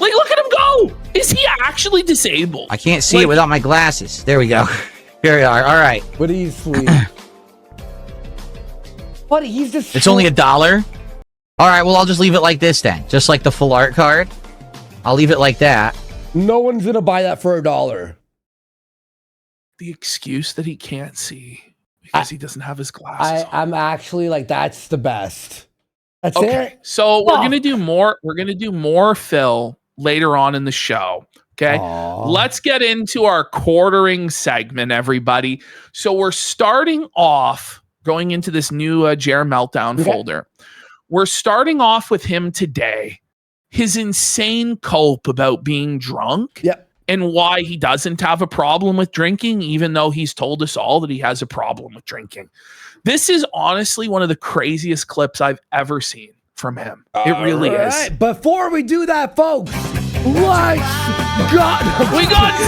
Like, look at him go. Is he actually disabled? I can't see it without my glasses. There we go. Here we are. All right. What do you sleep? What? He's just. It's only $1. All right. Well, I'll just leave it like this then. Just like the full art card. I'll leave it like that. No one's gonna buy that for $1. The excuse that he can't see because he doesn't have his glasses. I'm actually like, that's the best. That's okay. it. So we're gonna do more. We're gonna do more Phil later on in the show. Okay. Let's get into our quartering segment, everybody. So we're starting off going into this new Jer Meltdown folder. We're starting off with him today. His insane cope about being drunk. Yep. And why he doesn't have a problem with drinking, even though he's told us all that he has a problem with drinking. This is honestly one of the craziest clips I've ever seen from him. It really is. Before we do that, folks, we got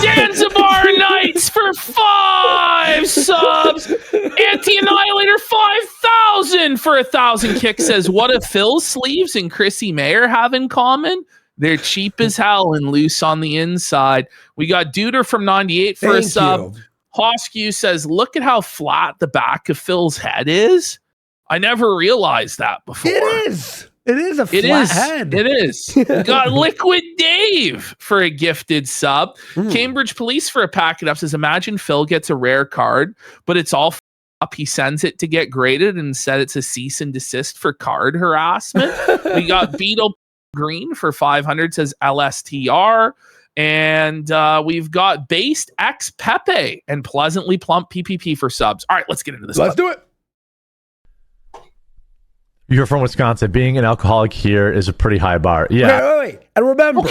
Zanzibar Nights for 5 subs. Anti-Annihilator 5,000 for 1,000. Kick says, what do Phil's sleeves and Chrissy Mayer have in common? They're cheap as hell and loose on the inside. We got Duder from 98 for a sub. Hoskew says, look at how flat the back of Phil's head is. I never realized that before. It is. It is a flat head. It is. We got Liquid Dave for a gifted sub. Cambridge Police for a packet up says, imagine Phil gets a rare card, but it's all up. He sends it to get graded and said it's a cease and desist for card harassment. We got Beetle Green for 500 says LSTR. And we've got Based X Pepe and Pleasantly Plump PPP for subs. All right, let's get into this. Let's do it. You're from Wisconsin. Being an alcoholic here is a pretty high bar. Yeah. Wait. And remember,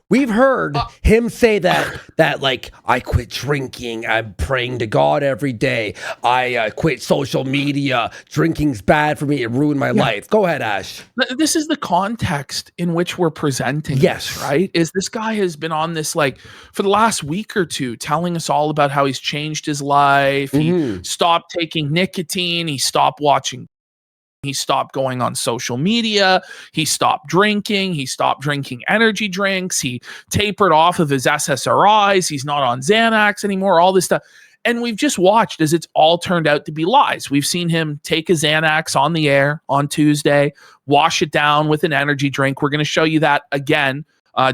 we've heard him say that like, I quit drinking. I'm praying to God every day. I quit social media. Drinking's bad for me. It ruined my life. Go ahead, Ash. This is the context in which we're presenting this, right? Is this guy has been on this like for the last week or two telling us all about how he's changed his life. He stopped taking nicotine. He stopped watching. He stopped going on social media. He stopped drinking. He stopped drinking energy drinks. He tapered off of his SSRIs. He's not on Xanax anymore, all this stuff. And we've just watched as it's all turned out to be lies. We've seen him take a Xanax on the air on Tuesday, wash it down with an energy drink. We're going to show you that again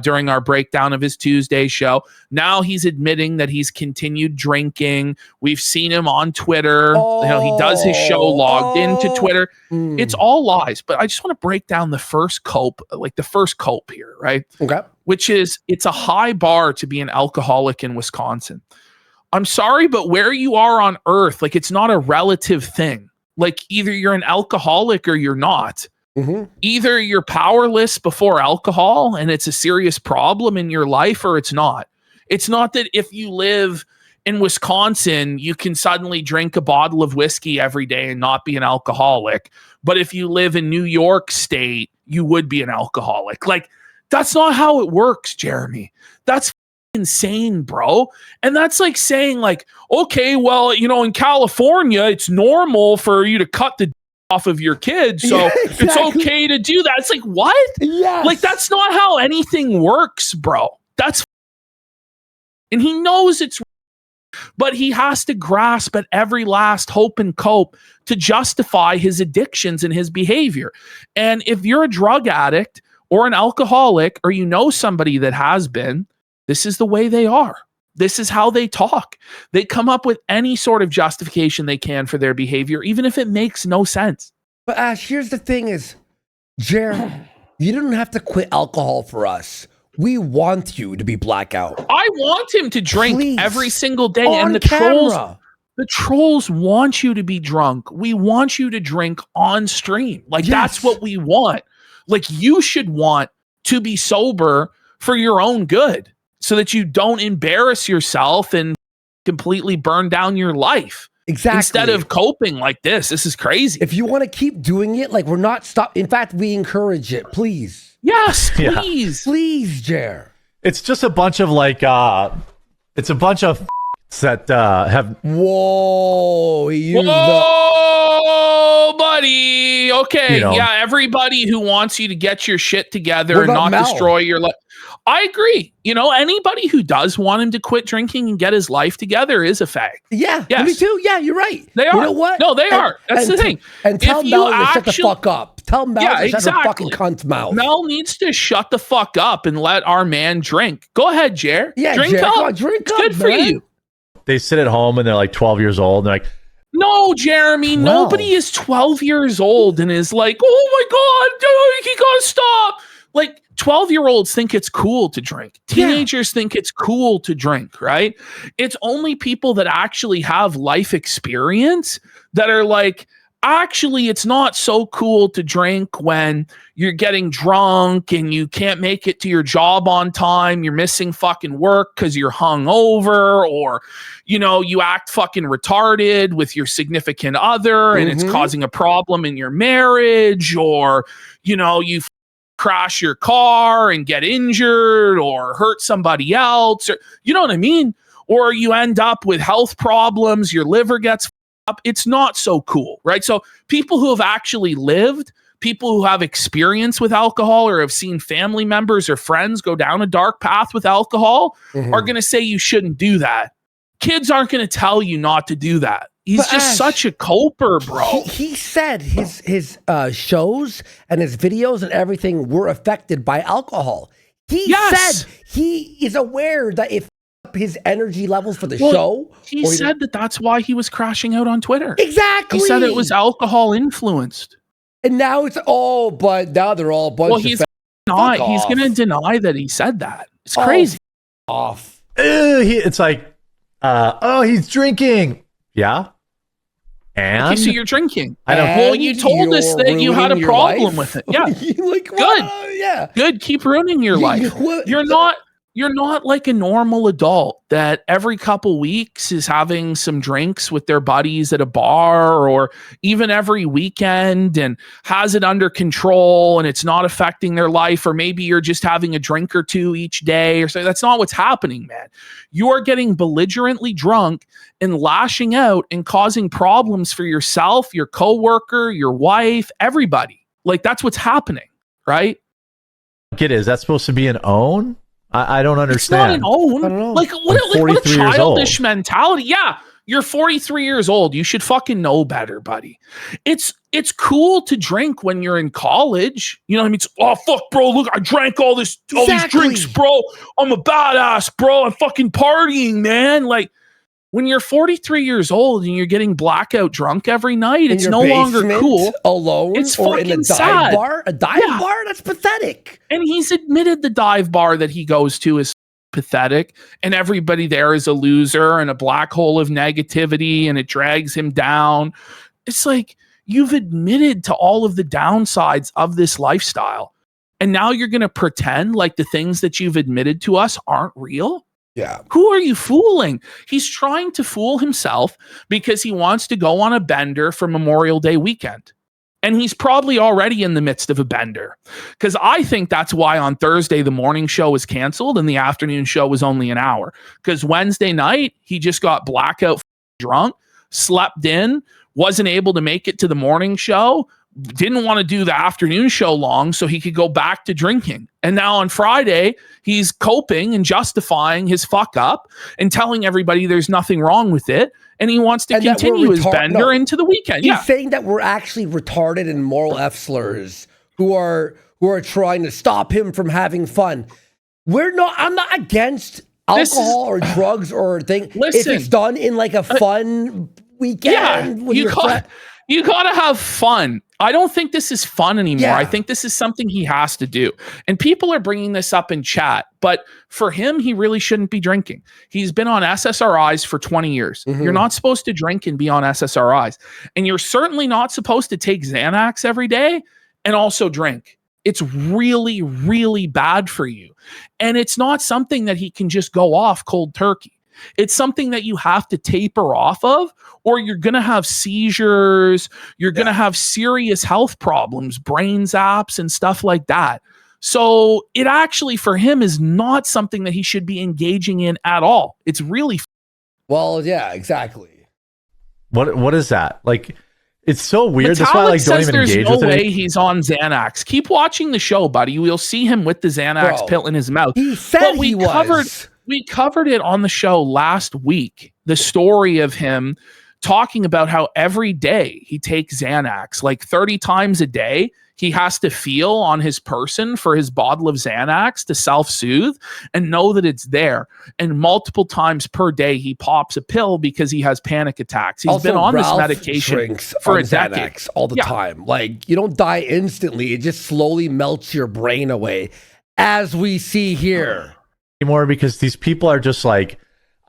during our breakdown of his Tuesday show. Now he's admitting that he's continued drinking. We've seen him on Twitter. He does his show logged into Twitter. It's all lies. But I just want to break down the first cope here, right? Okay. Which is, it's a high bar to be an alcoholic in Wisconsin. I'm sorry, but where you are on earth, like, it's not a relative thing. Like, either you're an alcoholic or you're not. Either you're powerless before alcohol and it's a serious problem in your life, or it's not. It's not that if you live in Wisconsin, you can suddenly drink a bottle of whiskey every day and not be an alcoholic. But if you live in New York State, you would be an alcoholic. Like, that's not how it works, Jeremy. That's insane, bro. And that's like saying, like, okay, well, in California, it's normal for you to cut the off of your kids, so it's okay to do that. It's like, what? Like, that's not how anything works, bro. And he knows it's, but he has to grasp at every last hope and cope to justify his addictions and his behavior. And if you're a drug addict or an alcoholic, or somebody that has been, this is the way they are. This is how they talk. They come up with any sort of justification they can for their behavior, even if it makes no sense. But Ash, here's the thing is, Jer, you don't have to quit alcohol for us. We want you to be blackout. I want him to drink every single day. On and the trolls want you to be drunk. We want you to drink on stream. Like, that's what we want. Like, you should want to be sober for your own good, so that you don't embarrass yourself and completely burn down your life. Exactly. Instead of coping like this. This is crazy. If you want to keep doing it, like, we're not stop. In fact, we encourage it. Please. Yes, please. Please, Jer. It's just a bunch of it's a bunch of that have. Whoa. Buddy. Okay. Yeah. Everybody who wants you to get your shit together and not destroy your life. I agree. You know, anybody who does want him to quit drinking and get his life together is a fag. Yeah, yes. me too. Yeah, you're right. They are. You know what? No, they are. That's the thing. And tell Mel to shut the fuck up. Tell Mel to shut her fucking cunt mouth. Mel needs to shut the fuck up and let our man drink. Go ahead, Jer. Yeah, drink Jer, up. come on, drink it's up, good for you. They sit at home and they're like 12 years old. And they're like, no, Jeremy, nobody is 12 years old and is like, oh my God, dude, he gotta stop. Like 12-year-olds think it's cool to drink. Teenagers think it's cool to drink, right? It's only people that actually have life experience that are like, actually, it's not so cool to drink when you're getting drunk and you can't make it to your job on time. You're missing fucking work because you're hungover, or, you know, you act fucking retarded with your significant other and it's causing a problem in your marriage, or, you know, you crash your car and get injured or hurt somebody else, or, you know what I mean? Or you end up with health problems, your liver gets up. It's not so cool, right? So people who have actually lived, people who have experience with alcohol or have seen family members or friends go down a dark path with alcohol are going to say you shouldn't do that. Kids aren't going to tell you not to do that. He's just such a coper, bro. He said his shows and his videos and everything were affected by alcohol. He said he is aware that if his energy levels for the show. He said that's why he was crashing out on Twitter. Exactly. He said it was alcohol influenced. And now it's but now they're all bunch of he's not. He's going to deny that he said that. It's crazy. Off. It's like, he's drinking. Yeah. And okay, so you're drinking. I don't. Well, you told us that you had a problem with it. Yeah. Like, good. Yeah. Good. Keep ruining your life. You're not like a normal adult that every couple weeks is having some drinks with their buddies at a bar, or even every weekend, and has it under control and it's not affecting their life. Or maybe you're just having a drink or two each day or so. That's not what's happening, man. You are getting belligerently drunk and lashing out and causing problems for yourself, your coworker, your wife, everybody. Like, that's what's happening, right? Is that supposed to be an own? I don't understand. It's not an own. I don't know. Like, what a childish mentality. Yeah, you're 43 years old. You should fucking know better, buddy. It's cool to drink when you're in college. You know what I mean? It's, oh, fuck, bro. Look, I drank all these drinks, bro. I'm a badass, bro. I'm fucking partying, man. Like, when you're 43 years old and you're getting blackout drunk every night, it's no longer cool. Alone, it's or fucking in a sad. Dive bar. A dive bar? That's pathetic. And he's admitted the dive bar that he goes to is pathetic, and everybody there is a loser and a black hole of negativity, and it drags him down. It's like, you've admitted to all of the downsides of this lifestyle, and now you're going to pretend like the things that you've admitted to us aren't real? Yeah. Who are you fooling? He's trying to fool himself because he wants to go on a bender for Memorial Day weekend. And he's probably already in the midst of a bender. Because I think that's why on Thursday, the morning show was canceled and the afternoon show was only an hour. Because Wednesday night, he just got blackout drunk, slept in, wasn't able to make it to the morning show, didn't want to do the afternoon show long so he could go back to drinking. And now on Friday, he's coping and justifying his fuck up and telling everybody there's nothing wrong with it. And he wants to continue his bender into the weekend. He's saying that we're actually retarded and moral F slurs who are trying to stop him from having fun. I'm not against alcohol or drugs or thing. Listen, if it's done in like a fun weekend. Yeah, you gotta have fun. I don't think this is fun anymore. Yeah. I think this is something he has to do. And people are bringing this up in chat, but for him, he really shouldn't be drinking. He's been on SSRIs for 20 years. Mm-hmm. You're not supposed to drink and be on SSRIs. And you're certainly not supposed to take Xanax every day and also drink. It's really, really bad for you. And it's not something that he can just go off cold turkey. It's something that you have to taper off of, or you're going to have seizures. You're going to have serious health problems, brain zaps and stuff like that. So it actually, for him, is not something that he should be engaging in at all. It's really... Well, yeah, exactly. What is that? Like, It's so weird. That's why I don't even engage with it. There's no way he's on Xanax. Keep watching the show, buddy. You'll see him with the Xanax pill in his mouth. He said he was. We covered it on the show last week. The story of him talking about how every day he takes Xanax, like 30 times a day. He has to feel on his person for his bottle of Xanax to self-soothe and know that it's there. And multiple times per day, he pops a pill because he has panic attacks. He's been on this medication for a decade. All the time. Like, you don't die instantly. It just slowly melts your brain away, as we see here. Anymore, because these people are just like,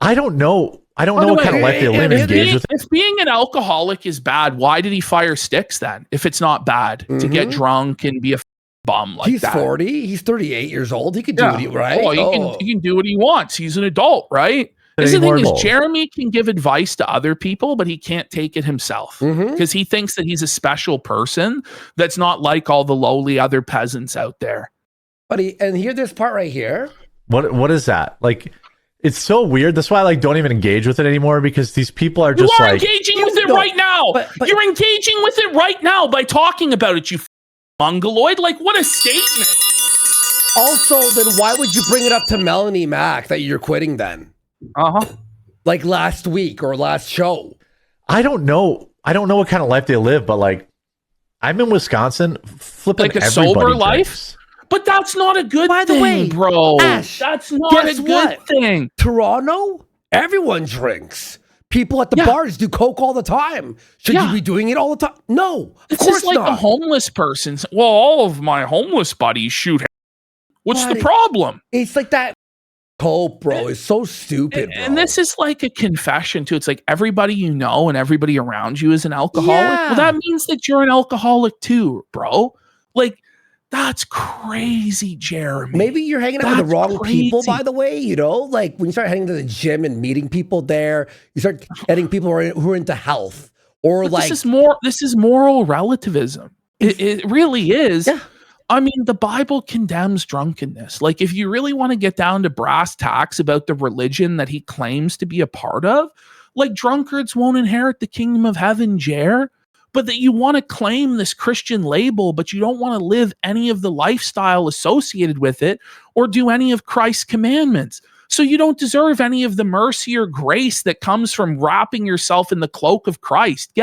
I don't know what kind of life they live and engage with. If being an alcoholic is bad, why did he fire sticks then? If it's not bad to get drunk and be a bum like he's that. He's 40. He's 38 years old. He could do what he can do what he wants. He's an adult, right? The thing is, Jeremy can give advice to other people, but he can't take it himself because he thinks that he's a special person that's not like all the lowly other peasants out there. But and hear this part right here. What is that? Like, it's so weird. That's why I don't even engage with it anymore, because these people are just engaging with it right now. But you're engaging with it right now by talking about it, you mongoloid. Like, what a statement. Also, then why would you bring it up to Melanie Mack that you're quitting then? Like last week or last show. I don't know what kind of life they live, but like, I'm in Wisconsin, flipping like a sober life. But that's not a good thing, bro. Ash, that's not a good thing. Toronto, everyone drinks. People at the bars do coke all the time. Should you be doing it all the time? No, of course like not. A homeless person. Well, all of my homeless buddies shoot. What's the problem? It's like that coke, bro. It's so stupid, bro. And this is like a confession too. It's like everybody you know and everybody around you is an alcoholic. Yeah. Well, that means that you're an alcoholic too, bro. Like, that's crazy, Jeremy. Maybe you're hanging out with the wrong people, by the way. You know, like when you start heading to the gym and meeting people there, you start getting people who are into health. Or but this is moral relativism. It really is. Yeah. I mean, the Bible condemns drunkenness. Like, if you really want to get down to brass tacks about the religion that he claims to be a part of, like, drunkards won't inherit the kingdom of heaven, Jer. But that you want to claim this Christian label, but you don't want to live any of the lifestyle associated with it or do any of Christ's commandments. So you don't deserve any of the mercy or grace that comes from wrapping yourself in the cloak of Christ.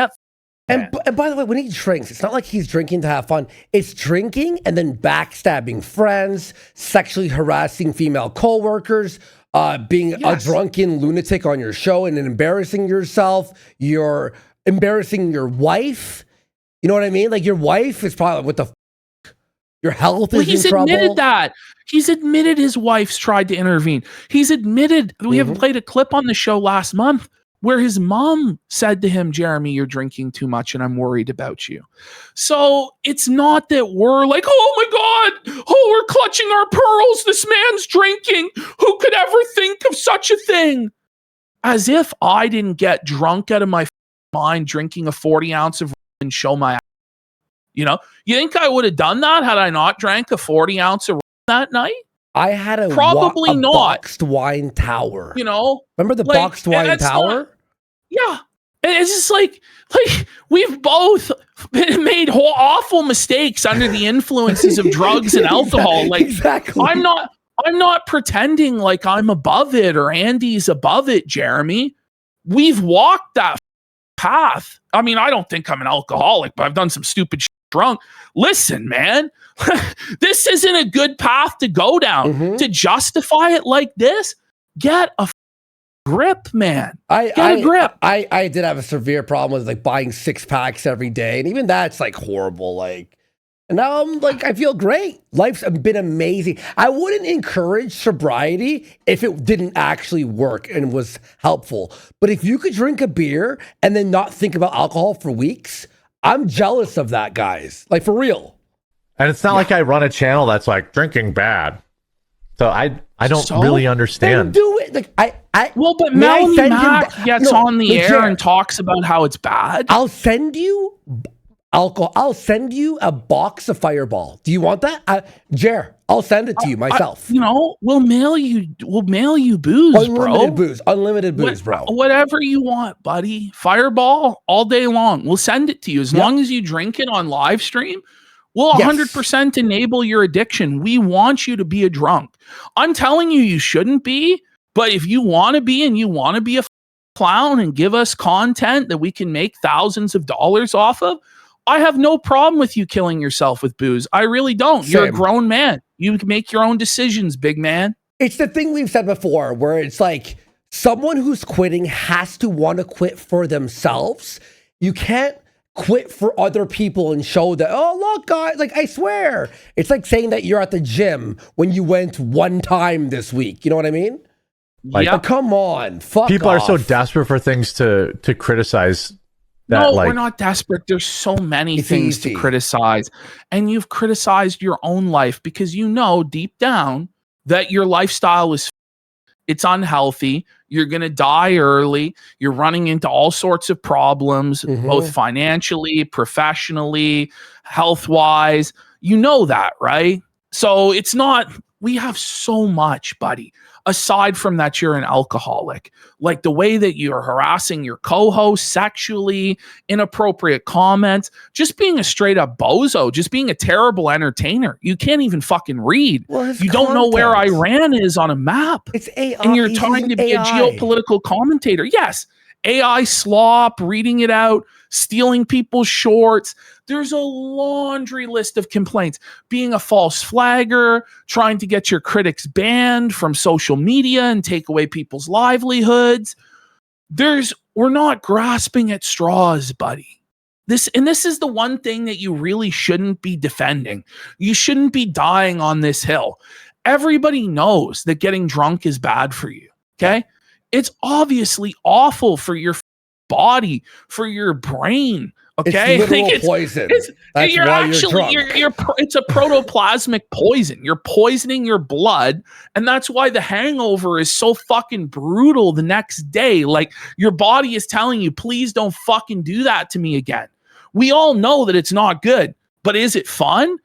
And by the way, when he drinks, it's not like he's drinking to have fun. It's drinking and then backstabbing friends, sexually harassing female coworkers, being a drunken lunatic on your show and then embarrassing yourself. You're embarrassing your wife. You know what I mean? Like, your wife is probably what the your health is in trouble. He's admitted that. He's admitted his wife's tried to intervene. He's admitted, we have played a clip on the show last month where his mom said to him, Jeremy, you're drinking too much and I'm worried about you. So it's not that we're like, oh my God, we're clutching our pearls. This man's drinking. Who could ever think of such a thing? As if I didn't get drunk out of my mind drinking a 40 ounce of and show my, you think I would have done that had I not drank a 40 ounce of that night? I had a boxed wine tower. Remember the boxed wine tower? Yeah. And it's just like we've both made awful mistakes under the influences of drugs and alcohol. Like, exactly. I'm not pretending like I'm above it or Andy's above it, Jeremy. We've walked that path. I mean, I don't think I'm an alcoholic, but I've done some stupid shit drunk. Listen, man, this isn't a good path to go down. To justify it like this, get a grip, man. Get a grip. I did have a severe problem with like buying 6-packs every day, and even that's like horrible. Like, and now I'm like, I feel great. Life's been amazing. I wouldn't encourage sobriety if it didn't actually work and was helpful. But if you could drink a beer and then not think about alcohol for weeks, I'm jealous of that, guys. Like, for real. And it's not like I run a channel that's like drinking bad. So I don't really understand. Then do it. Like, but Melanie Mack gets on the air and talks about how it's bad. I'll send you alcohol. I'll send you a box of Fireball. Do you want that? Jer, I'll send it to you myself. We'll mail you booze, Unlimited booze, bro. Whatever you want, buddy. Fireball all day long. We'll send it to you as long as you drink it on live stream. We'll 100% enable your addiction. We want you to be a drunk. I'm telling you shouldn't be, but if you want to be and you want to be a clown and give us content that we can make thousands of dollars off of, I have no problem with you killing yourself with booze. I really don't. Same. You're a grown man. You can make your own decisions, big man. It's the thing we've said before where it's like someone who's quitting has to want to quit for themselves. You can't quit for other people and show that, oh, look, guys, like, I swear. It's like saying that you're at the gym when you went one time this week. You know what I mean? Like, come on. People are so desperate for things to criticize. We're not desperate. There's so many things to criticize. And you've criticized your own life because you know deep down that your lifestyle is it's unhealthy. You're going to die early. You're running into all sorts of problems, both financially, professionally, health-wise. You know that, right? So it's not, we have so much, buddy. Aside from that, you're an alcoholic. Like the way that you're harassing your co-host sexually, inappropriate comments, just being a straight up bozo, just being a terrible entertainer. You can't even fucking read. You don't know where Iran is on a map. It's AI. And you're trying to be a geopolitical commentator. Yes. AI slop, reading it out, stealing people's shorts. There's a laundry list of complaints. Being a false flagger, trying to get your critics banned from social media and take away people's livelihoods. We're not grasping at straws, buddy. This is the one thing that you really shouldn't be defending. You shouldn't be dying on this hill. Everybody knows that getting drunk is bad for you, okay? It's obviously awful for your body, for your brain. Okay, it's literal poison. That's why you're drunk. It's a protoplasmic poison. You're poisoning your blood, and that's why the hangover is so fucking brutal the next day. Like your body is telling you, please don't fucking do that to me again. We all know that it's not good, but is it fun?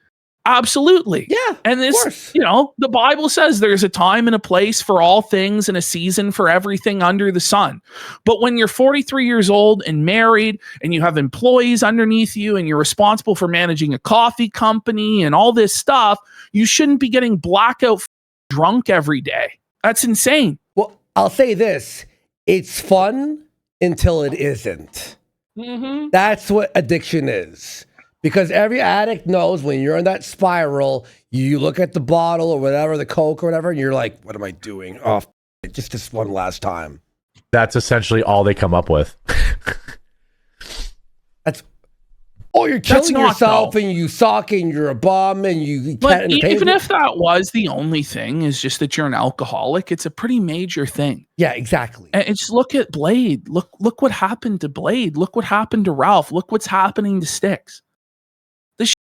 Absolutely. Yeah. And this, the Bible says there's a time and a place for all things and a season for everything under the sun. But when you're 43 years old and married and you have employees underneath you and you're responsible for managing a coffee company and all this stuff, you shouldn't be getting blackout drunk every day. That's insane. Well, I'll say this. It's fun until it isn't. That's what addiction is. Because every addict knows when you're in that spiral, you look at the bottle or whatever, the Coke or whatever, and you're like, what am I doing? Oh, just this one last time. That's essentially all they come up with. You're killing yourself and you suck and you're a bum and you can't. But even if that was the only thing, is just that you're an alcoholic, it's a pretty major thing. Yeah, exactly. And it's look at Blade. Look what happened to Blade. Look what happened to Ralph. Look what's happening to Styx.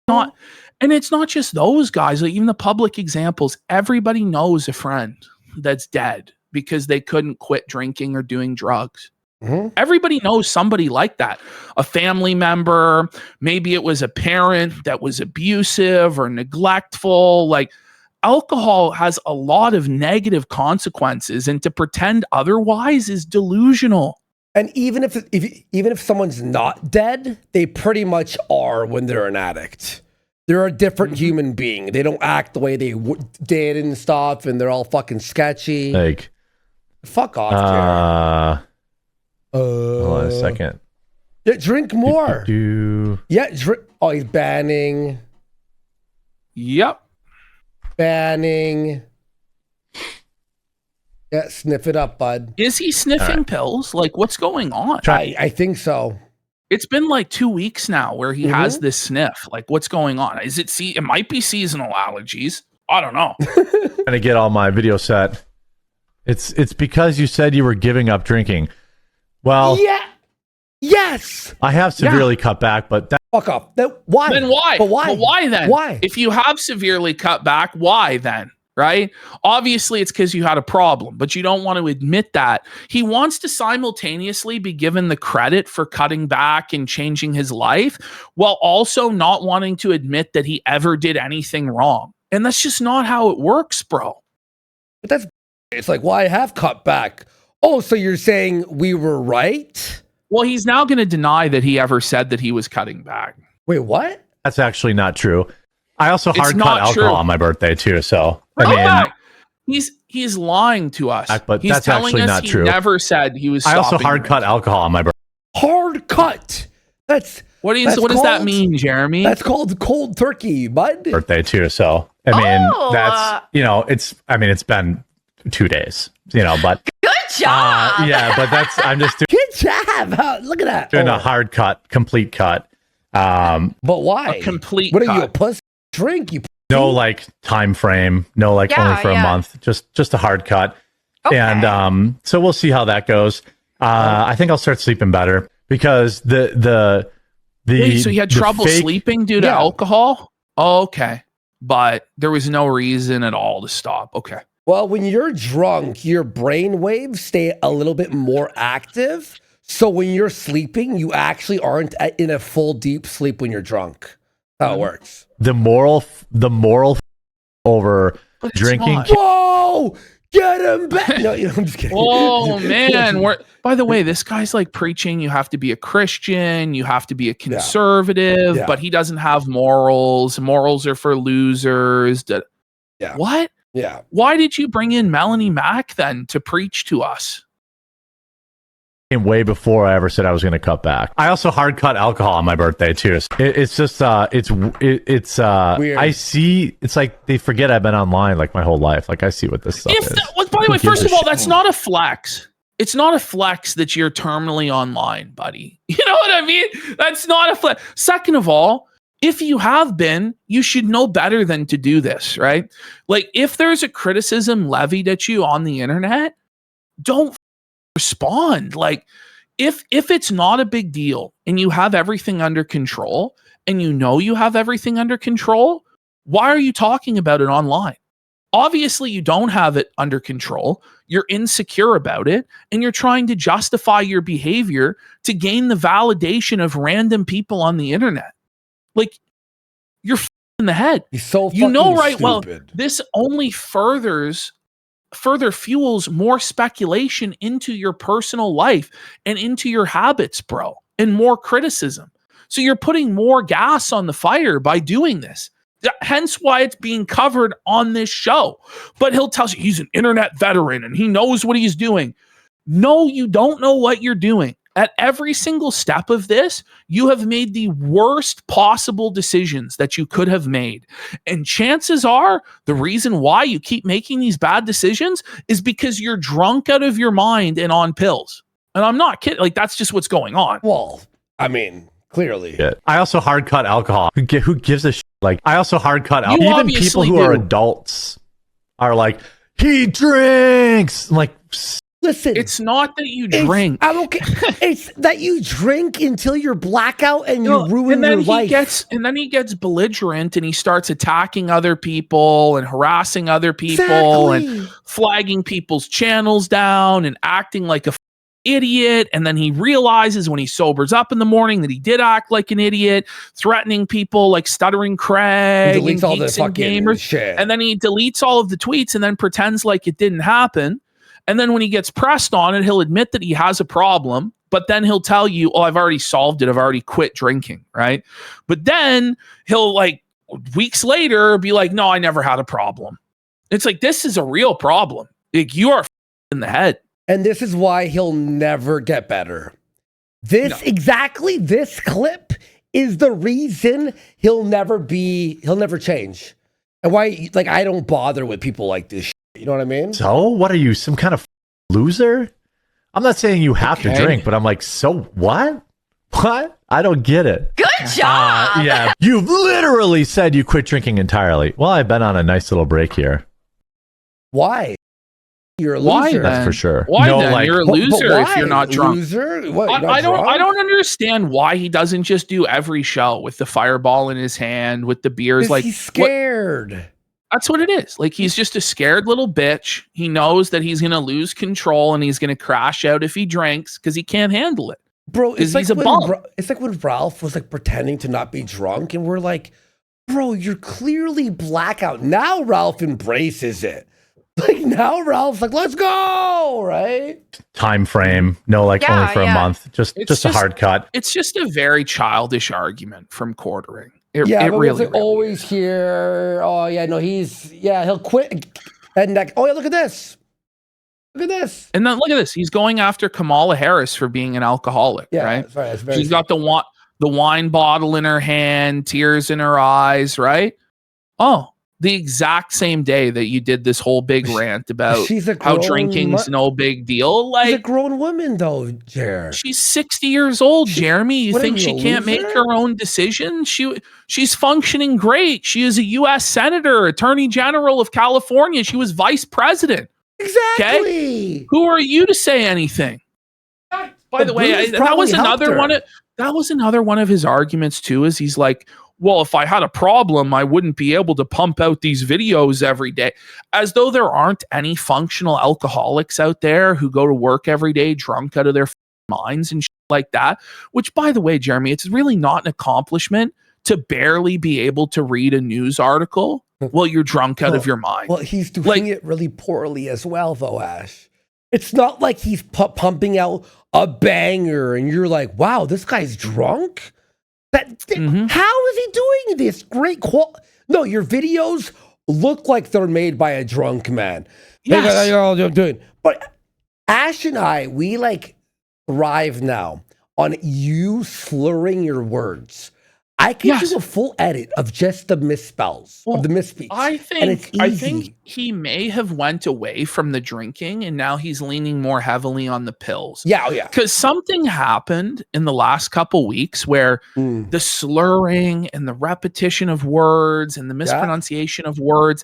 And it's not just those guys, like even the public examples. Everybody knows a friend that's dead because they couldn't quit drinking or doing drugs. Everybody knows somebody like that. A family member, maybe it was a parent that was abusive or neglectful. Like alcohol has a lot of negative consequences, and to pretend otherwise is delusional. And even if someone's not dead, they pretty much are when they're an addict. They're a different human being. They don't act the way they did and stuff, and they're all fucking sketchy. Like, fuck off, hold on a second. Yeah, drink more. Yeah, oh, he's banning. Yep. Banning. Yeah, sniff it up, bud. Is he sniffing pills? Like, what's going on? I think so. It's been like 2 weeks now where he has this sniff. Like, what's going on? Is it it might be seasonal allergies. I don't know. Trying to get all my video set. It's because you said you were giving up drinking. Well, yeah. Yes. I have severely cut back, but fuck off. Why? Then why? But why? But why then? Why? If you have severely cut back, why then? Right? Obviously, it's because you had a problem, but you don't want to admit that. He wants to simultaneously be given the credit for cutting back and changing his life while also not wanting to admit that he ever did anything wrong. And that's just not how it works, bro. But it's like, well, I have cut back. Oh, so you're saying we were right? Well, he's now going to deny that he ever said that he was cutting back. Wait, what? That's actually not true. I also hard cut alcohol true. on my birthday too. So he's lying to us. But he's that's telling actually us not he true. Never said he was. I also stopping hard cut alcohol on my birthday. Hard cut. What does that mean, Jeremy? That's called cold turkey, bud. Birthday too. So I mean, that's it's been 2 days. But good job. but I'm just doing. Good job. Look at that. Doing a hard cut, complete cut. But why? A complete. What cut. are you, a pussy? Drink you. No time frame. No only for a month. Just a hard cut. Okay. And so we'll see how that goes. I think I'll start sleeping better because the Wait, so you had trouble sleeping due to alcohol? Okay, but there was no reason at all to stop. Okay. Well, when you're drunk, your brain waves stay a little bit more active. So when you're sleeping, you actually aren't in a full deep sleep when you're drunk. How it works. The moral over drinking. Whoa! Get him back! No, I'm just kidding. Oh man! By the way, this guy's like preaching you have to be a Christian, you have to be a conservative, but he doesn't have morals. Morals are for losers. Yeah. What? Yeah. Why did you bring in Melanie Mack then to preach to us? Way before I ever said I was going to cut back. I also hard cut alcohol on my birthday too. It's just it's weird. I see. It's like they forget I've been online like my whole life. Like I see what this stuff is. By the way, first of all, that's not a flex. It's not a flex that you're terminally online, buddy. You know what I mean? That's not a flex. Second of all, if you have been, you should know better than to do this, right? Like if there's a criticism levied at you on the internet, don't respond. Like if it's not a big deal and you have everything under control and you know you have everything under control, why are you talking about it online? Obviously you don't have it under control. You're insecure about it and you're trying to justify your behavior to gain the validation of random people on the internet. Like you're in the head. He's so you know right stupid. Well, this only further fuels more speculation into your personal life and into your habits, bro, and more criticism. So you're putting more gas on the fire by doing this. Hence why it's being covered on this show. But he'll tell you he's an internet veteran and he knows what he's doing. No, you don't know what you're doing. At every single step of this, you have made the worst possible decisions that you could have made. And chances are the reason why you keep making these bad decisions is because you're drunk out of your mind and on pills. And I'm not kidding. Like, that's just what's going on. Well, I mean, clearly. Yeah. I also hard cut alcohol. Who gives a shit? Like, I also hard cut alcohol. Even people who are adults are like, he drinks. I'm like, listen, it's not that you drink. I'm okay. It's that you drink until you're blackout and you ruin your life. And then he gets belligerent and he starts attacking other people and harassing other people and flagging people's channels down and acting like a idiot. And then he realizes when he sobers up in the morning that he did act like an idiot, threatening people like Stuttering Craig and deletes all the fucking gamers. Shit. And then he deletes all of the tweets and then pretends like it didn't happen. And then when he gets pressed on it, he'll admit that he has a problem, but then he'll tell you, oh, I've already solved it. I've already quit drinking, right? But then he'll like weeks later be like, no, I never had a problem. It's like, this is a real problem. Like you are in the head. And this is why he'll never get better. This clip is the reason he'll never change. And why, like, I don't bother with people like this. You know what I mean? So what are you, some kind of loser? I'm not saying you have to drink, but I'm like, so what? What? I don't get it. Good job. Yeah. You've literally said you quit drinking entirely. Well, I've been on a nice little break here. Why? You're a loser. Why then? That's for sure. Why then? You're a loser if you're not drunk. Loser? What, I don't understand why he doesn't just do every show with the fireball in his hand, with the beers. Like he's scared. That's what it is. Like he's just a scared little bitch. He knows that he's going to lose control and he's going to crash out if he drinks because he can't handle it. Bro, it's like he's a bum. It's like when Ralph was like pretending to not be drunk and we're like, bro, you're clearly blackout. Now Ralph embraces it. Like now Ralph's like, let's go, right? Time frame, no, like only for a month. Just a hard cut. It's just a very childish argument from quartering. It but really always is. Here. Oh yeah, no, he'll quit. And oh yeah, look at this. Look at this. And then look at this. He's going after Kamala Harris for being an alcoholic, right? That's She's got the wine bottle in her hand, tears in her eyes, right? Oh, the exact same day that you did this whole big rant about how drinking's no big deal. Like, she's a grown woman, though, Jer. She's 60 years old, Jeremy. You think she can't make her own decisions? She's functioning great. She is a U.S. Senator, Attorney General of California. She was vice president. Exactly. Okay? Who are you to say anything? By the way, that was another one of his arguments too. Is he's like, well, if I had a problem, I wouldn't be able to pump out these videos every day. As though there aren't any functional alcoholics out there who go to work every day drunk out of their minds and shit like that. Which, by the way, Jeremy, it's really not an accomplishment to barely be able to read a news article while you're drunk out of your mind. Well, he's doing it really poorly as well, though, Ash. It's not like he's pumping out a banger and you're like, wow, this guy's drunk? How is he doing this? Great quality. No, your videos look like they're made by a drunk man. Yes. But Ash and I, we like thrive now on you slurring your words. I can do a full edit of just the misspells, of the misspeaks. I think he may have went away from the drinking and now he's leaning more heavily on the pills. Yeah. Because something happened in the last couple weeks where the slurring and the repetition of words and the mispronunciation of words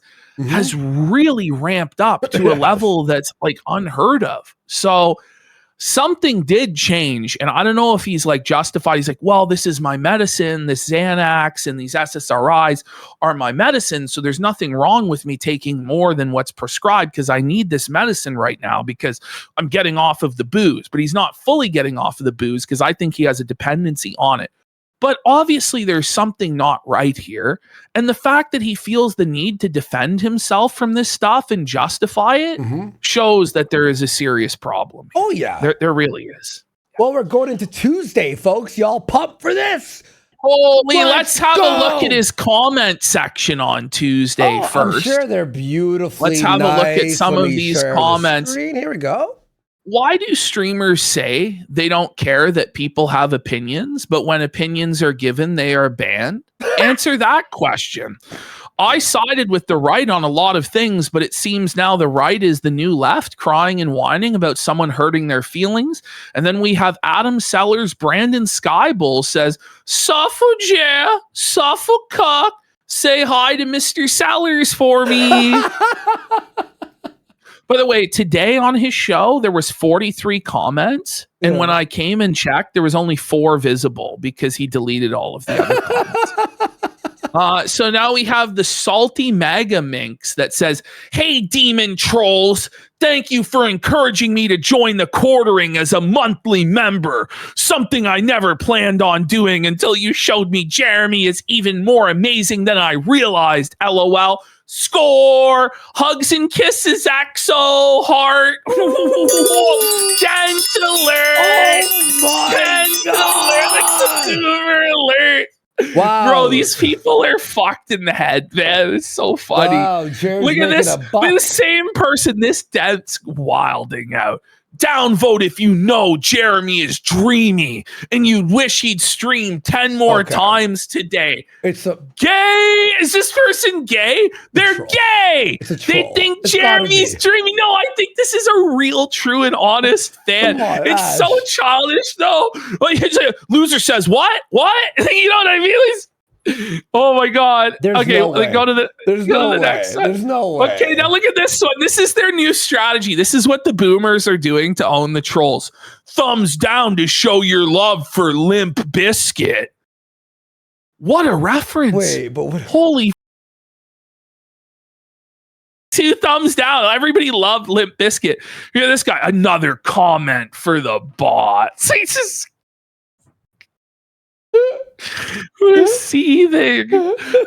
has really ramped up to a level that's like unheard of. So something did change, and I don't know if he's like justified. He's like, well, this is my medicine. This Xanax and these SSRIs are my medicine, so there's nothing wrong with me taking more than what's prescribed because I need this medicine right now because I'm getting off of the booze. But he's not fully getting off of the booze because I think he has a dependency on it. But obviously there's something not right here. And the fact that he feels the need to defend himself from this stuff and justify it shows that there is a serious problem. Oh, yeah. There really is. Well, we're going into Tuesday, folks. Y'all pumped for this. Holy, let's have a look at his comment section on Tuesday first. I'm sure they're beautifully Let's have a look at some of these comments. Here we go. Why do streamers say they don't care that people have opinions, but when opinions are given, they are banned? Answer that question. I sided with the right on a lot of things, but it seems now the right is the new left, crying and whining about someone hurting their feelings. And then we have Adam Sellers, Brandon Skybull says, Suffragette, Suffolk, say hi to Mr. Sellers for me. By the way, today on his show, there was 43 comments. And when I came and checked, there was only 4 visible because he deleted all of the other comments. So now we have the Salty Mega Minx that says, hey, demon trolls, thank you for encouraging me to join the quartering as a monthly member. Something I never planned on doing until you showed me Jeremy is even more amazing than I realized. LOL. Score! Hugs and kisses, Axo! Heart! Gentler! Alert! Wow. Bro, these people are fucked in the head, man. It's so funny. Wow, look at this. The same person, this dead's wilding out. Downvote if you know Jeremy is dreamy and you wish he'd stream 10 more times today. It's a gay. Is this person gay? They're gay. They think Jeremy's dreamy. No, I think this is a real, true, and honest fan. It's so childish, though. Like, loser says, what? You know what I mean? Oh my God. Go to the next one. There's no way. Okay, now look at this one. This is their new strategy. This is what the boomers are doing to own the trolls. Thumbs down to show your love for Limp Bizkit. What a reference. Wait, but what? Holy 2 thumbs down. Everybody loved Limp Bizkit. Hear this guy. Another comment for the bots. He's just They're seething.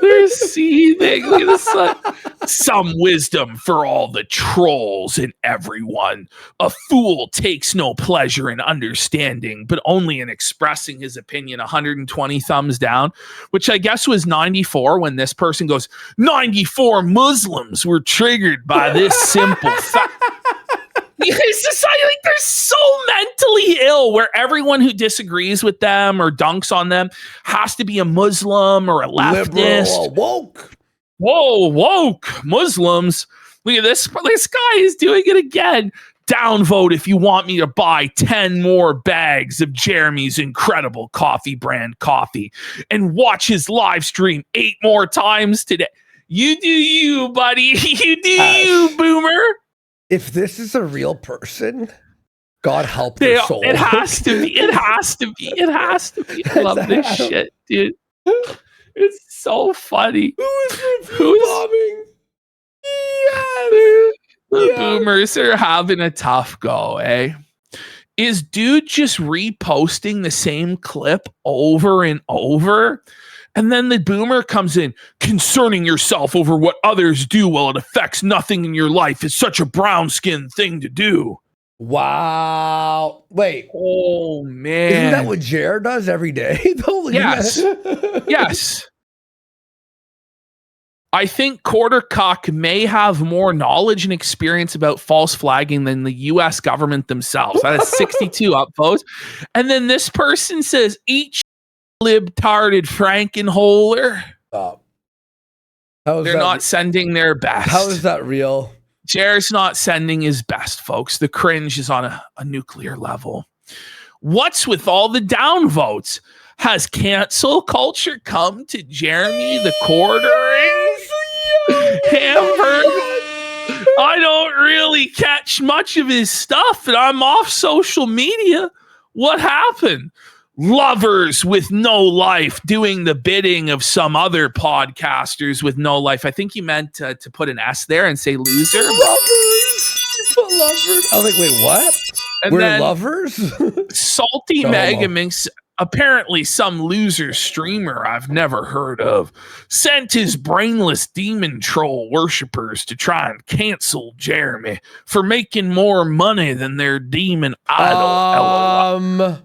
They're seething. Look at this. Some wisdom for all the trolls and everyone. A fool takes no pleasure in understanding, but only in expressing his opinion. 120 thumbs down, which I guess was 94 when this person goes, 94 Muslims were triggered by this simple fact. It's just like they're so mentally ill where everyone who disagrees with them or dunks on them has to be a Muslim or a leftist. Liberal, woke. Whoa, woke Muslims. Look at this. This guy is doing it again. Downvote if you want me to buy 10 more bags of Jeremy's incredible coffee brand coffee and watch his live stream 8 more times today. You do you, buddy. You do you, boomer. If this is a real person, God help their soul. It has to be. It has to be. It has to be. I love this shit, dude. It's so funny. Who's bombing? Yes. The boomers are having a tough go, eh? Is dude just reposting the same clip over and over? And then the boomer comes in, concerning yourself over what others do while it affects nothing in your life is such a brown-skinned thing to do. Wow. Wait. Oh, man. Isn't that what Jer does every day? Yes. Yes. I think Quarter Cuck may have more knowledge and experience about false flagging than the U.S. government themselves. That is 62 upvotes. And then this person says, each libtarded Frankenholer. They're not sending their best. How is that real? Jer's not sending his best, folks. The cringe is on a nuclear level. What's with all the downvotes? Has cancel culture come to Jeremy the Quartering? Hamburg? I don't really catch much of his stuff, and I'm off social media. What happened? Lovers with no life doing the bidding of some other podcasters with no life. I think you meant to put an S there and say loser. Lovers. I was like, wait, what? And we're lovers? Salty Megaminx, apparently some loser streamer I've never heard of, sent his brainless demon troll worshippers to try and cancel Jeremy for making more money than their demon idol.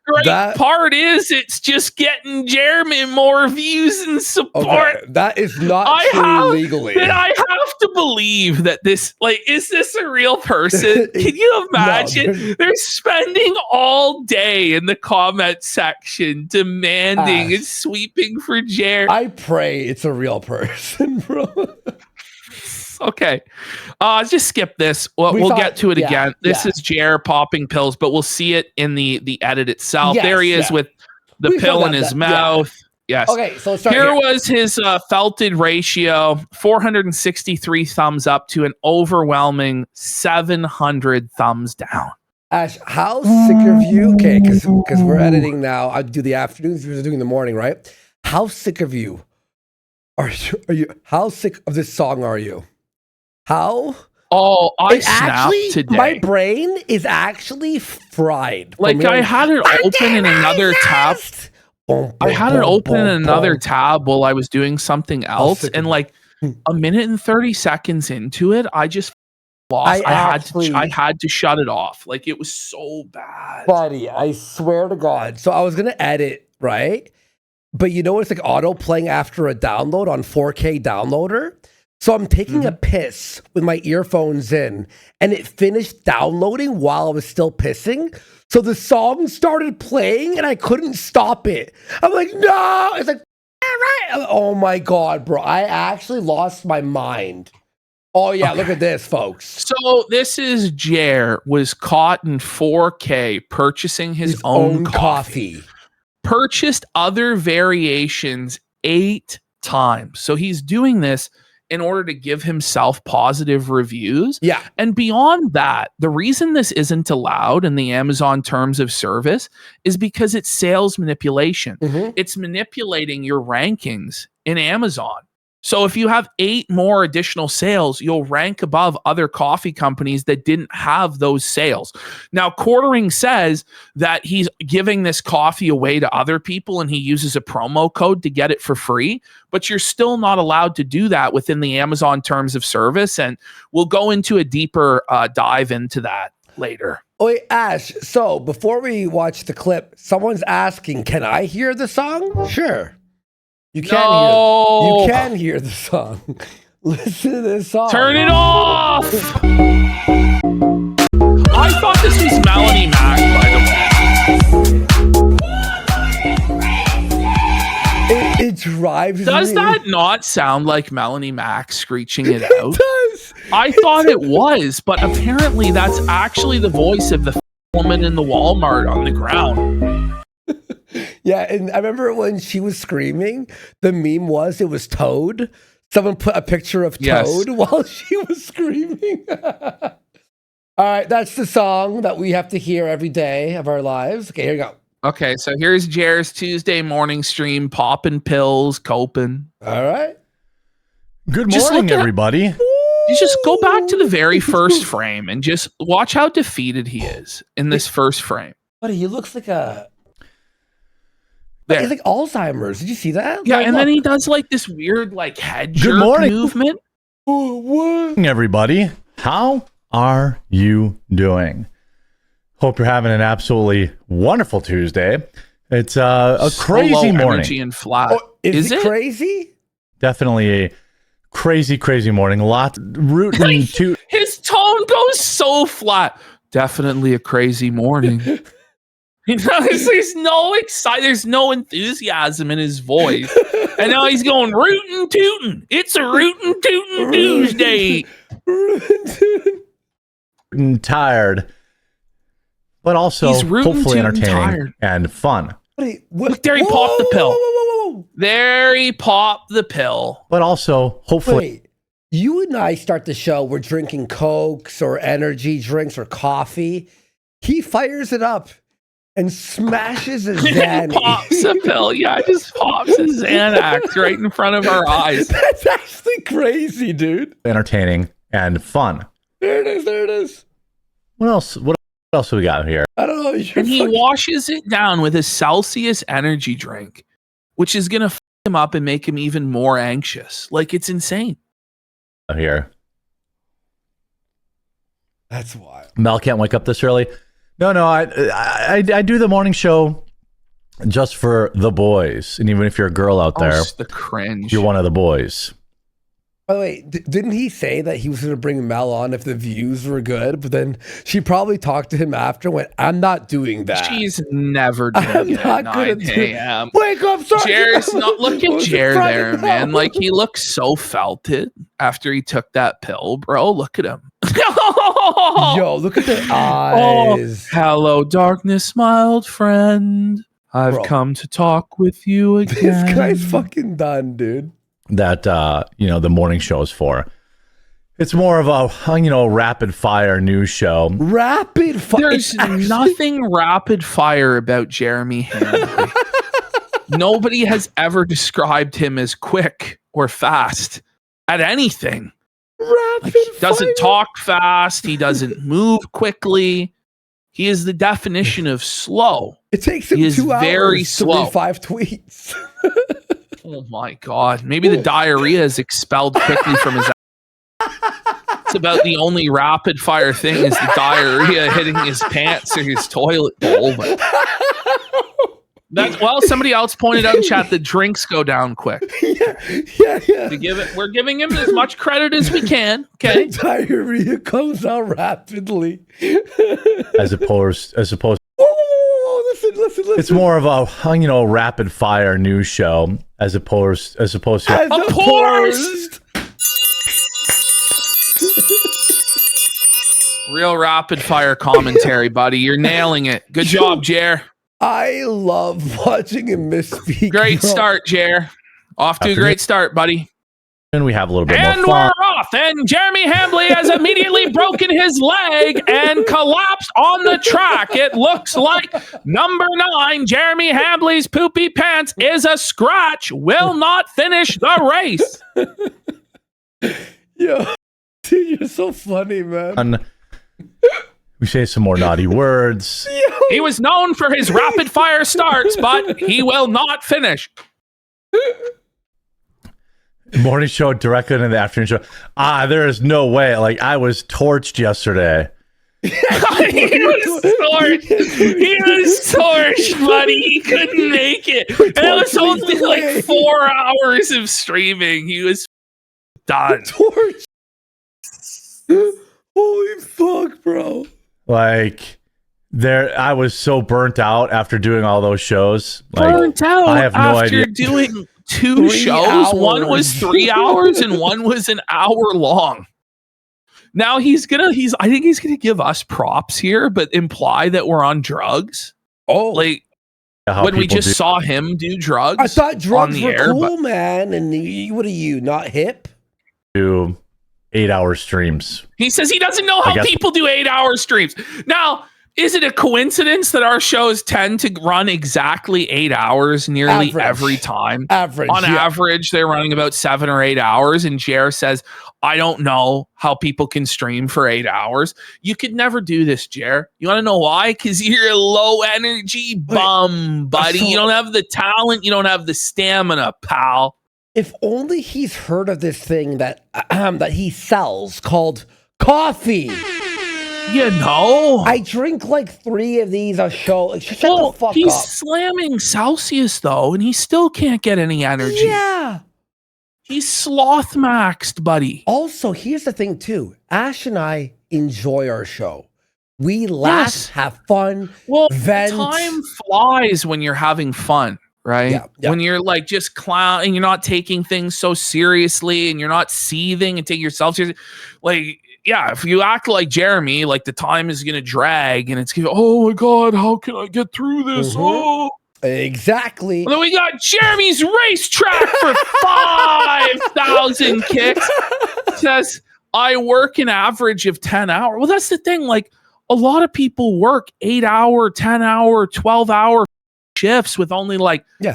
Great part is it's just getting Jeremy more views and support. Okay, that is not true legally. And I have to believe that this, like, is this a real person? Can you imagine? No, they're spending all day in the comment section demanding and sweeping for Jeremy. I pray it's a real person, bro. Okay. Just skip this. We'll get to it again. This is Jer popping pills, but we'll see it in the edit itself. Yes, there he is with the pill in his mouth. Yes. Okay, so here was his felted ratio, 463 thumbs up to an overwhelming 700 thumbs down. Ash, how sick of you? Okay, because we're editing now. I do the afternoons, we're doing the morning, right? How sick of you are you? How sick of this song are you? How? Oh, I snapped today. My brain is actually fried. Like I had it open in another tab. I had it open in another tab while I was doing something else, and like a minute and 30 seconds into it, I just lost. I had to shut it off. Like it was so bad, buddy. I swear to God. So I was gonna edit, right? But you know, it's like auto playing after a download on 4K downloader. So I'm taking a piss with my earphones in, and it finished downloading while I was still pissing. So the song started playing, and I couldn't stop it. I'm like, no! It's like, right. Oh my God, bro. I actually lost my mind. Oh yeah, okay. Look at this, folks. So this is Jer was caught in 4K purchasing his own coffee. Purchased other variations 8 times. So he's doing this in order to give himself positive reviews. Yeah. And beyond that, the reason this isn't allowed in the Amazon terms of service is because it's sales manipulation. It's manipulating your rankings in Amazon. So if you have 8 more additional sales, you'll rank above other coffee companies that didn't have those sales. Now, Quartering says that he's giving this coffee away to other people and he uses a promo code to get it for free, but you're still not allowed to do that within the Amazon terms of service. And we'll go into a deeper dive into that later. Oh, wait, Ash, so before we watch the clip, someone's asking, can I hear the song? Sure. You can hear the song. Listen to this song. Turn it off! I thought this was Melanie Mack, by the way. It drives me. Does that not sound like Melanie Mack screeching it out? It does. I thought it was, but apparently that's actually the voice of the woman in the Walmart on the ground. Yeah, and I remember when she was screaming, the meme was it was Toad. Someone put a picture of Toad while she was screaming. All right, that's the song that we have to hear every day of our lives. Okay, here we go. Okay, so here's Jer's Tuesday morning stream, popping pills, coping. All right. Good morning, everybody. You just go back to the very first frame and just watch how defeated he is in this first frame. Buddy, he looks like a... There. It's like Alzheimer's. Did you see that? Yeah, and then he does like this weird like head jerk movement. What? Everybody, how are you doing? Hope you're having an absolutely wonderful Tuesday. It's a crazy morning. Energy and flat. Oh, is it crazy? Definitely a crazy morning. Lots rooting to. His tone goes so flat. Definitely a crazy morning. There's no excitement. There's no enthusiasm in his voice. And now he's going rootin' tootin'. It's a rootin' tootin' Tuesday. Tired, but also hopefully entertaining and fun. Look, there he popped the pill. There he popped the pill. But also hopefully. Wait, you and I start the show. We're drinking Cokes or energy drinks or coffee. He fires it up and smashes a Xanax. Pops a pill. Yeah, just pops a Xanax right in front of our eyes. That's actually crazy, dude. Entertaining and fun. There it is. What else? What else do we got here? I don't know. And he washes it down with a Celsius energy drink, which is going to f him up and make him even more anxious. Like, it's insane. Here. That's wild. Mel can't wake up this early. No, I do the morning show just for the boys. And even if you're a girl out there, the cringe. You're one of the boys. By the way, didn't he say that he was going to bring Mel on if the views were good? But then she probably talked to him after and went, I'm not doing that. She's never doing it at 9 a.m. Wake up, sorry. Jer's not, look at Jer there, man. Like, he looks so felted after he took that pill, bro. Look at him. Yo, look at the eyes. Oh, hello, darkness, mild friend. I've come to talk with you again. This guy's fucking done, dude. That the morning show is for. It's more of a rapid fire news show. Rapid fire. There's nothing rapid fire about Jeremy Hambly. Nobody has ever described him as quick or fast at anything. Rapid he doesn't talk fast. He doesn't move quickly. He is the definition of slow. It takes him 2 hours very slow. To read 5 tweets. Oh my God. Maybe the diarrhea is expelled quickly from his It's about the only rapid fire thing is the diarrhea hitting his pants or his toilet bowl. But somebody else pointed out in chat that drinks go down quick. Yeah. We're giving him as much credit as we can. Okay. The diarrhea comes out rapidly. as opposed Listen. It's more of a rapid fire news show as opposed to real rapid fire commentary, buddy. You're nailing it. Good job, Jer. I love watching him misspeak. Great start, Jer. Off to a great start, buddy. And we have a little bit And more fun. we're off. And Jeremy Hambly has immediately broken his leg and collapsed on the track. It looks like number 9, Jeremy Hambly's poopy pants, is a scratch. Will not finish the race. Yo, dude, you're so funny, man. We say some more naughty words. He was known for his rapid fire starts, but he will not finish. Morning show directly into the afternoon show. There is no way. Like, I was torched yesterday. He was torched, buddy. He couldn't make it. And it was only like 4 hours of streaming. He was done. Torched. Holy fuck, bro. Like, I was so burnt out after doing all those shows. Like, Burnt out I have no after idea. doing 2 shows. hours. One was 3 hours and one was an hour long. Now I think he's gonna give us props here, but imply that we're on drugs. Oh, Like when we just saw him do drugs. I thought drugs on the were air, cool, man. And what are you, not hip? do 8-hour streams. He says he doesn't know how people do 8-hour streams. Now, is it a coincidence that our shows tend to run exactly 8 hours nearly every time? On average, they're running about 7 or 8 hours. And Jer says, I don't know how people can stream for 8 hours. You could never do this, Jer. You want to know why? Because you're a low energy bum, buddy. You don't have the talent. You don't have the stamina, pal. If only he's heard of this thing that he sells called coffee. You know, I drink like 3 of these a show. Like, shut the fuck he's up. slamming Celsius though, and he still can't get any energy. Yeah. He's sloth maxed, buddy. Also, here's the thing too. Ash and I enjoy our show. We laugh, have fun. Well, vent. time flies when you're having fun, right? Yeah. When you're like just clown and you're not taking things so seriously and you're not seething and taking yourself seriously. Like, yeah, if you act like Jeremy, like the time is going to drag and it's going to, oh my God, how can I get through this? Oh, exactly. And then we got Jeremy's racetrack for 5,000 kicks. Says, I work an average of 10 hours. Well, that's the thing. Like, a lot of people work 8-hour, 10-hour, 12-hour shifts with only like 2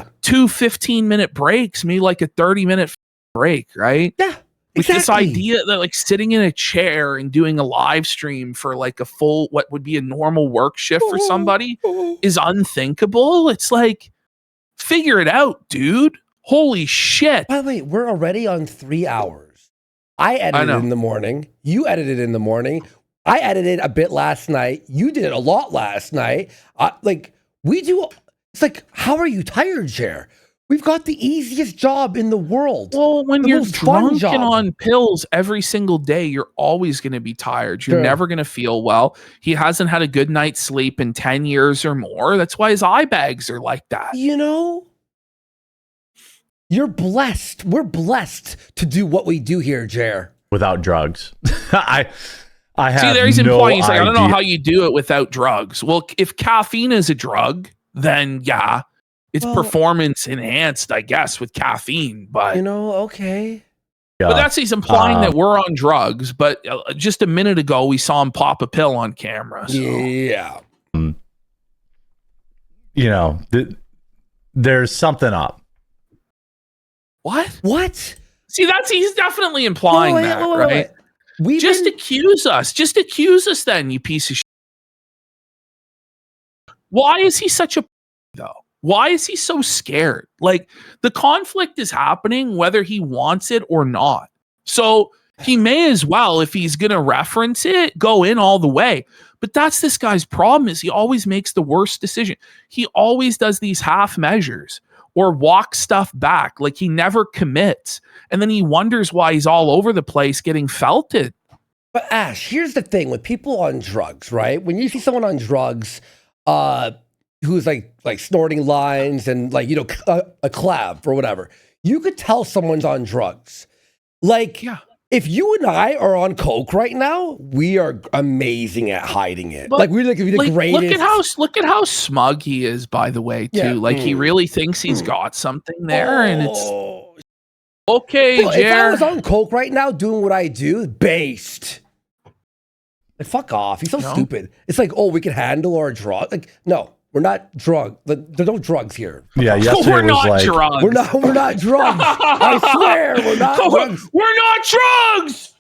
15-minute breaks, maybe like a 30-minute break, right? Yeah. With this idea that like sitting in a chair and doing a live stream for like a full, what would be a normal work shift for somebody is unthinkable. It's like, figure it out, dude. Holy shit. By the way, we're already on 3 hours. I edited in the morning. You edited in the morning. I edited a bit last night. You did a lot last night. It's like, how are you tired, Jer? We've got the easiest job in the world. Well, when you're drunk and on pills every single day, you're always going to be tired. You're never going to feel well. He hasn't had a good night's sleep in 10 years or more. That's why his eye bags are like that. You know, you're blessed. We're blessed to do what we do here, Jer. Without drugs. I have See, there he's no implying, he's like, I don't know idea. how you do it without drugs. Well, if caffeine is a drug, then yeah. It's performance enhanced, I guess, with caffeine, but okay. But that's he's implying that we're on drugs. But just a minute ago, we saw him pop a pill on camera. So. Yeah, there's something up. What? See, he's definitely implying that, right? Wait. Accuse us. Just accuse us, then, you piece of shit. Why is he such a though? Why is he so scared? Like, the conflict is happening whether he wants it or not. So he may as well, if he's going to reference it, go in all the way. But that's this guy's problem, is he always makes the worst decision. He always does these half measures or walks stuff back. Like, he never commits. And then he wonders why he's all over the place getting felted. But Ash, here's the thing with people on drugs, right? When you see someone on drugs, who's like snorting lines and like, a clav or whatever, you could tell someone's on drugs. Like, if you and I are on coke right now, we are amazing at hiding it. But, like, we're like the greatest. Look at how smug he is, by the way, too. Yeah. Like, he really thinks he's got something there, and it's Okay, Bro, if I was on coke right now doing what I do, based. Like, fuck off. He's so stupid. It's like, oh, we can handle our drug. Like, no, we're not drug. There's no drugs here. Yeah, yesterday we're not was like, drugs. We're not drugs. I swear, we're not drugs. We're not drugs.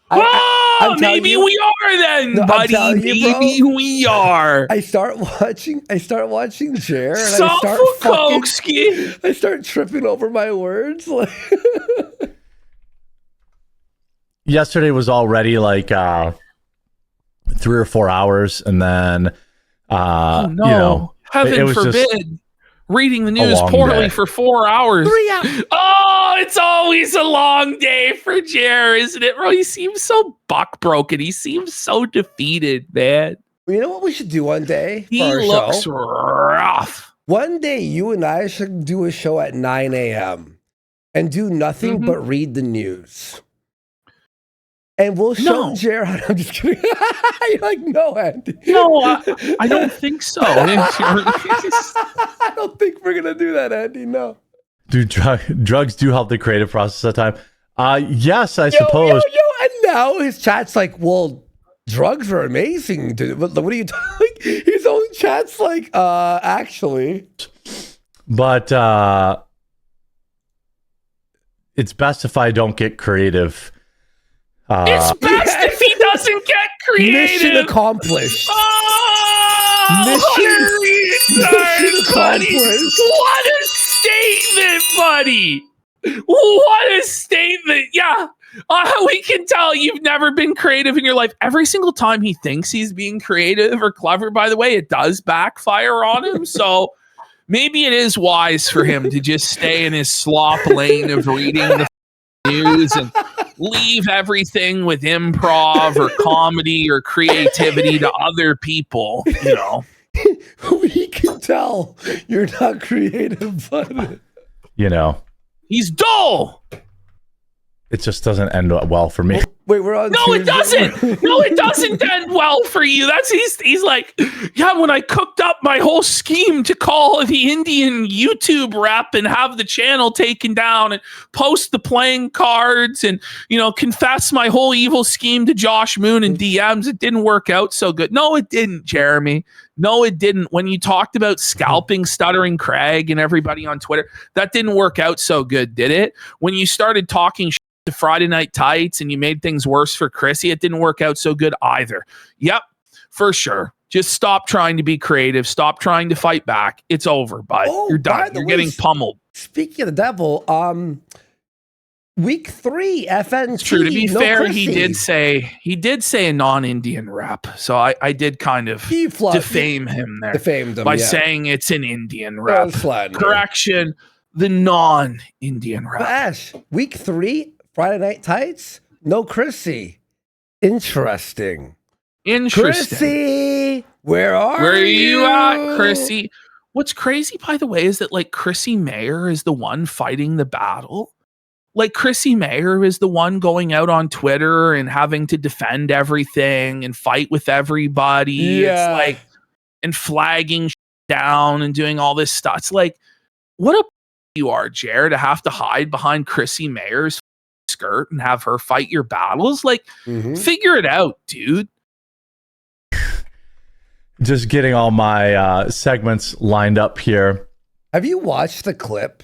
Maybe we are then, buddy. Maybe we are. I start watching Jer, and I start tripping over my words. Yesterday was already like 3 or 4 hours, and then heaven forbid, reading the news poorly for 4 hours. 3 hours. Oh, it's always a long day for Jer, isn't it, bro? He seems so buck-broken. He seems so defeated, man. You know what we should do one day? He looks rough. One day, you and I should do a show at 9 a.m. and do nothing but read the news. And we'll show Jared. I'm just kidding. You're like, no, Andy. No, I don't think so. I don't think we're going to do that, Andy. No. Do drugs do help the creative process at time? Yes, I suppose. And now his chat's like, well, drugs are amazing. Dude. What are you talking? His own chat's like, actually. But it's best if I don't get creative. It's best if he doesn't get creative. Mission accomplished. Mission accomplished. What a statement, buddy. What a statement. Yeah. We can tell you've never been creative in your life. Every single time he thinks he's being creative or clever, by the way, it does backfire on him. So maybe it is wise for him to just stay in his slop lane of reading the news and leave everything with improv or comedy or creativity to other people, you know. We can tell you're not creative, but he's dull. It just doesn't end well for me. Wait, we're on. No, Tuesday. It doesn't. No, it doesn't end well for you. He's like, yeah, when I cooked up my whole scheme to call the Indian YouTube rep and have the channel taken down and post the playing cards and, confess my whole evil scheme to Josh Moon and DMs, it didn't work out so good. No, it didn't, Jeremy. No, it didn't. When you talked about scalping Stuttering Craig and everybody on Twitter, that didn't work out so good, did it? When you started talking to Friday Night Tights and you made things worse for Chrissy, it didn't work out so good either. Yep, for sure. Just stop trying to be creative. Stop trying to fight back. It's over, bud. You're done. You're getting pummeled. Speaking of the devil, week 3, FNT. True. To be fair, Chrissy. he did say a non-Indian rep, so I did kind of defame him there. Defamed him by saying it's an Indian rep. Correction, the non-Indian rep. Ash, week 3, Friday Night Tights, no Chrissy. Interesting. Chrissy, where are you at, Chrissy? What's crazy, by the way, is that Chrissy Mayer is the one fighting the battle. Chrissy Mayer is the one going out on Twitter and having to defend everything and fight with everybody. Yeah. It's and flagging down and doing all this stuff. It's what a you are, Jer, to have to hide behind Chrissy Mayer's skirt and have her fight your battles. Figure it out, dude. Just getting all my segments lined up here. Have you watched the clip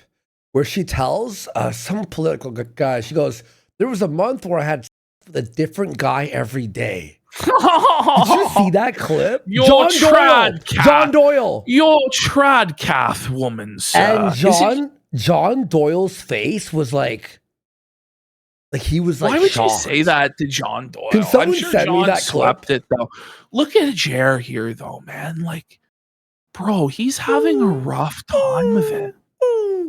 where she tells some political guy, she goes, there was a month where I had with a different guy every day. Did you see that clip? John Doyle. Your tradcath woman, sir. And John Doyle's face was like he was why would shocked. You say that to John Doyle? Can someone I'm sure send John me that slept clip? It though. Look at Jer here though, man. Bro, he's having a rough time of it.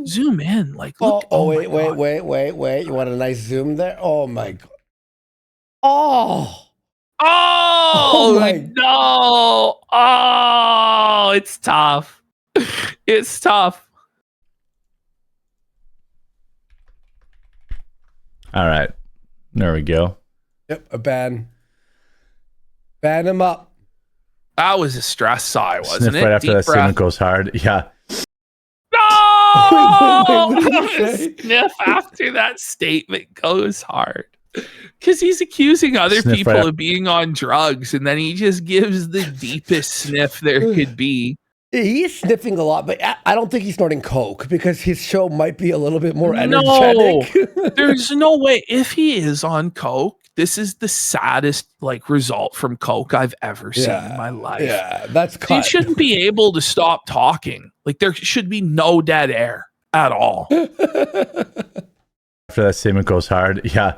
Zoom in. Look. Wait. You want a nice zoom there? Oh my god. Oh my no. Oh, it's tough. It's tough. All right. There we go. Yep, a ban. Ban him up. That was a stress sigh, wasn't Sniff it? right after Deep that breath. segment goes hard. Yeah. No! Oh, Wait, what did he say? Sniff after that statement goes hard. Because he's accusing other Sniff people right of being on drugs, and then he just gives the deepest sniff there could be. He's sniffing a lot, but I don't think he's snorting coke because his show might be a little bit more No, energetic. there's no way. If he is on coke, this is the saddest result from coke I've ever seen in my life. Yeah, that's cut. He shouldn't be able to stop talking. There should be no dead air at all. After that statement goes hard, yeah.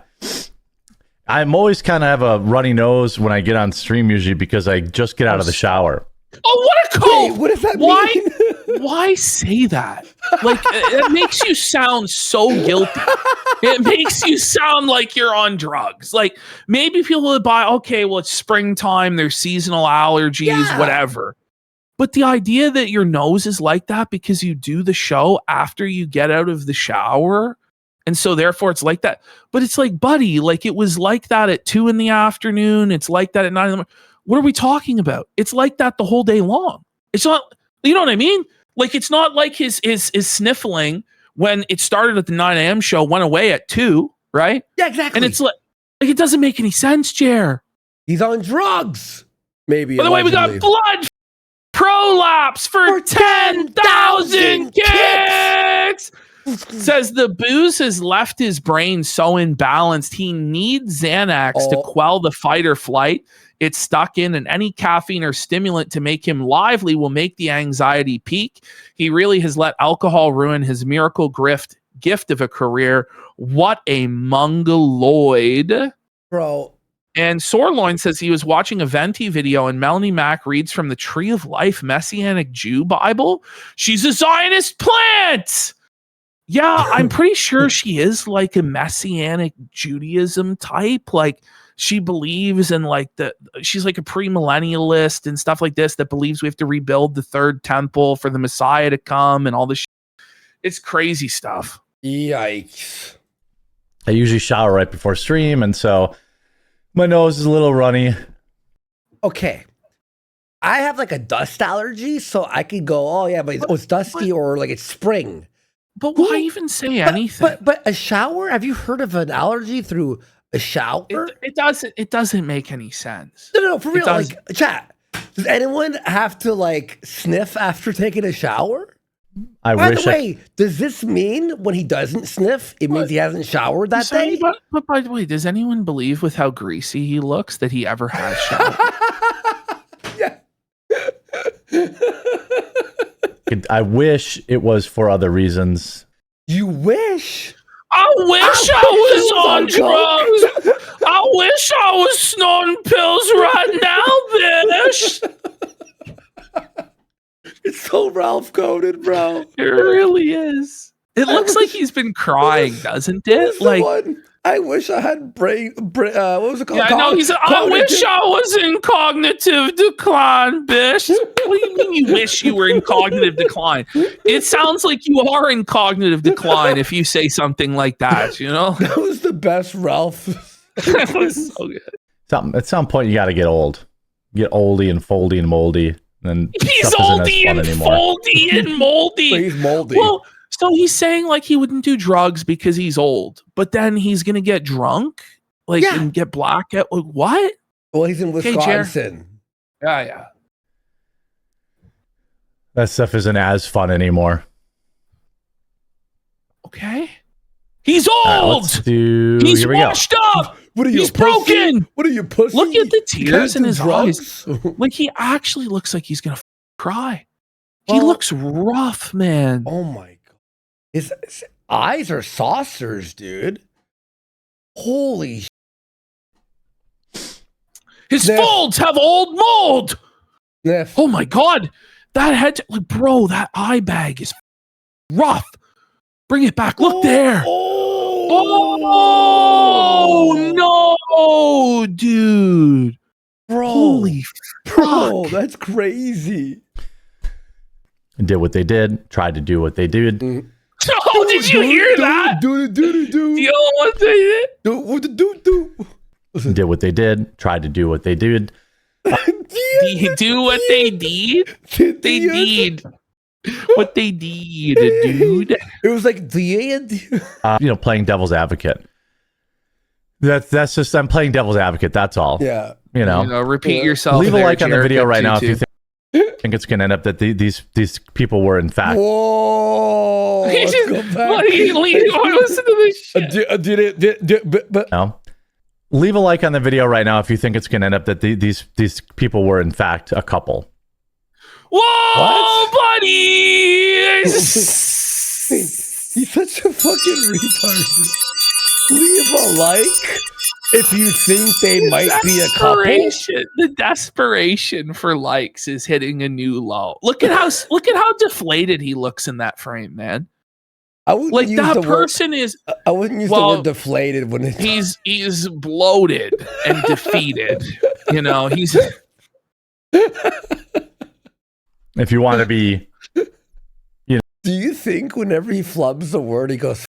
I'm always kind of have a runny nose when I get on stream usually because I just get out of the shower. Oh, what a coke! Wait, what does that mean? Why say that? It makes you sound so guilty. It makes you sound like you're on drugs. Maybe people would buy, okay, well, it's springtime, there's seasonal allergies, whatever. But the idea that your nose is like that because you do the show after you get out of the shower, and so therefore it's like that. But it's buddy, it was like that at 2 p.m. It's like that at 9 a.m. What are we talking about? It's like that the whole day long. It's not, you know what I mean? It's not like his sniffling when it started at the 9 a.m. show went away at 2, right? Yeah, exactly. And it's it doesn't make any sense, Jer. He's on drugs. Maybe. By the way, we got blood prolapse for 10,000 kicks. Says the booze has left his brain so imbalanced he needs Xanax to quell the fight or flight it's stuck in, and any caffeine or stimulant to make him lively will make the anxiety peak. He really has let alcohol ruin his miracle gift of a career. What a mongoloid. Bro. And Soreloin says he was watching a Venti video and Melanie Mack reads from the Tree of Life Messianic Jew Bible. She's a Zionist plant. Yeah, I'm pretty sure she is a Messianic Judaism type. She believes in she's a premillennialist and stuff like this that believes we have to rebuild the third temple for the Messiah to come and all this. It's crazy stuff. Yikes. I usually shower right before stream, and so my nose is a little runny. Okay. I have a dust allergy, so I could go, oh yeah, but it's dusty or it's spring. But why even say anything? But a shower? Have you heard of an allergy through a shower? It doesn't make any sense. No, for real. Chat. Does anyone have to sniff after taking a shower? By the way, does this mean when he doesn't sniff, it means he hasn't showered that day? But by the way, does anyone believe with how greasy he looks that he ever has showered? Yeah. I wish it was for other reasons. You wish? I wish I was on drugs. I wish I was snorting pills right now, bitch. It's so Ralph coded, bro. It really is. It looks like he's been crying, doesn't it? I wish I had brain. What was it called? Yeah, no, he said, I wish I was in cognitive decline, bitch. What do you mean you wish you were in cognitive decline? It sounds like you are in cognitive decline if you say something like that, you know? That was the best Ralph. That was so good. At some point, you got to get old. Get oldie and foldy and moldy. And he's oldie and foldy and moldy. So he's moldy. Well, so he's saying he wouldn't do drugs because he's old, but then he's gonna get drunk, and get blackout. What? Well, he's in Wisconsin. Yeah. That stuff isn't as fun anymore. Okay. He's old. He's washed up. What are you? He's broken. What are you, pussy? Look at the tears in his eyes. He actually looks like he's gonna cry. He looks rough, man. Oh my god. His eyes are saucers, dude. Holy His folds have old mold. Sniff. Oh my god. That head, bro, that eye bag is rough. Bring it back. Look there. Oh no, dude. Bro. Holy bro, fuck. that's crazy. Did what they did, tried to do what they did. Oh, did you hear that? Do. You know what they did? Did what they did, tried to do what they did. Do what they did? They did. what they did, dude. It was like, playing devil's advocate. That's just, I'm playing devil's advocate. That's all. Yeah. Repeat yourself. Leave a like on the video right now too. if you think it's going to end up that these people were in fact. Whoa. Let's go back. Listen to this shit. No. Leave a like on the video right now if you think it's going to end up that these people were in fact a couple. Whoa, buddy! He's such a fucking retard. Leave a like if you think they might be a couple. The desperation for likes is hitting a new low. Look at how deflated he looks in that frame, man. I wouldn't use the person word, I wouldn't use the word deflated when it's he's bloated and defeated. He's. If you want to be, Do you think whenever he flubs the word, he goes,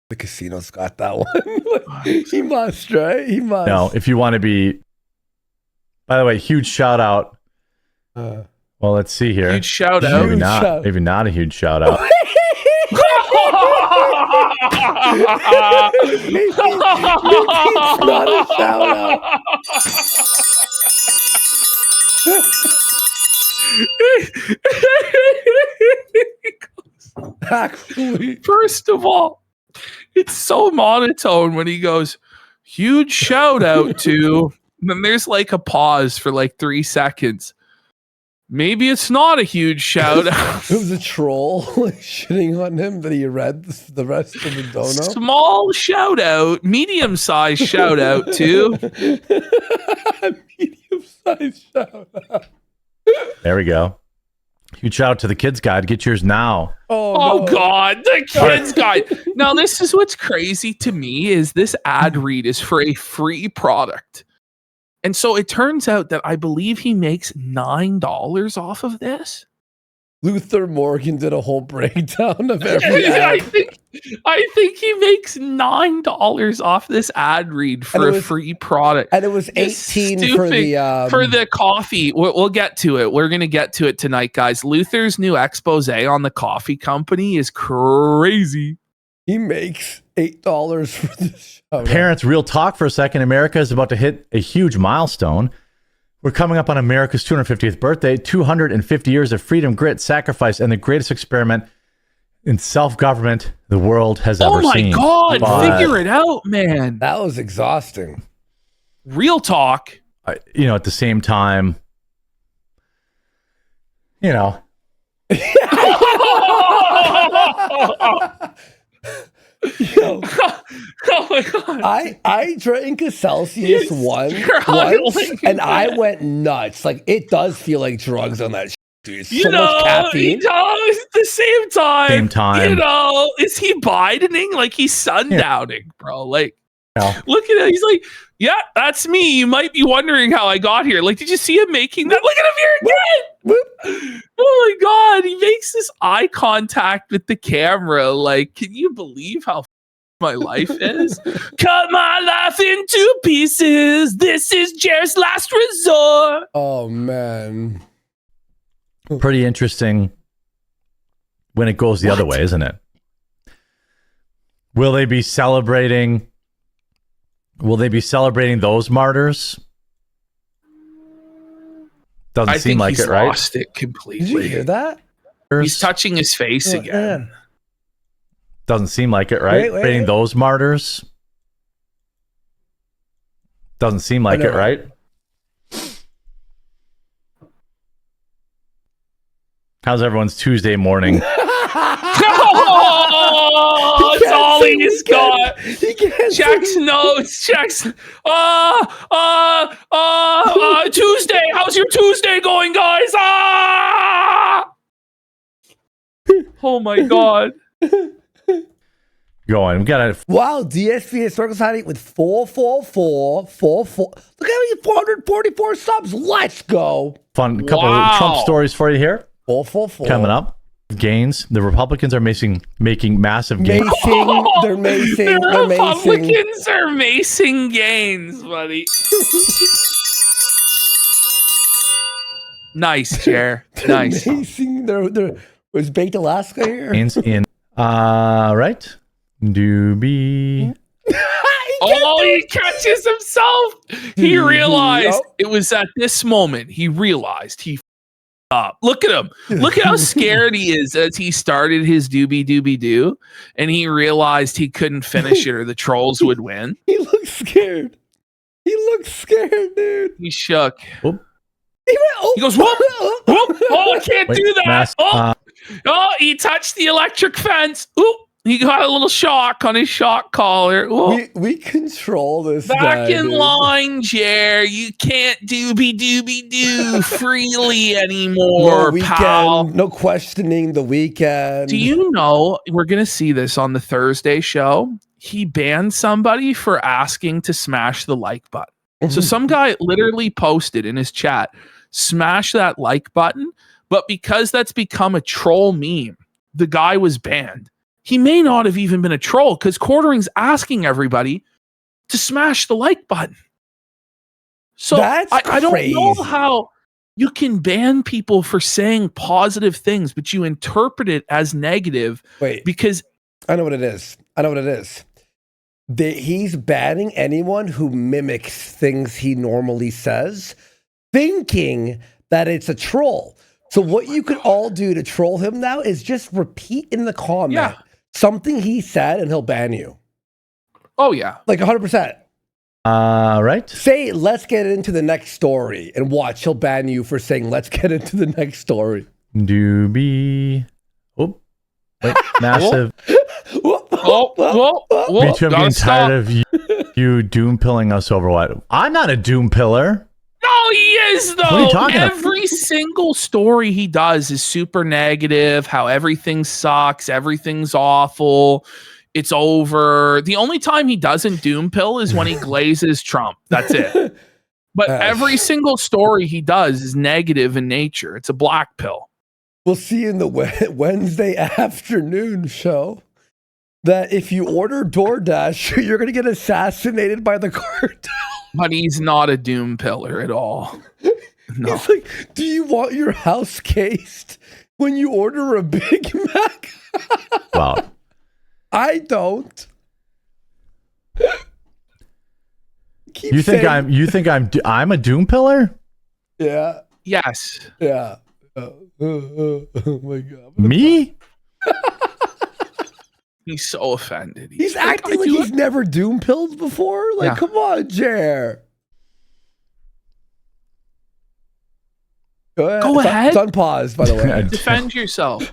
"The casino's got that one"? He must, right? He must. No, if you want to be. By the way, huge shout out. Well, let's see here. Huge shout out. Maybe not a huge shout out. It's not a shout out. Actually, first of all, it's so monotone when he goes, huge shout out to, and then there's like a pause for like 3 seconds. Maybe it's not a huge shout out. It was a troll shitting on him that he read the rest of the dono. Small shout out, medium sized shout out to. Medium sized shout out. There we go. Huge shout out to the Kids Guide. Get yours now. Oh no. God, the Kids Guide. Now, this is what's crazy to me is this ad read is for a free product. And so it turns out that I believe he makes $9 off of this. Luther Morgan did a whole breakdown of every ad. I think he makes $9 off this ad read for a free product. And it was 18 for the coffee. We'll get to it. We're going to get to it tonight, guys. Luther's new expose on the coffee company is crazy. He makes $8 for this show. Parents, real talk for a second. America is about to hit a huge milestone. We're coming up on America's 250th birthday, 250 years of freedom, grit, sacrifice, and the greatest experiment in self-government the world has ever seen. Oh my God, figure it out, man. That was exhausting. Real talk. At the same time, Yo. Oh my God. I drank a Celsius once and I went nuts. Like, it does feel like drugs on that shit, dude. It's so much caffeine. At the same time. Is he Bidening? Like, he's sundowning, bro. Like, look at it. He's like, yeah, that's me. You might be wondering how I got here. Like, did you see him making that? Look at him here again. Oh my God. He makes this eye contact with the camera. Like, can you believe how my life is? Cut my life into pieces. This is Jer's last resort. Oh, man. pretty interesting when it goes the other way, isn't it? Will they be celebrating? Will they be celebrating those martyrs? Doesn't seem like it, right? Lost it completely. Did you hear that? He's touching his face again. Man. Doesn't seem like it, right? Celebrating those martyrs. Doesn't seem like it, right? How's everyone's Tuesday morning? Oh, it's all he's got. Checks notes. Checks. Tuesday. How's your Tuesday going, guys? Oh my God. Going. We got it. Wow, DSP Historical Society with 44444. Look at me, 444 subs. Let's go. Fun couple of Trump stories for you here. 444 coming up. Gains. The Republicans are making massive gains. They're macing. The Republicans are macing gains, buddy. Nice, Chair. Nice. Macing. They're Was Baked Alaska here? In right? Doobie. Oh, he catches himself. He realized it was at this moment. He realized he up. Look at him. Look at how scared he is as he started his doobie doobie doo, and he realized he couldn't finish it or the trolls would win. He looks scared. He looks scared, dude. He shook. Whoop. He goes, whoop, whoop. Oh, I can't do that. Mass, He touched the electric fence. Oop. He got a little shock on his shock collar. We control this. Back in line, Jer. You can't doobie doobie doo freely anymore, pal. No questioning the weekend. Do you know we're gonna see this on the Thursday show? He banned somebody for asking to smash the like button. So some guy literally posted in his chat, smash that like button, but because that's become a troll meme, the guy was banned. He may not have even been a troll because Quartering's asking everybody to smash the like button. So I don't know how you can ban people for saying positive things, but you interpret it as negative. Wait, because I know what it is. He's banning anyone who mimics things he normally says, thinking that it's a troll. So what you could all do to troll him now is just repeat in the comment something he said and he'll ban you. Oh, yeah. Like 100%. Right? Say, let's get into the next story and watch. He'll ban you for saying, let's get into the next story. Doobie. Oh, wait, massive. Me too. I'm getting tired of you doom pilling us over what? I'm not a doom pillar. No, he is, though. What are you talking about? Every single story he does is super negative, how everything sucks, everything's awful, it's over. The only time he doesn't doom pill is when he glazes Trump. That's it. But every single story he does is negative in nature. It's a black pill. We'll see in the Wednesday afternoon show that if you order DoorDash, you're going to get assassinated by the cartel. But he's not a doom pillar at all. No. He's like, do you want your house cased when you order a Big Mac? Wow. I don't. You think I'm a doom pillar? Yeah. Yes. Yeah. Oh my God. Me? He's so offended. He's acting like he's never doom pilled before. Like, come on, Jer. Go ahead. It's on pause, by the way. Defend yourself.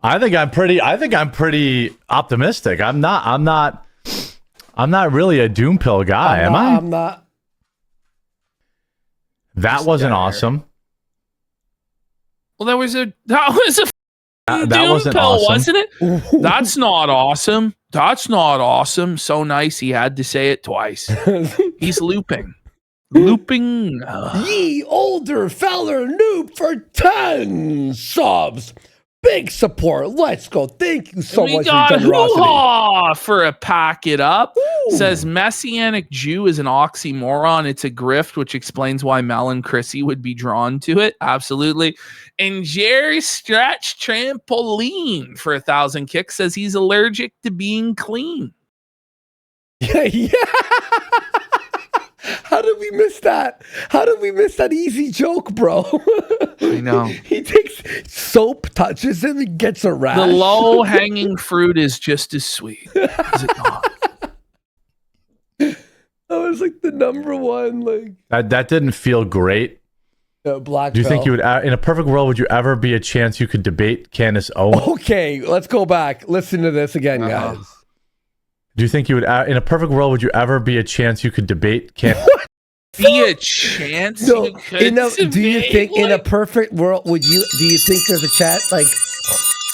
I think I'm pretty optimistic. I'm not really a doom pill guy, am I? I'm not. That wasn't awesome. Well, that was a that doom wasn't pill, awesome. wasn't it? That's not awesome. That's not awesome. So nice he had to say it twice. He's looping. Ye older feller noob for 10 subs. Big support. Let's go. Thank you so much for your generosity. For a pack it up. Ooh. Says Messianic Jew is an oxymoron. It's a grift, which explains why Mel and Chrissy would be drawn to it. Absolutely. And Jerry Stretch Trampoline for 1,000 kicks says he's allergic to being clean. Yeah. How did we miss that? How did we miss that easy joke, bro? I know. He takes soap, touches him, and gets a rash. The low-hanging fruit is just as sweet. Is it not? That was like the number one. Like that didn't feel great. Black. Do you think you would, in a perfect world, would you ever be a chance you could debate Candace Owens? Okay, let's go back. Listen to this again, guys. Do you think you would, in a perfect world, would you ever be a chance you could debate Candace? Be a chance? No. Do you think in a perfect world do you think there's a chance? Like,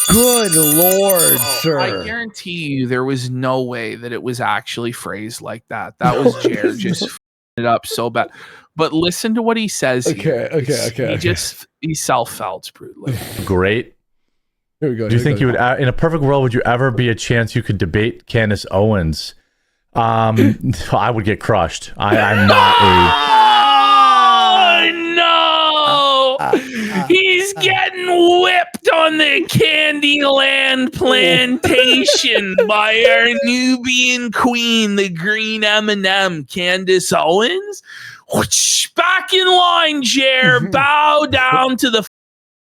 good Lord, sir. I guarantee you there was no way that it was actually phrased like that. That was Jared just f***ing it up so bad. But listen to what he says. Okay. He self-felts brutally. Great. Here we go. Do you think you would, in a perfect world, would you ever be a chance you could debate Candace Owens? I would get crushed. I'm not a... Oh, no! He's getting whipped on the Candyland plantation by our Nubian queen, the green M&M, Candace Owens. Whoosh, back in line, Jer. Bow down to the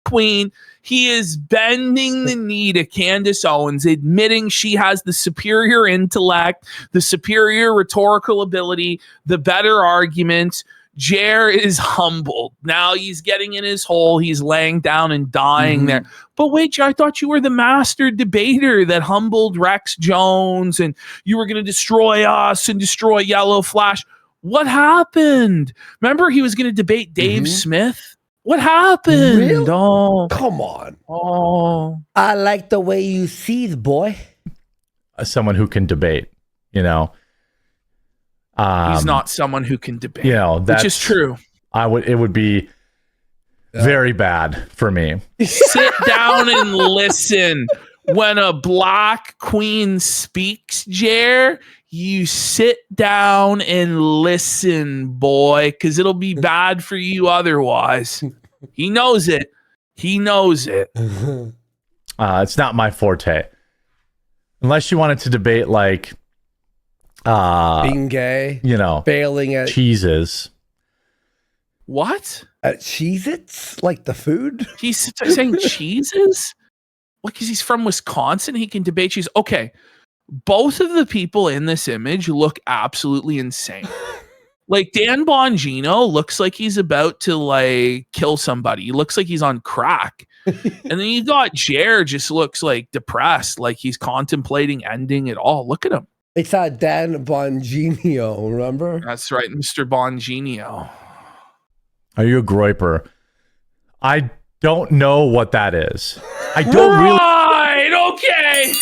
queen. He is bending the knee to Candace Owens, admitting she has the superior intellect, the superior rhetorical ability, the better argument. Jer is humbled. Now he's getting in his hole. He's laying down and dying there. But wait, I thought you were the master debater that humbled Rex Jones and you were going to destroy us and destroy Yellow Flash. What happened? Remember he was going to debate Dave Smith? What happened? Really? Oh, come on. Oh, I like the way you see, boy. Someone who can debate, you know. He's not someone who can debate. You know, which is true. It would be very bad for me. Sit down and listen. When a black queen speaks, Jer, you sit down and listen, boy, because it'll be bad for you otherwise. He knows it. He knows it. It's not my forte. Unless you wanted to debate like being gay, you know, failing at cheeses. What? At Cheez-Its? Like the food? He's saying cheeses? Well, because he's from Wisconsin, he can debate cheese. Okay. Both of the people in this image look absolutely insane. Like Dan Bongino looks like he's about to like kill somebody. He looks like he's on crack. And then you got Jer just looks like depressed, like he's contemplating ending it all. Look at him. It's Dan Bongino, remember? That's right, Mr. Bongino. Are you a groiper? I don't know what that is. I don't really. Right, okay.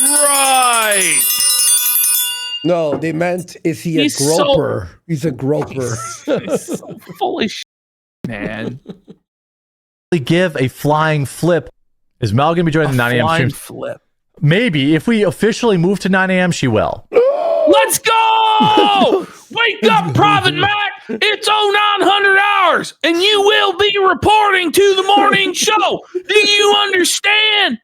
Right. No, they meant, is he a groper? He's a groper. He's so full of shit, man. Give a flying flip. Is Mel going to be joining the 9 a.m. stream? Flip. Maybe. If we officially move to 9 a.m., she will. Let's go! Wake up, Private Mac! It's 0900 hours, and you will be reporting to the morning show. Do you understand?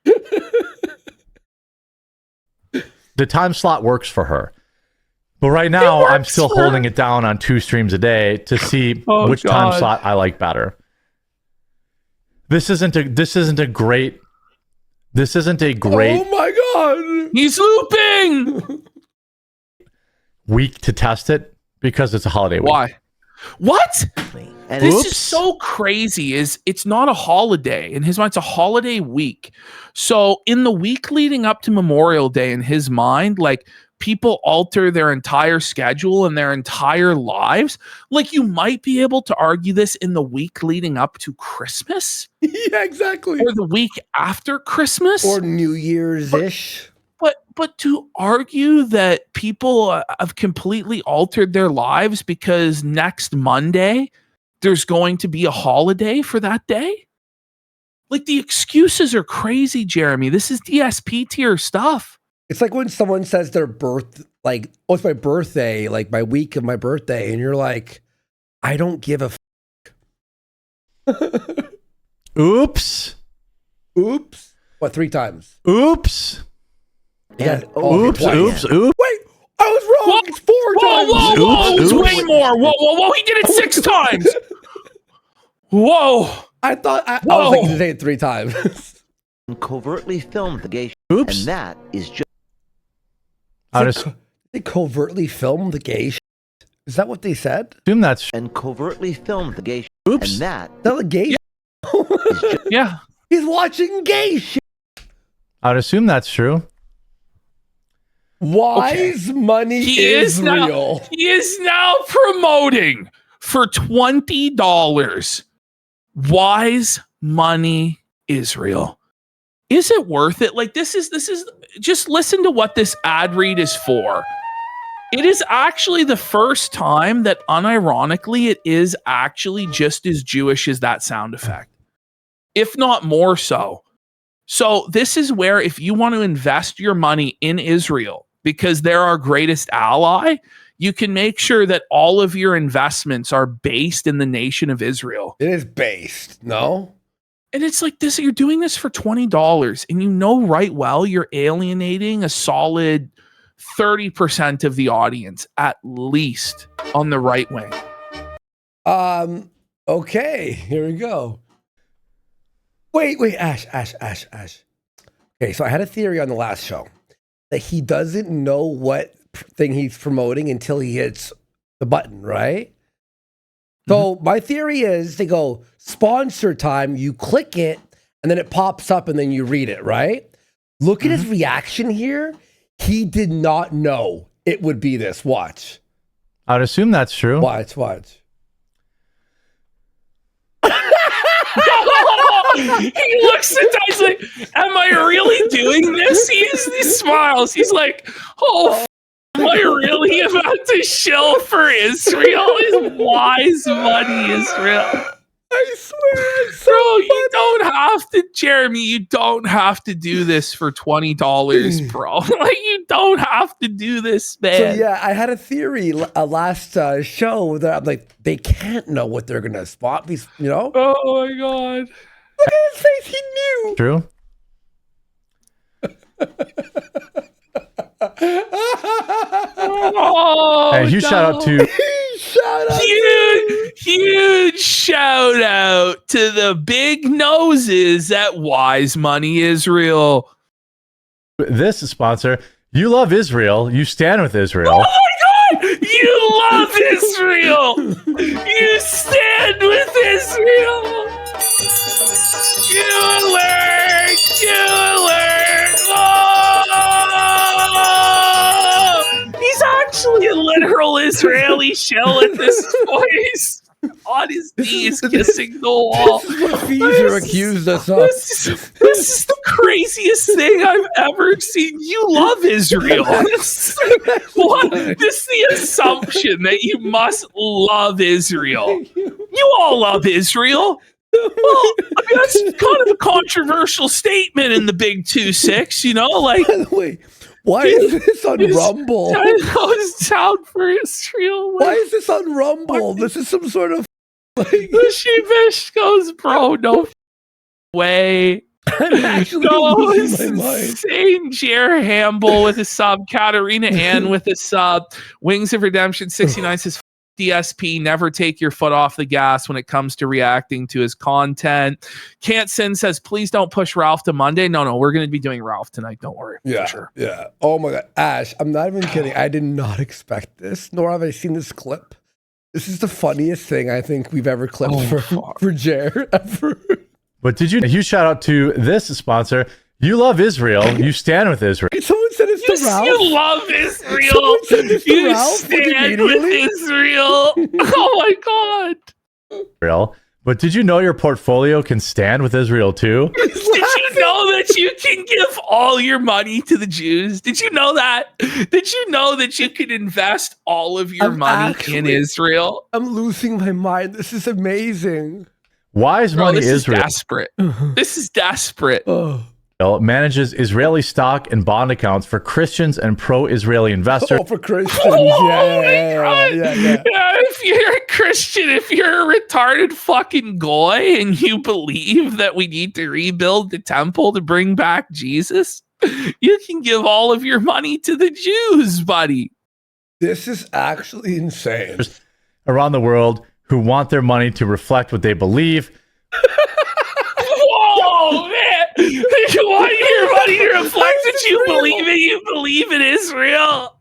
The time slot works for her. But right now, I'm still holding it down on 2 streams a day to see which time slot I like better. This isn't a great. Oh my god! He's looping! Week to test it because it's a holiday week. Why? What? And this is so crazy. It's not a holiday. In his mind, it's a holiday week. So in the week leading up to Memorial Day, in his mind, like people alter their entire schedule and their entire lives. Like you might be able to argue this in the week leading up to Christmas. Yeah, exactly. Or the week after Christmas. Or New Year's-ish. But to argue that people have completely altered their lives because next Monday there's going to be a holiday for that day? Like the excuses are crazy, Jeremy. This is DSP tier stuff. It's like when someone says their like, oh, it's my birthday, like my week of my birthday, and you're like, I don't give a Oops. Oops. What, 3 times? Oops. Yeah. Oops. Wait, I was wrong. It's 4 times. Whoa, it's way more. Whoa, he did it 6 times. Whoa. I was like, you say it 3 times. Covertly filmed the gay Oops. and that is just They covertly filmed the gay Is that what they said? Assume that's and covertly filmed the gay Oops. and that Not the gay is just Yeah. He's watching gay shit. I'd assume that's true. Wise money is real. He is now promoting for $20. Wise money Israel. Is it worth it? Like this is just listen to what this ad read is for. It is actually the first time that unironically it is actually just as Jewish as that sound effect, if not more so. So this is where if you want to invest your money in Israel because they're our greatest ally, you can make sure that all of your investments are based in the nation of Israel. It is based, no? And it's like this, you're doing this for $20 and you know right well you're alienating a solid 30% of the audience at least on the right wing. Okay, here we go. Wait, Ash. Okay, so I had a theory on the last show that he doesn't know what thing he's promoting until he hits the button, right? So my theory is they go sponsor time, you click it, and then it pops up and then you read it, right? Look at his reaction here. He did not know it would be this. Watch. I'd assume that's true. Watch. He looks at Tyson like, am I really doing this? He smiles. He's like, oh, am I really about to shill for Israel? His wise money Israel. I swear, it's so bro, funny. you don't have to, Jeremy. You don't have to do this for $20, bro. Like, you don't have to do this, man. So yeah, I had a theory last show that I'm like, they can't know what they're gonna spot. These, you know? Oh my god! Look at his face. He knew. True. Oh, hey, huge shout out to huge shout out to the big noses at Wise Money Israel. this sponsor. You love Israel. You stand with Israel. Oh my god! You love Israel. You stand with Israel. Jeweler. Oh! He's actually a literal Israeli shell at this point. On his knees, kissing the wall. This is what Feezer accused us of. This is the craziest thing I've ever seen. You love Israel. What? This is the assumption that you must love Israel. You all love Israel. Well, I mean, that's kind of a controversial statement in the Big 2-6, you know? Like, by the way, why is this on Rumble? Goes down for Israel. Why is this on Rumble? This is some sort of like. The Sheepish goes, bro, no way. I'm actually losing my mind. Insane. Jeremy Hambly with a sub. Katarina Ann with a sub. Wings of Redemption 69 says, DSP, never take your foot off the gas when it comes to reacting to his content. Can't Sin says, please don't push Ralph to Monday. No, we're going to be doing Ralph tonight. Don't worry. Yeah, sure. Yeah. Oh my god, Ash, I'm not even kidding. I did not expect this, nor have I seen this clip. This is the funniest thing I think we've ever clipped for Jer ever. But did you? A huge shout out to this sponsor. You love Israel. You stand with Israel. Someone said it's to Ralph. You love Israel. Someone said it's to You Ralph stand with Israel. Oh my god. Israel. But did you know your portfolio can stand with Israel too? Did you know that you can give all your money to the Jews? Did you know that? Did you know that you can invest all of your money in Israel? I'm losing my mind. This is amazing. Wise Money this Israel. Is desperate. This is desperate. Manages Israeli stock and bond accounts for Christians and pro-Israeli investors. Oh, for Christians. Yeah. If you're a Christian, if you're a retarded fucking goy and you believe that we need to rebuild the temple to bring back Jesus, you can give all of your money to the Jews, buddy. This is actually insane. Around the world who want their money to reflect what they believe. Whoa, man. You want your money to reflect what you believe in? You believe in Israel.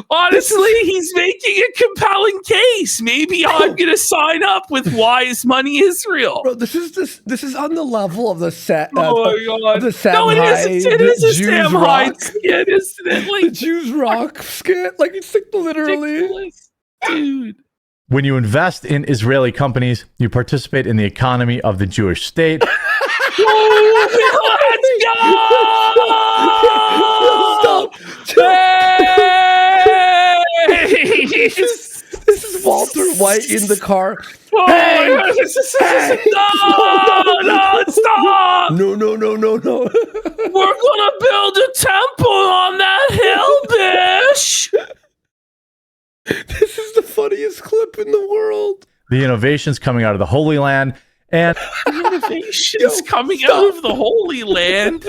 Honestly, he's making a compelling case. Maybe I'm going to sign up with Wise Money Israel. Bro, this is on the level of the set. Oh my god! The Sam no, it isn't. It is a Sam Hyde skit, isn't it? Like the Jews rock skit. Like it's like literally, ridiculous. Dude. When you invest in Israeli companies, you participate in the economy of the Jewish state. Let's go! Stop! Hey! This is Walter White in the car. Oh hey! my God, no, stop! No. We're gonna build a temple on that hill, bitch! This is the funniest clip in the world. The innovations coming out of the Holy Land and innovations coming out of the Holy Land.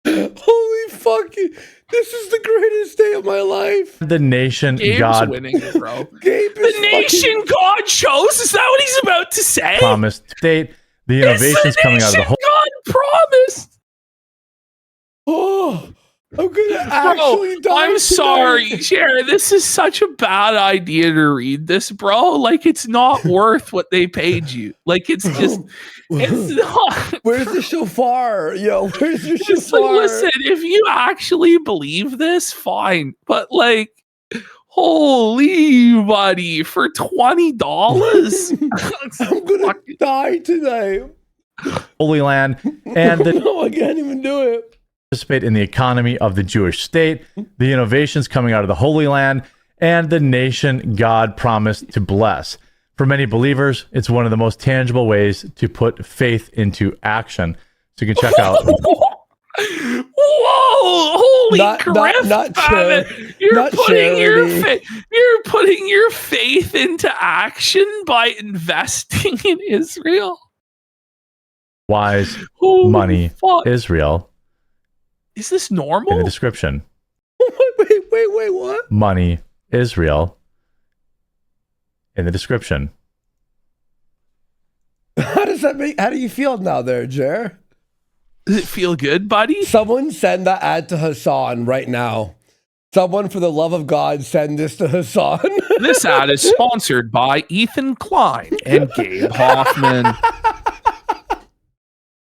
Holy fucking! This is the greatest day of my life. the nation Gabe's God winning, bro. Gabe is The nation God chose. Is that what he's about to say? promised to date. The innovations coming out of the whole. God promised. Oh, I'm gonna actually die. I'm tonight. sorry, Jared. This is such a bad idea to read this, bro. Like, it's not worth what they paid you. Like, it's just, it's not. Where's the shofar? Yo, where's your Just shofar? like, listen, if you actually believe this, fine. But like, holy buddy, for $20, I'm gonna die tonight. Holy Land, and the No, I can't even do it. participate in the economy of the Jewish state, the innovations coming out of the Holy Land, and the nation God promised to bless. For many believers, it's one of the most tangible ways to put faith into action. So you can check out. Whoa! Holy grift! not You're not putting charity. you're putting your faith into action by investing in Israel. Wise Holy money fuck. Israel Is this in the normal? description. Wait, what? Money Israel in the description. How does that make? How do you feel now, there, Jer? Does it feel good, buddy? Someone send that ad to Hasan right now. Someone, for the love of God, send this to Hasan. This ad is sponsored by Ethan Klein and Gabe Hoffman.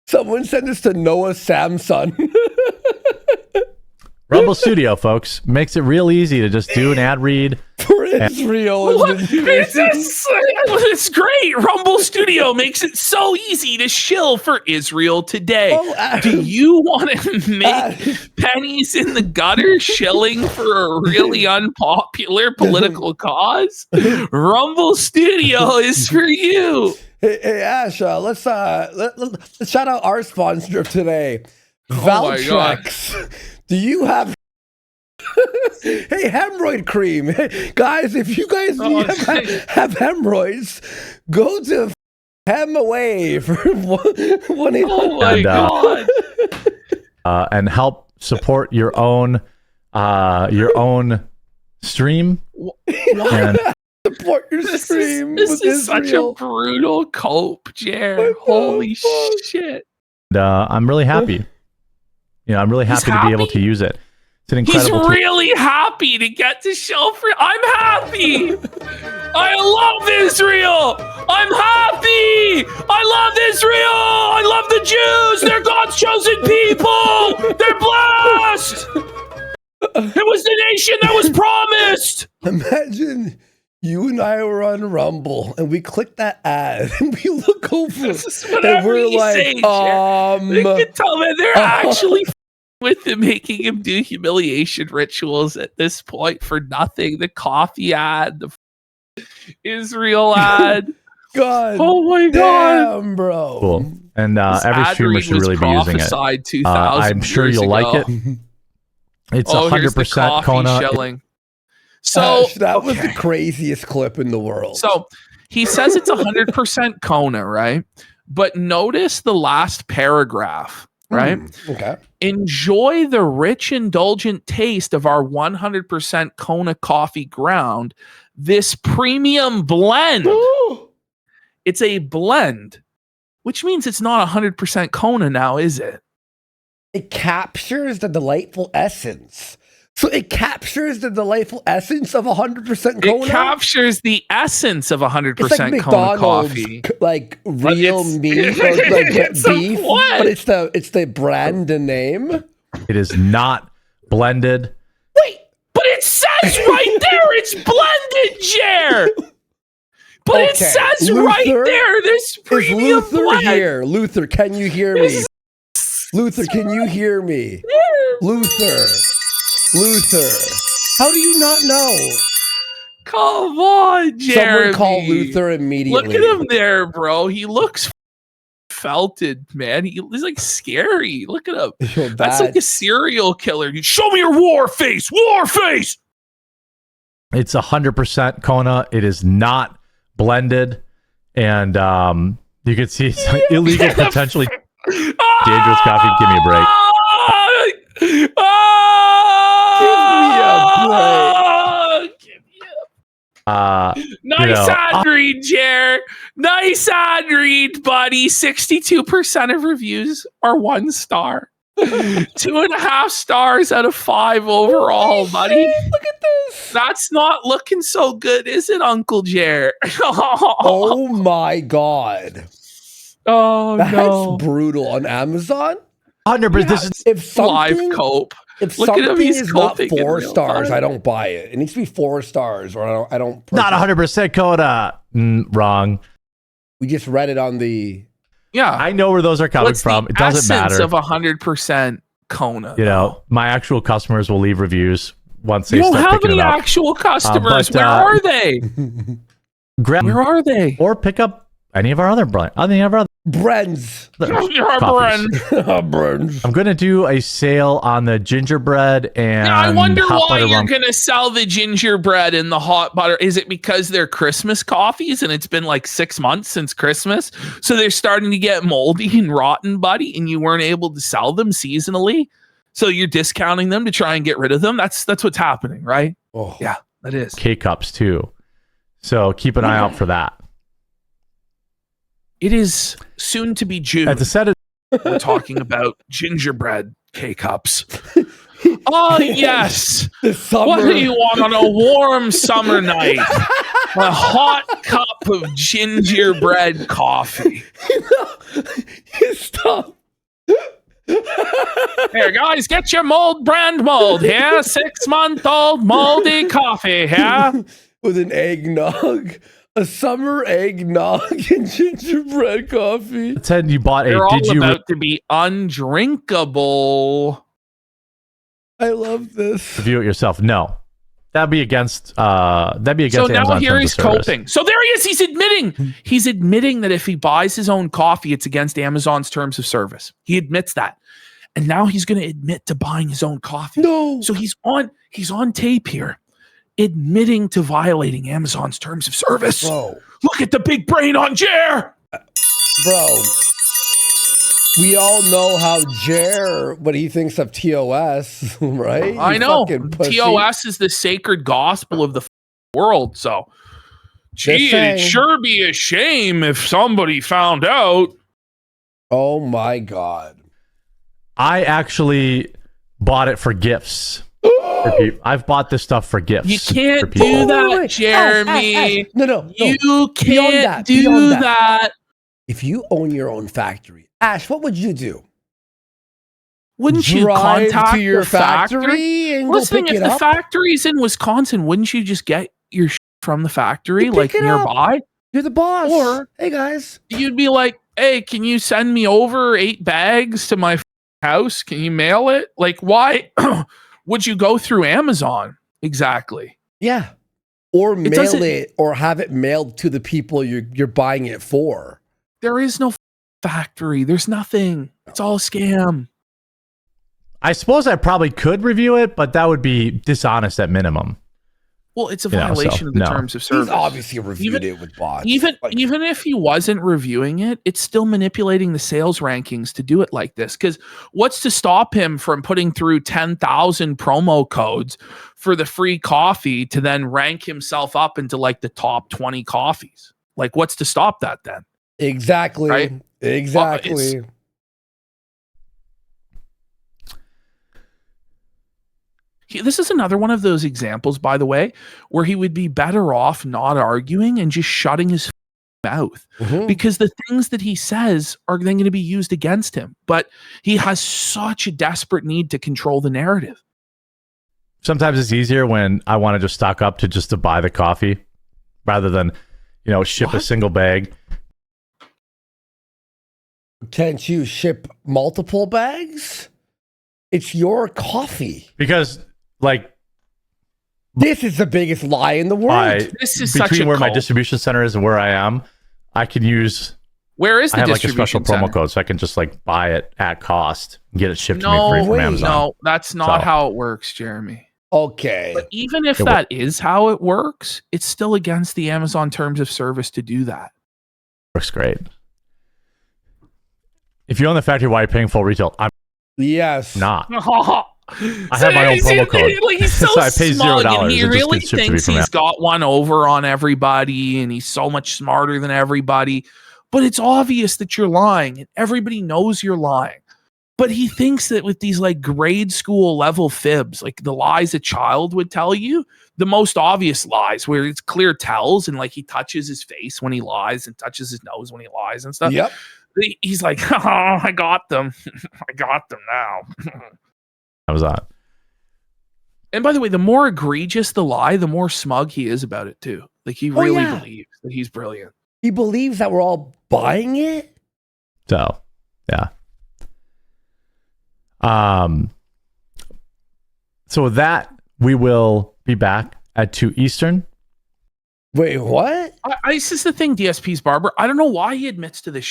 Someone send this to Noah Samson. Rumble Studio, folks, makes it real easy to just do an ad read. For Israel. What? It's great. Rumble Studio makes it so easy to shill for Israel today. Oh, Do you want to make pennies in the gutter shilling for a really unpopular political cause? Rumble Studio is for you. Hey Ash, let's shout out our sponsor of today, Valtrex. Do you have? Hey, hemorrhoid cream, guys! If you guys have hemorrhoids, go to Hem Away for 1-800. Oh my god! And help support your own stream. And Support your stream. This is such a Israel. brutal cope, Jer. Holy shit! I'm really happy. I'm really happy to be able to use it. It's an incredible He's really happy to get to show for. I'm happy. I love Israel. I'm happy. I love Israel. I love the Jews. They're God's chosen people. They're blessed. It was the nation that was promised. Imagine you and I were on Rumble and we click that ad and we look over and we're like, They can tell me they're actually with him, making him do humiliation rituals at this point for nothing. The coffee ad, the Israel ad. God, oh my god, damn, bro. Cool. And every streamer should really be using it. I'm sure you'll like it. It's 100% Kona. Shilling. So that was the craziest clip in the world. So he says it's 100% Kona, right? But notice the last paragraph, right? Okay. Enjoy the rich, indulgent taste of our 100% Kona coffee ground. This premium blend. It's a blend, which means it's not 100% Kona now, is it? It captures the delightful essence. So it captures the delightful essence of 100% Kona? It captures the essence of 100% it's like Kona McDonald's, coffee. Like real meat, or like beef, but it's the brand and name. It is not blended. Wait, but it says right there it's blended, Jer. But it says Luther, right there this premium is Luther blend. here? Luther, can you hear me? Luther, can you hear me? Luther, how do you not know? Come on, Jeremy. Someone call Luther immediately. Look at him there, bro. He looks felted, man. He's like scary. Look at him. Yo, that's like a serial killer. Show me your war face. War face. It's 100% Kona. It is not blended. And You could see some illegal, potentially dangerous coffee. Give me a break. Nice ad read, Jer. Nice ad read, buddy. 62% of reviews are 1 star. 2.5 stars out of 5 overall, buddy. Look at this. That's not looking so good, is it, Uncle Jer? Oh my god. Oh, no. That's brutal on Amazon. 100%. This is If Live something, cope. if Look at him, something he's is not coping in 4 real stars, time. I don't buy it. It needs to be 4 stars, or I don't. not 100% Coda. Wrong. We just read it on the. Yeah. I know where those are coming What's from. the It doesn't essence matter. of 100% Kona? You know, my actual customers will leave reviews once they You don't start have picking any it up. actual customers. but, Where are they? Grab Where are they? or pick up any of our other Brens. coffees. Brens. I'm gonna do a sale on the gingerbread and Now, I wonder hot why butter you're rum. going to sell the gingerbread and the hot butter. Is it because they're Christmas coffees and it's been like 6 months since Christmas? So they're starting to get moldy and rotten, buddy, and you weren't able to sell them seasonally? So you're discounting them to try and get rid of them? That's what's happening, right? Oh. Yeah, that is. K-cups too. So keep an eye out for that. It is soon to be June. At the set of We're talking about gingerbread K-cups. Oh, yes. The summer. What do you want on a warm summer night? A hot cup of gingerbread coffee. Stop. Here, guys, get your brand mold here. 6-month-old moldy coffee here. With an eggnog. A summer eggnog and gingerbread coffee. said you bought a. They're all Did you? about to be undrinkable. I love this. Review it yourself? No, that'd be against. That'd be against. So now Amazon here terms he's of service. coping. So there he is. He's admitting. He's admitting that if he buys his own coffee, it's against Amazon's terms of service. He admits that. And now he's going to admit to buying his own coffee. No. So he's on tape here, admitting to violating Amazon's terms of service. Bro. Look at the big brain on Jer. Bro. We all know how what he thinks of TOS, right? I You know. fucking pussy. TOS is the sacred gospel of the world. So, gee, saying. it'd sure be a shame if somebody found out. Oh my God. I actually bought it for gifts. For people. I've bought this stuff for gifts. You can't for people. do that, Wait. Jeremy. Ash. No. You can't do beyond that. If you own your own factory, Ash, what would you do? Wouldn't you Drive contact to your the factory? and Well, go pick if it the up? factory's in Wisconsin, wouldn't you just get your from the factory, You like pick it up. nearby? You're the boss. Or- hey guys, You'd be like, hey, can you send me over 8 bags to my house? Can you mail it? Like, why would you go through Amazon? Exactly. yeah, or mail doesn't- it, or have it mailed to the people you're buying it for. There is no factory. There's nothing. It's all a scam. I suppose I probably could review it, but that would be dishonest at minimum. Well, it's a You know, violation so, of the no. terms of service. He's obviously reviewed it with bots. Even Like, if he wasn't reviewing it, it's still manipulating the sales rankings to do it like this. Because what's to stop him from putting through 10,000 promo codes for the free coffee to then rank himself up into like the top 20 coffees? Like, what's to stop that then? exactly, Right? exactly. This is another one of those examples, by the way, where he would be better off not arguing and just shutting his mouth, Mhm. because the things that he says are then going to be used against him. But he has such a desperate need to control the narrative. Sometimes it's easier when I want to just stock up to buy the coffee rather than, ship a What? single bag. Can't you ship multiple bags? It's your coffee. Because, like, This is the biggest lie in the world. This is such between a where my cult. distribution center is and where I am, I can use. Where is I the have like a special distribution promo center? code, so I can just like buy it at cost and get it shipped to me No, free from wait, Amazon. no, that's not So- how it works, Jeremy. Okay. But even if It that is how it works, it's still against the Amazon terms of service to do that. Works great. If you own the factory, why are you paying full retail? I'm not. I have my own promo code. Like, he's so I pay smug, $0. and he really thinks he's got one over on everybody, and he's so much smarter than everybody. But it's obvious that you're lying, and everybody knows you're lying. But he thinks that with these like grade school level fibs, like the lies a child would tell you, the most obvious lies where it's clear tells, and like he touches his face when he lies and touches his nose when he lies and stuff. Yep. He's like, oh, I got them. I got them now. How was that? And by the way, the more egregious the lie, the more smug he is about it too. Like he really believes that he's brilliant. He believes that we're all buying it. So, yeah. So with that, we will be back at 2 Eastern. Wait, what? This is the thing, DSP's barber. I don't know why he admits to this.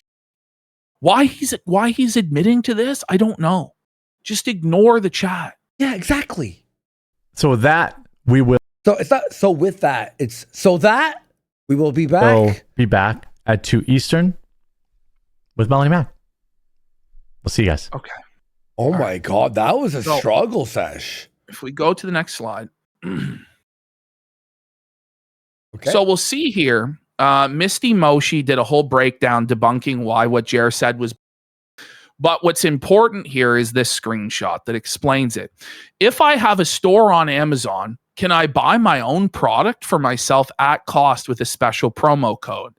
Why he's admitting to this, I don't know. Just ignore the chat. Yeah, exactly. So with that, we will. So it's not. So with that, it's so that we will be back. We'll be back at 2 Eastern with Melanie Mack. We'll see you guys. Okay. Oh my God, that was a struggle sesh. If we go to the next slide. Okay. So we'll see here. Misty Moshi did a whole breakdown debunking why what Jer said was. But what's important here is this screenshot that explains it. If I have a store on Amazon, can I buy my own product for myself at cost with a special promo code?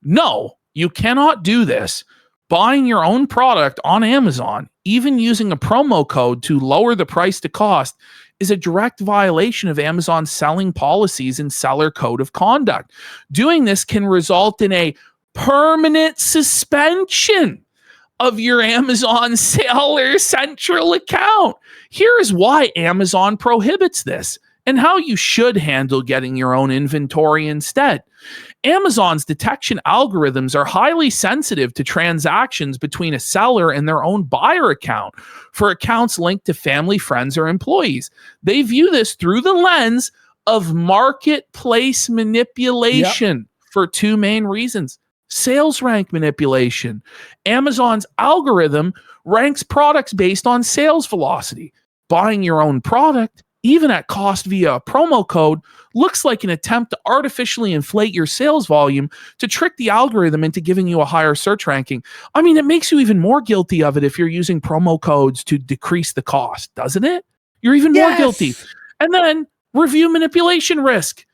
No, you cannot do this. Buying your own product on Amazon, even using a promo code to lower the price to cost, is a direct violation of Amazon's selling policies and seller code of conduct. Doing this can result in a permanent suspension of your Amazon Seller Central account. Here is why Amazon prohibits this and how you should handle getting your own inventory instead. Amazon's detection algorithms are highly sensitive to transactions between a seller and their own buyer account for accounts linked to family, friends, or employees. They view this through the lens of marketplace manipulation for 2 main reasons. Sales rank manipulation. Amazon's algorithm ranks products based on sales velocity. Buying your own product, even at cost via a promo code, looks like an attempt to artificially inflate your sales volume to trick the algorithm into giving you a higher search ranking. I mean, it makes you even more guilty of it if you're using promo codes to decrease the cost, doesn't it? You're even more guilty. And then review manipulation risk.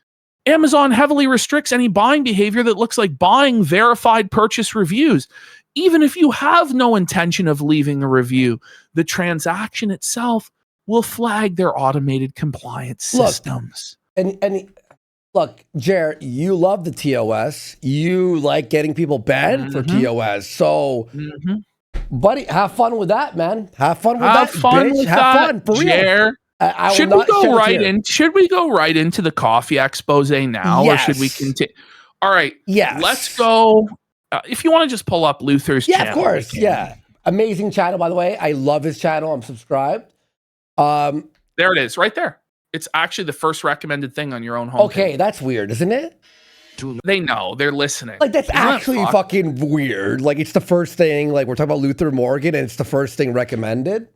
Amazon heavily restricts any buying behavior that looks like buying verified purchase reviews. Even if you have no intention of leaving a review, the transaction itself will flag their automated compliance systems. And look, Jer, you love the TOS. You like getting people banned for TOS. So, buddy, have fun with that, man. Have fun with that, bitch. Have fun, for real. Jer. Should we go right into the coffee expose now, or should we continue? All right. Yes. Let's go. If you want to just pull up Luther's channel. Yeah, of course. Yeah. Amazing channel, by the way. I love his channel. I'm subscribed. There it is, right there. It's actually the first recommended thing on your own homepage. Okay, that's weird, isn't it? They know. They're listening. Like, that's actually fucking weird. Like, it's the first thing. Like, we're talking about Luther Morgan, and it's the first thing recommended.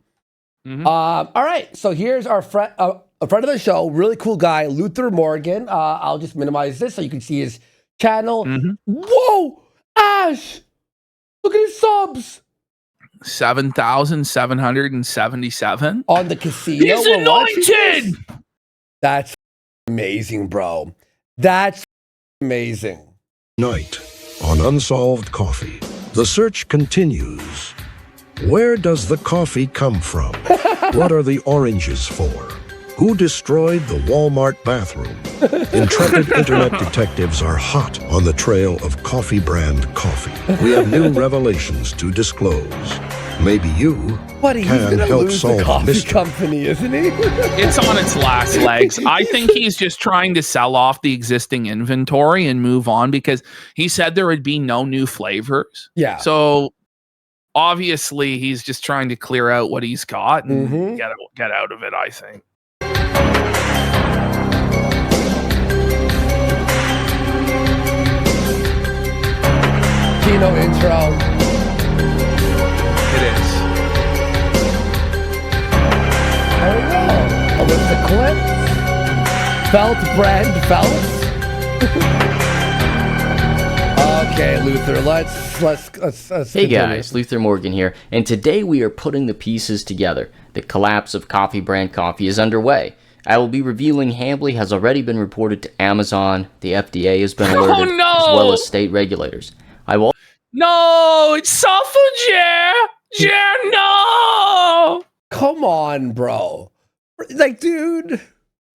All right, so here's our friend, a friend of the show, really cool guy, Luther Morgan. I'll just minimize this so you can see his channel. Whoa, Ash, look at his subs. 7,777 on the casino. He's anointed. That's amazing, bro. That's amazing. Night on Unsolved Coffee. The search continues. Where does the coffee come from? What are the oranges for? Who destroyed the Walmart bathroom? Intrepid internet detectives are hot on the trail of coffee brand coffee. We have new revelations to disclose. Maybe you can help solve the mystery. Company, isn't he? It's on its last legs. I think he's just trying to sell off the existing inventory and move on because he said there would be no new flavors. Yeah. So obviously he's just trying to clear out what he's got and get out of it, I think. Kino intro. It is. I don't know. Oh, what's the clip? Felt brand felt. Okay, Luther. Let's Hey guys, Luther Morgan here, and today we are putting the pieces together. The collapse of coffee brand coffee is underway. I will be revealing Hambly has already been reported to Amazon. The FDA has been alerted, as well as state regulators. I will. No, it's awful, Jer. Jer, no. Come on, bro. Like, dude.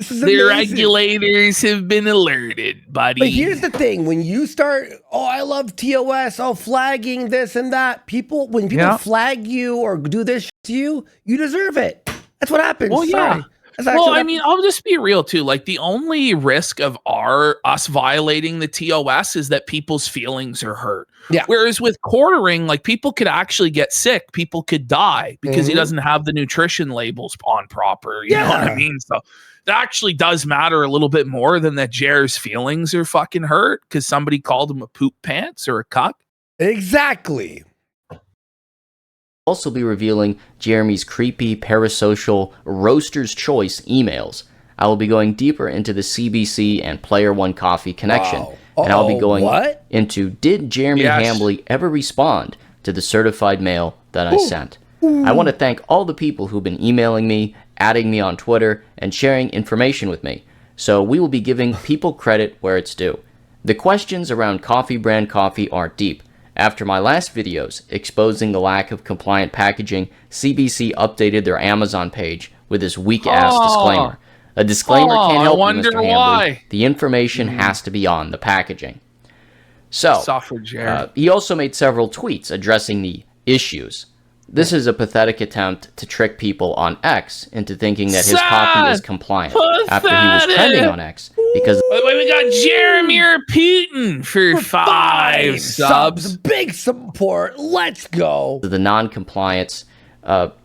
The regulators have been alerted, buddy. But here's the thing: when you start, I love TOS, flagging this and that. When people flag you or do this to you, you deserve it. That's what happens. Well, yeah. Well, I mean, I'll just be real too. Like, the only risk of us violating the TOS is that people's feelings are hurt. Yeah. Whereas with quartering, like, people could actually get sick. People could die because he doesn't have the nutrition labels on proper. You know what I mean? So that actually does matter a little bit more than that Jer's feelings are fucking hurt because somebody called him a poop pants or a cuck. Exactly. Also be revealing Jeremy's creepy parasocial roaster's choice emails. I will be going deeper into the CBC and Player One Coffee connection. And I'll be going into, did Jeremy Hambly ever respond to the certified mail that I sent? I want to thank all the people who've been emailing me, adding me on Twitter, and sharing information with me. So we will be giving people credit where it's due. The questions around coffee brand coffee are deep. After my last videos exposing the lack of compliant packaging, CBC updated their Amazon page with this weak-ass disclaimer. A disclaimer can't help you, Mr. Hambly. The information has to be on the packaging. So, he also made several tweets addressing the issues. This is a pathetic attempt to trick people on X into thinking that his coffee is compliant after he was trending on X. Because we got Jeremy Putin for 5 subs. Big support. Let's go. The non-compliance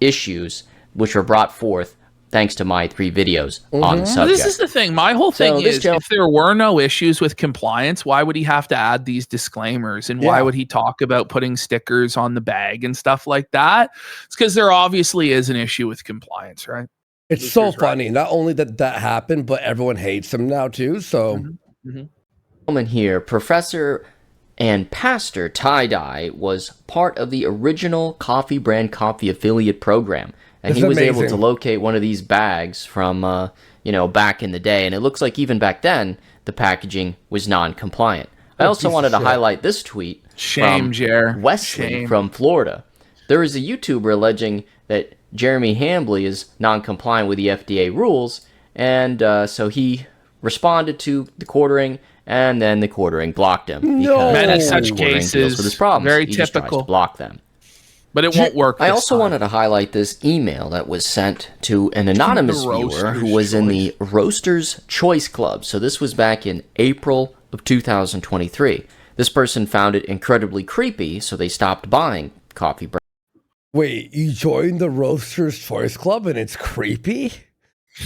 issues which were brought forth thanks to my 3 videos on the subject. This is the thing. My whole thing is, if there were no issues with compliance, why would he have to add these disclaimers? And why would he talk about putting stickers on the bag and stuff like that? It's because there obviously is an issue with compliance, right? It's so funny. Not only that happened, but everyone hates him now too. So, woman here, Professor and Pastor Tie-Dye was part of the original Coffee Brand Coffee affiliate program. And he was able to locate one of these bags from, back in the day. And it looks like even back then, the packaging was non-compliant. I also wanted to highlight this tweet from Wesley from Florida. There is a YouTuber alleging that Jeremy Hambly is non-compliant with the FDA rules. And so he responded to the quartering, and then the quartering blocked him. No. Many such cases, very typical. Just tries to block them. But it won't work. I also wanted to highlight this email that was sent to an anonymous viewer who was in the Roaster's Choice Club. So this was back in April of 2023. This person found it incredibly creepy, so they stopped buying coffee brand. Wait, you joined the Roaster's Choice Club and it's creepy?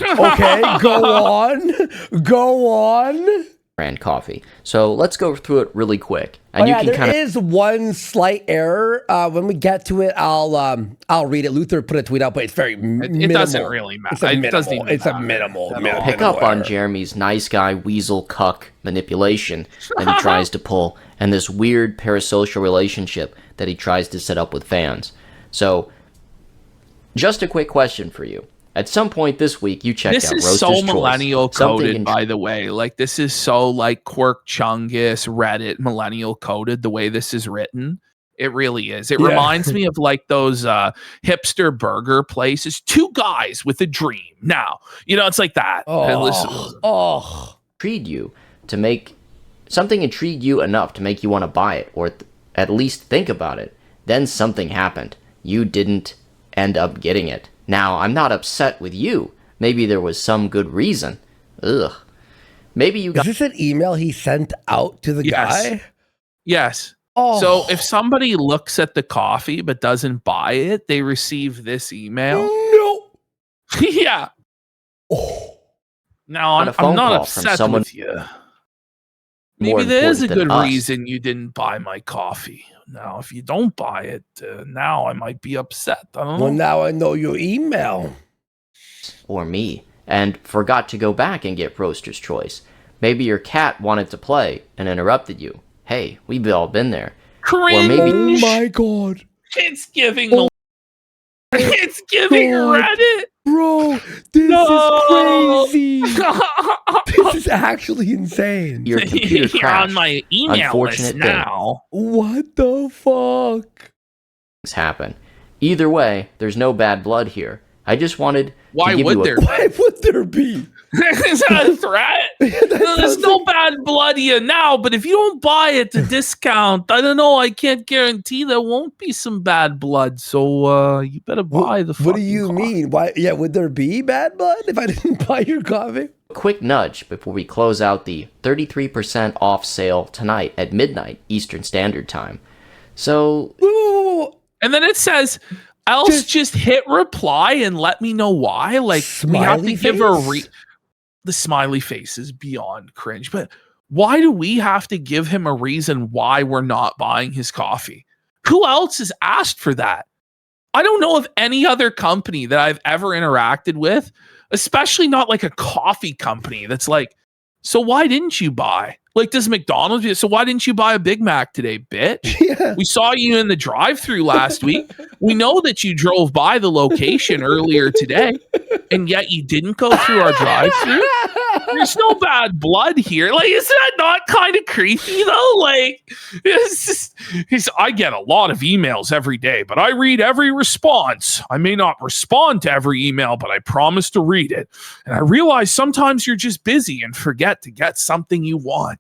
Okay, go on. Brand coffee. So let's go through it really quick. And there is one slight error. When we get to it, I'll read it. Luther put a tweet out, but it's very minimal. It doesn't really matter. It's a minimal. Pick up on Jeremy's nice guy weasel cuck manipulation that he tries to pull, and this weird parasocial relationship that he tries to set up with fans. So, just a quick question for you. At some point this week, you checked out Roaster's Choice. This is so millennial coded, by the way. Like, this is so like Quirk Chungus, Reddit millennial coded, the way this is written. It really is. It reminds me of like those hipster burger places. 2 guys with a dream. Now, it's like that. Intrigued you to make something intrigue you enough to make you want to buy it, or at least think about it. Then something happened. You didn't end up getting it. Now, I'm not upset with you. Maybe there was some good reason. Ugh. Maybe you got... Is this an email he sent out to the guy? Yes. So if somebody looks at the coffee but doesn't buy it, they receive this email. No. Yeah. Now, I'm not upset with you. Maybe there is a important good than us. reason you didn't buy my coffee. Now, if you don't buy it, now I might be upset. I don't know. Well, now I know your email. Or me, and forgot to go back and get Roaster's Choice. Maybe your cat wanted to play and interrupted you. Hey, we've all been there. Cringe. Or maybe Oh my god. It's giving it's giving God. Reddit. Bro, this No. is crazy. This is actually insane. your computer You're crashed. on my email list Unfortunate thing. now. What the fuck? Things happen. Either way, there's no bad blood here. I just wanted Why to give would you a there? Why would there be? Is that a threat? There's sounds no bad blood here now, but if you don't buy it to discount, I don't know. I can't guarantee there won't be some bad blood. So you better buy the. What do you fucking coffee. mean? Why? Yeah, would there be bad blood if I didn't buy your coffee? quick nudge before we close out the 33% off sale tonight at midnight Eastern Standard Time. So, and then it says, else just hit reply and let me know why. Like, we have to give a the smiley face is beyond cringe, but why do we have to give him a reason why we're not buying his coffee? Who else has asked for that? I don't know of any other company that I've ever interacted with, especially not like a coffee company that's like, so why didn't you buy? Like, does McDonald's, so why didn't you buy a Big Mac today, bitch? Yeah. We saw you in the drive-thru last week. We know that you drove by the location earlier today, and yet you didn't go through our drive-thru. There's no bad blood here. Like, isn't that not kind of creepy though? Like, it's just, I get a lot of emails every day, but I read every response. I may not respond to every email, but I promise to read it. And I realize sometimes you're just busy and forget to get something you want.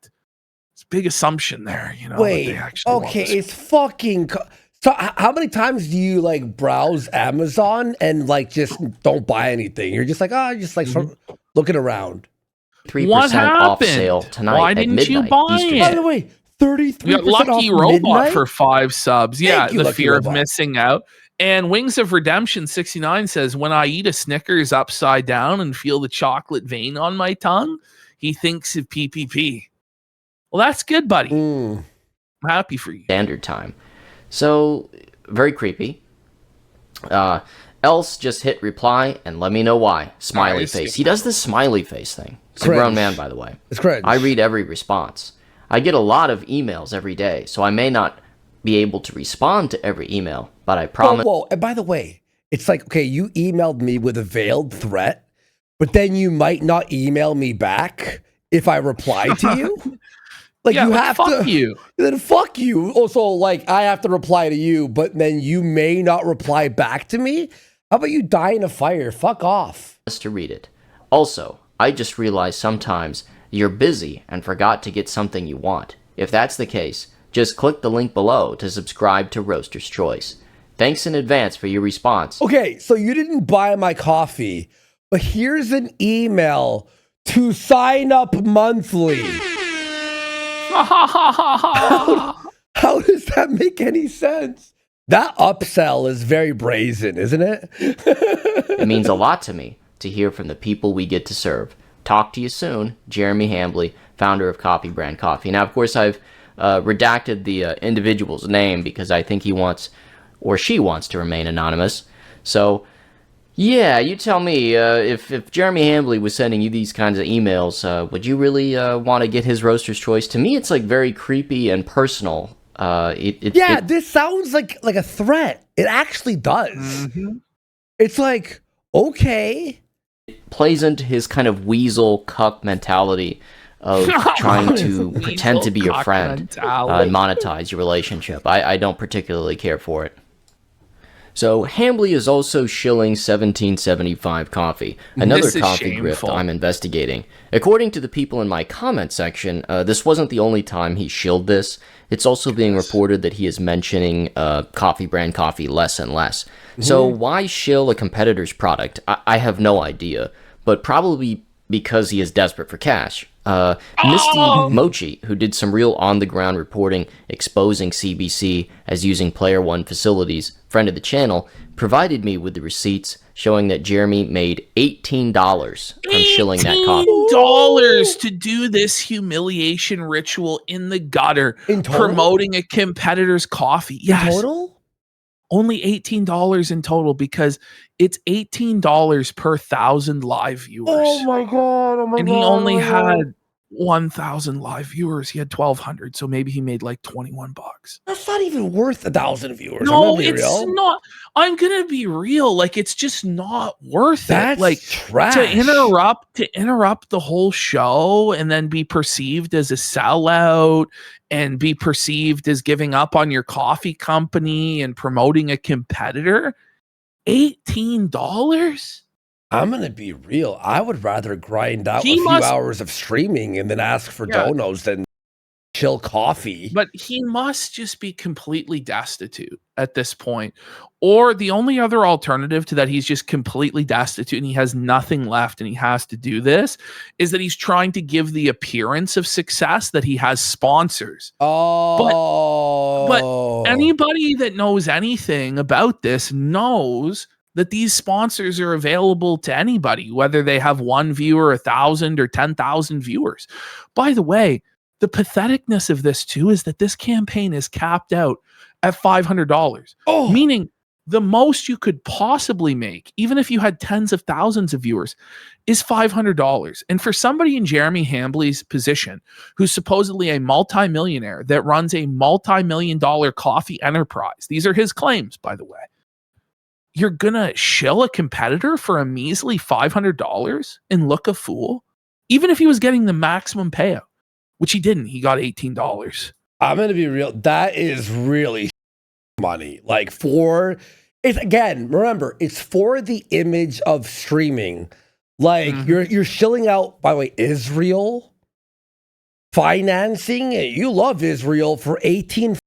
It's a big assumption there, you know. Wait, okay, it's fucking. So how many times do you like browse Amazon and like just don't buy anything? You're just like, just like looking around. 3% off sale tonight. Why at didn't midnight you buy Eastern it? By the way, 33% We got Lucky off Robot midnight? for 5 subs. Yeah, Thank you, the Lucky fear Robot. of missing out. And Wings of Redemption 69 says, when I eat a Snickers upside down and feel the chocolate vein on my tongue, he thinks of PPP. Well, that's good, buddy. I'm happy for you. Standard Time. So, very creepy. Else just hit reply and let me know why. Smiley face. He does this smiley face thing. He's a grown man, by the way. It's cringe. I read every response. I get a lot of emails every day, so I may not be able to respond to every email, but I promise. Whoa. And by the way, it's like, okay, you emailed me with a veiled threat, but then you might not email me back if I reply to you. Like, Yeah, you like, have fuck to. you. Then fuck you. Also, like, I have to reply to you, but then you may not reply back to me. How about you die in a fire? Fuck off. to read it. Also, I just realized sometimes you're busy and forgot to get something you want. If that's the case, just click the link below to subscribe to Roaster's Choice. Thanks in advance for your response. Okay, so you didn't buy my coffee, but here's an email to sign up monthly. How does that make any sense? That upsell is very brazen, isn't it? It means a lot to me to hear from the people we get to serve. Talk to you soon, Jeremy Hambly, founder of Coffee Brand Coffee. Now, of course, I've redacted the individual's name because I think he wants, or she wants, to remain anonymous. So, yeah, you tell me, if Jeremy Hambly was sending you these kinds of emails, would you really want to get his Roaster's Choice? To me, it's like very creepy and personal. This sounds like a threat. It actually does. It's like, okay. It plays into his kind of weasel cuck mentality of trying to pretend to be your friend and monetize your relationship. I don't particularly care for it. So, Hambly is also shilling 1775 coffee, another coffee grift I'm investigating. According to the people in my comment section, this wasn't the only time he shilled this. It's also being reported that he is mentioning Coffee Brand Coffee less and less. So why shill a competitor's product? I have no idea, but probably because he is desperate for cash. Misty Mochi, who did some real on-the-ground reporting exposing CBC as using Player One facilities, friend of the channel, provided me with the receipts showing that Jeremy made $18 from shilling that coffee. $18 to do this humiliation ritual in the gutter, promoting a competitor's coffee. Yes. In total? Only $18 in total because it's $18 per 1,000 live viewers. Oh my god! And he only had 1,000 live viewers. He had 1,200, so maybe he made like $21. That's not even worth 1,000 viewers. No, it's not. I'm gonna be real. Like, it's just not worth That's it. Like, trash. to interrupt the whole show and then be perceived as a sellout and be perceived as giving up on your coffee company and promoting a competitor. $18. I'm gonna be real. I would rather grind out a few hours of streaming and then ask for donos than chill coffee. But he must just be completely destitute at this point. Or the only other alternative to that, he's just completely destitute and he has nothing left and he has to do this, is that he's trying to give the appearance of success that he has sponsors. But anybody that knows anything about this knows that these sponsors are available to anybody, whether they have 1 viewer, 1,000 or 10,000 viewers. By the way, the patheticness of this too is that this campaign is capped out at $500, meaning the most you could possibly make, even if you had tens of thousands of viewers, is $500. And for somebody in Jeremy Hambly's position, who's supposedly a multimillionaire that runs a multi-million-dollar coffee enterprise, these are his claims, by the way, you're gonna shill a competitor for a measly $500 and look a fool? Even if he was getting the maximum payout, which he didn't. He got $18. I'm gonna be real. That is really money. Like, it's, again, remember, it's for the image of streaming. Like, you're shilling out, by the way, Israel financing. You love Israel for $18.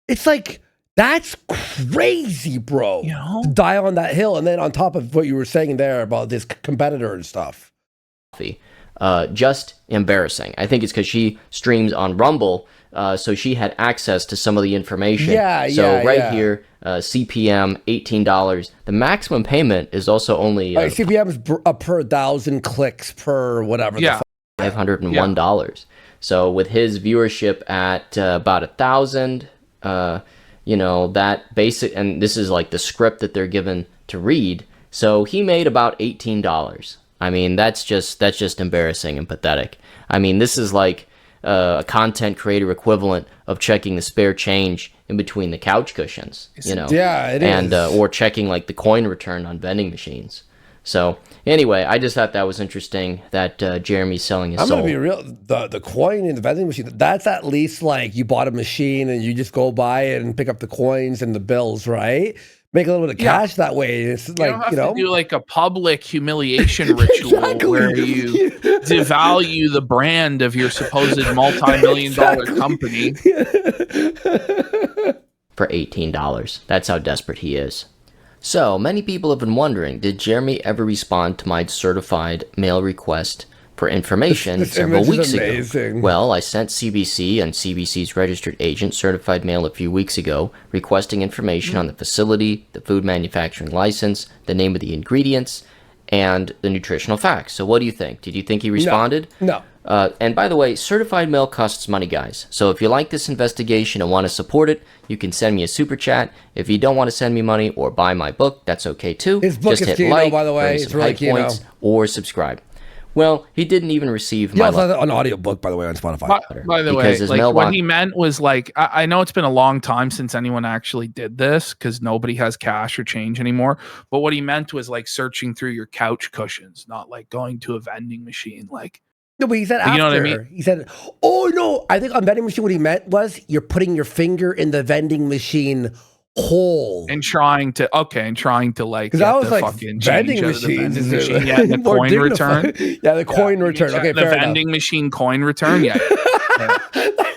It's like, that's crazy, bro. You know? To die on that hill. And then on top of what you were saying there about this competitor and stuff. Just embarrassing. I think it's because she streams on Rumble, so she had access to some of the information. Here, CPM, $18. The maximum payment is also only... CPM is per 1,000 clicks per whatever. Yeah. $501. So with his viewership at about 1,000... that basic, and this is like the script that they're given to read. So he made about $18. I mean, that's just embarrassing and pathetic. I mean, this is like a content creator equivalent of checking the spare change in between the couch cushions, Yeah, it is. Or checking like the coin return on vending machines. So anyway, I just thought that was interesting that Jeremy's selling his soul. I'm gonna be real. The coin in the vending machine, that's at least like you bought a machine and you just go by and pick up the coins and the bills, right? Make a little bit of cash that way. It's like, you don't have to do like a public humiliation ritual where you devalue the brand of your supposed multi-million-dollar company for $18. That's how desperate he is. So, many people have been wondering, did Jeremy ever respond to my certified mail request for information several weeks ago? Well, I sent CBC and CBC's registered agent certified mail a few weeks ago, requesting information on the facility, the food manufacturing license, the name of the ingredients, and the nutritional facts. So what do you think? Did you think he responded? No. And by the way, certified mail costs money, guys. So if you like this investigation and want to support it, you can send me a super chat. If you don't want to send me money or buy my book, that's okay too. His book is Kino, by the way. It's really Kino. Or subscribe. Well, he didn't even receive my an audio book, by the way, on Spotify. By the way, like what he meant was like, I know it's been a long time since anyone actually did this because nobody has cash or change anymore. But what he meant was like searching through your couch cushions, not like going to a vending machine. Like, no, but he said after. You know what I mean? He said, oh no, I think on vending machine what he meant was you're putting your finger in the vending machine hole and trying to like because I was like vending machines is the coin return. Yeah, the coin return. Okay, the vending machine coin return. Yeah.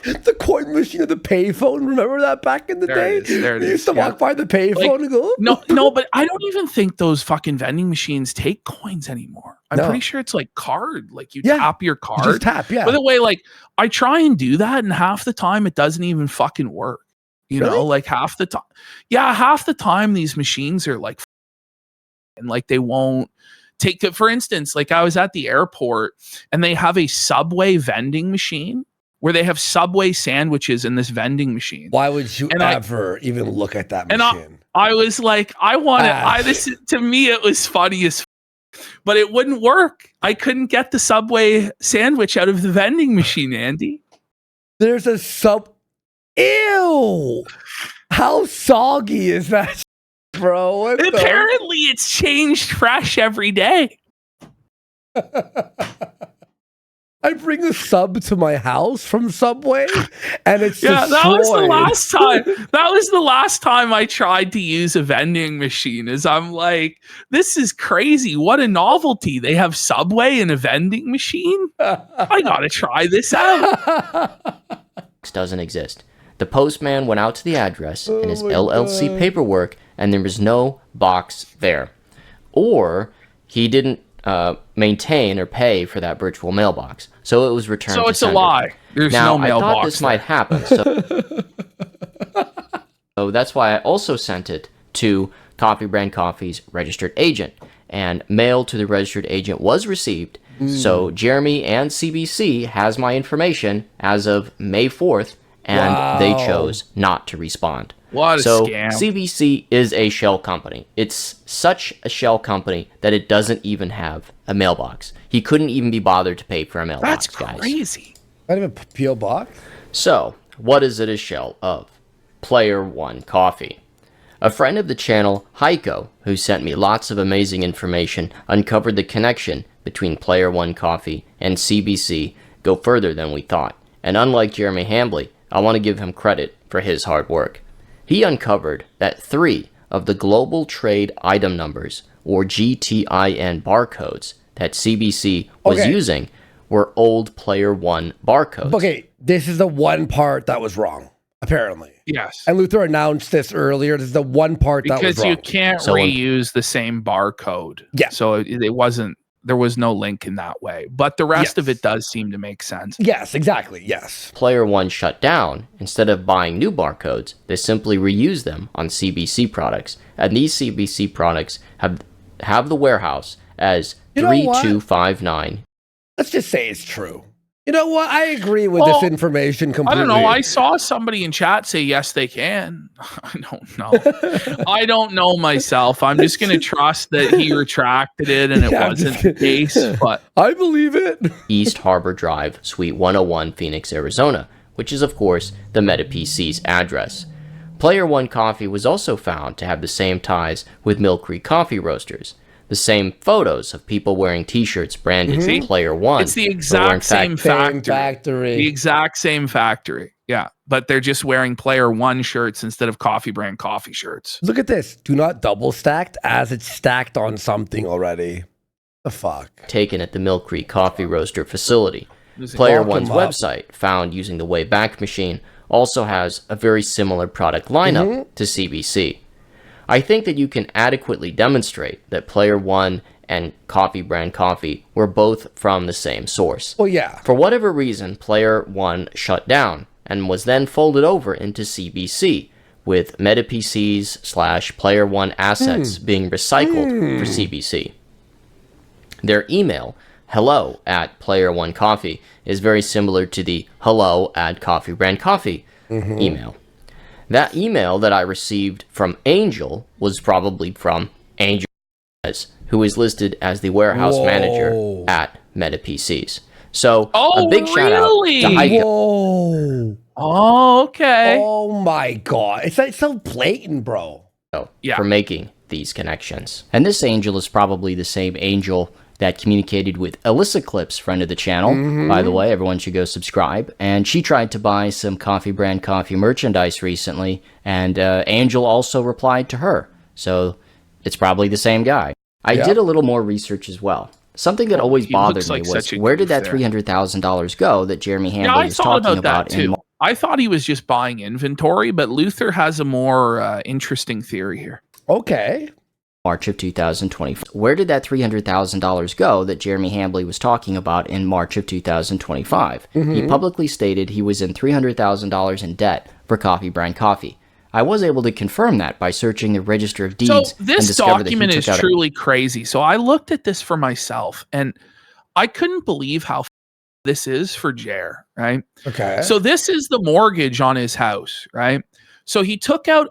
The coin machine of the payphone. Remember that back in the day? There it is. You used to walk by the payphone and go. No, but I don't even think those fucking vending machines take coins anymore. I'm pretty sure it's like card. Like you tap your card. You just tap, yeah. By the way, like I try and do that, and half the time it doesn't even fucking work. You know, like half the time. Yeah, half the time these machines are like, and like they won't take it. For instance, like I was at the airport and they have a Subway vending machine where they have Subway sandwiches in this vending machine. Why would you ever even look at that machine? And I was like, I want it. To me, it was funny as but it wouldn't work. I couldn't get the Subway sandwich out of the vending machine, Andy. There's a Ew! How soggy is that, bro? Apparently, it's changed fresh every day. I bring a sub to my house from Subway, and it's destroyed. That was the last time. That was the last time I tried to use a vending machine. Is I'm like, this is crazy. What a novelty! They have Subway in a vending machine. I gotta try this out. Doesn't exist. The postman went out to the address in his LLC paperwork, and there was no box there, or he didn't maintain or pay for that virtual mailbox, so it was returned. So to it's sender. A lie. There's no mailbox. I thought this might happen, so that's why I also sent it to Coffee Brand Coffee's registered agent, and mail to the registered agent was received. So Jeremy and CBC has my information as of May 4th, and they chose not to respond. What a scam. CBC is a shell company. It's such a shell company that it doesn't even have a mailbox. He couldn't even be bothered to pay for a mailbox, That's guys. crazy. Not even a P.O. box? So, what is it a shell of? Player One Coffee. A friend of the channel, Heiko, who sent me lots of amazing information, uncovered the connection between Player One Coffee and CBC go further than we thought. And unlike Jeremy Hambly, I want to give him credit for his hard work. He uncovered that 3 of the global trade item numbers, or GTIN barcodes, that CBC was using were old Player One barcodes. Okay, this is the one part that was wrong, apparently. Yes. And Luther announced this earlier. This is the one part that was wrong. Because you can't reuse the same barcode. Yeah. So it wasn't, there was no link in that way. But the rest of it does seem to make sense. Yes, exactly. Yes. Player One shut down. Instead of buying new barcodes, they simply reuse them on CBC products. And these CBC products have the warehouse as 3259. Let's just say it's true. You know what? I agree with this information completely. I don't know. I saw somebody in chat say, yes, they can. I don't know. I don't know myself. I'm just going to trust that he retracted it and it wasn't the case. But I believe it. East Harbor Drive, Suite 101, Phoenix, Arizona, which is, of course, the MetaPC's address. Player One Coffee was also found to have the same ties with Mill Creek Coffee Roasters. The same photos of people wearing t-shirts branded Player One. It's the exact same factory. The exact same factory. Yeah. But they're just wearing Player One shirts instead of Coffee Brand Coffee shirts. Look at this. Do not double stacked as it's stacked on something already. The fuck? Taken at the Mill Creek Coffee Roaster facility. Player One's website, found using the Wayback Machine, also has a very similar product lineup to CBC. I think that you can adequately demonstrate that Player One and Coffee Brand Coffee were both from the same source. Well, yeah. For whatever reason, Player One shut down and was then folded over into CBC, with MetaPC's / Player One assets being recycled for CBC. Their email, hello@Player1Coffee, is very similar to the hello@Coffee Brand Coffee email. That email that I received from Angel was probably from Angel, who is listed as the warehouse manager at MetaPCs. So a big shout out to Heiko. Oh, okay. Oh my god. It's so blatant, bro. For making these connections. And this Angel is probably the same Angel that communicated with Alyssa Clips, friend of the channel. By the way, everyone should go subscribe. And she tried to buy some Coffee Brand Coffee merchandise recently, and Angel also replied to her. So it's probably the same guy. I did a little more research as well. Something that always bothered me was, where did that $300,000 go that Jeremy Hambly was talking about in I thought he was just buying inventory, but Luther has a more interesting theory here. Okay. March of 2025. Where did that $300,000 go that Jeremy Hambly was talking about in March of 2025? He publicly stated he was in $300,000 in debt for Coffee Brand Coffee. I was able to confirm that by searching the Register of Deeds. So this document is truly crazy. So I looked at this for myself, and I couldn't believe how this is for Jer, right? Okay. So this is the mortgage on his house, right? So he took out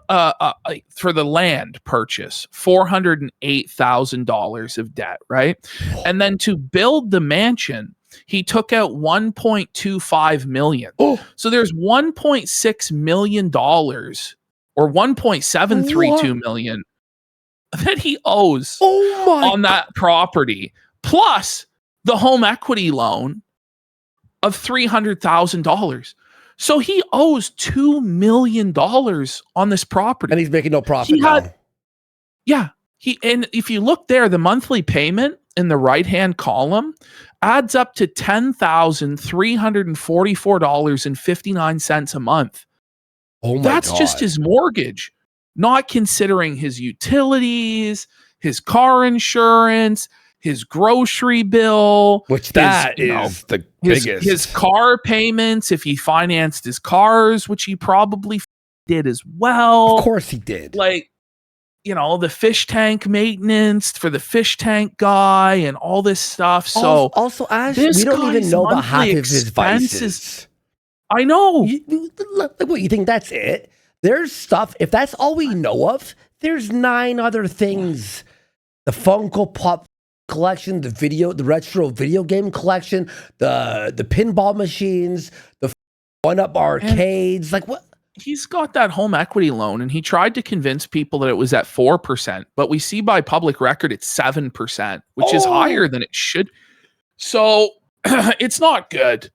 for the land purchase $408,000 of debt, right? And then to build the mansion, he took out $1.25 million. So there's $1.6 million or $1.732 million that he owes on that property, plus the home equity loan of $300,000. So he owes $2 million on this property. And he's making no profit now. Yeah. And if you look there, the monthly payment in the right-hand column adds up to $10,344.59 a month. Oh my That's God. just his mortgage, not considering his utilities, his car insurance, his grocery bill, which that is the biggest. His car payments, if he financed his cars, which he probably did as well. Of course he did. Like, the fish tank maintenance for the fish tank guy and all this stuff. So also Ash, we don't even know about half of his vices. I know. What, you think that's it? There's stuff, if that's all we know of, there's 9 other things. The Funko Pop collection, the retro video game collection, the pinball machines, the one-up arcades. Like what? He's got that home equity loan, and he tried to convince people that it was at 4%, but we see by public record it's 7%, which is higher than it should. So it's not good.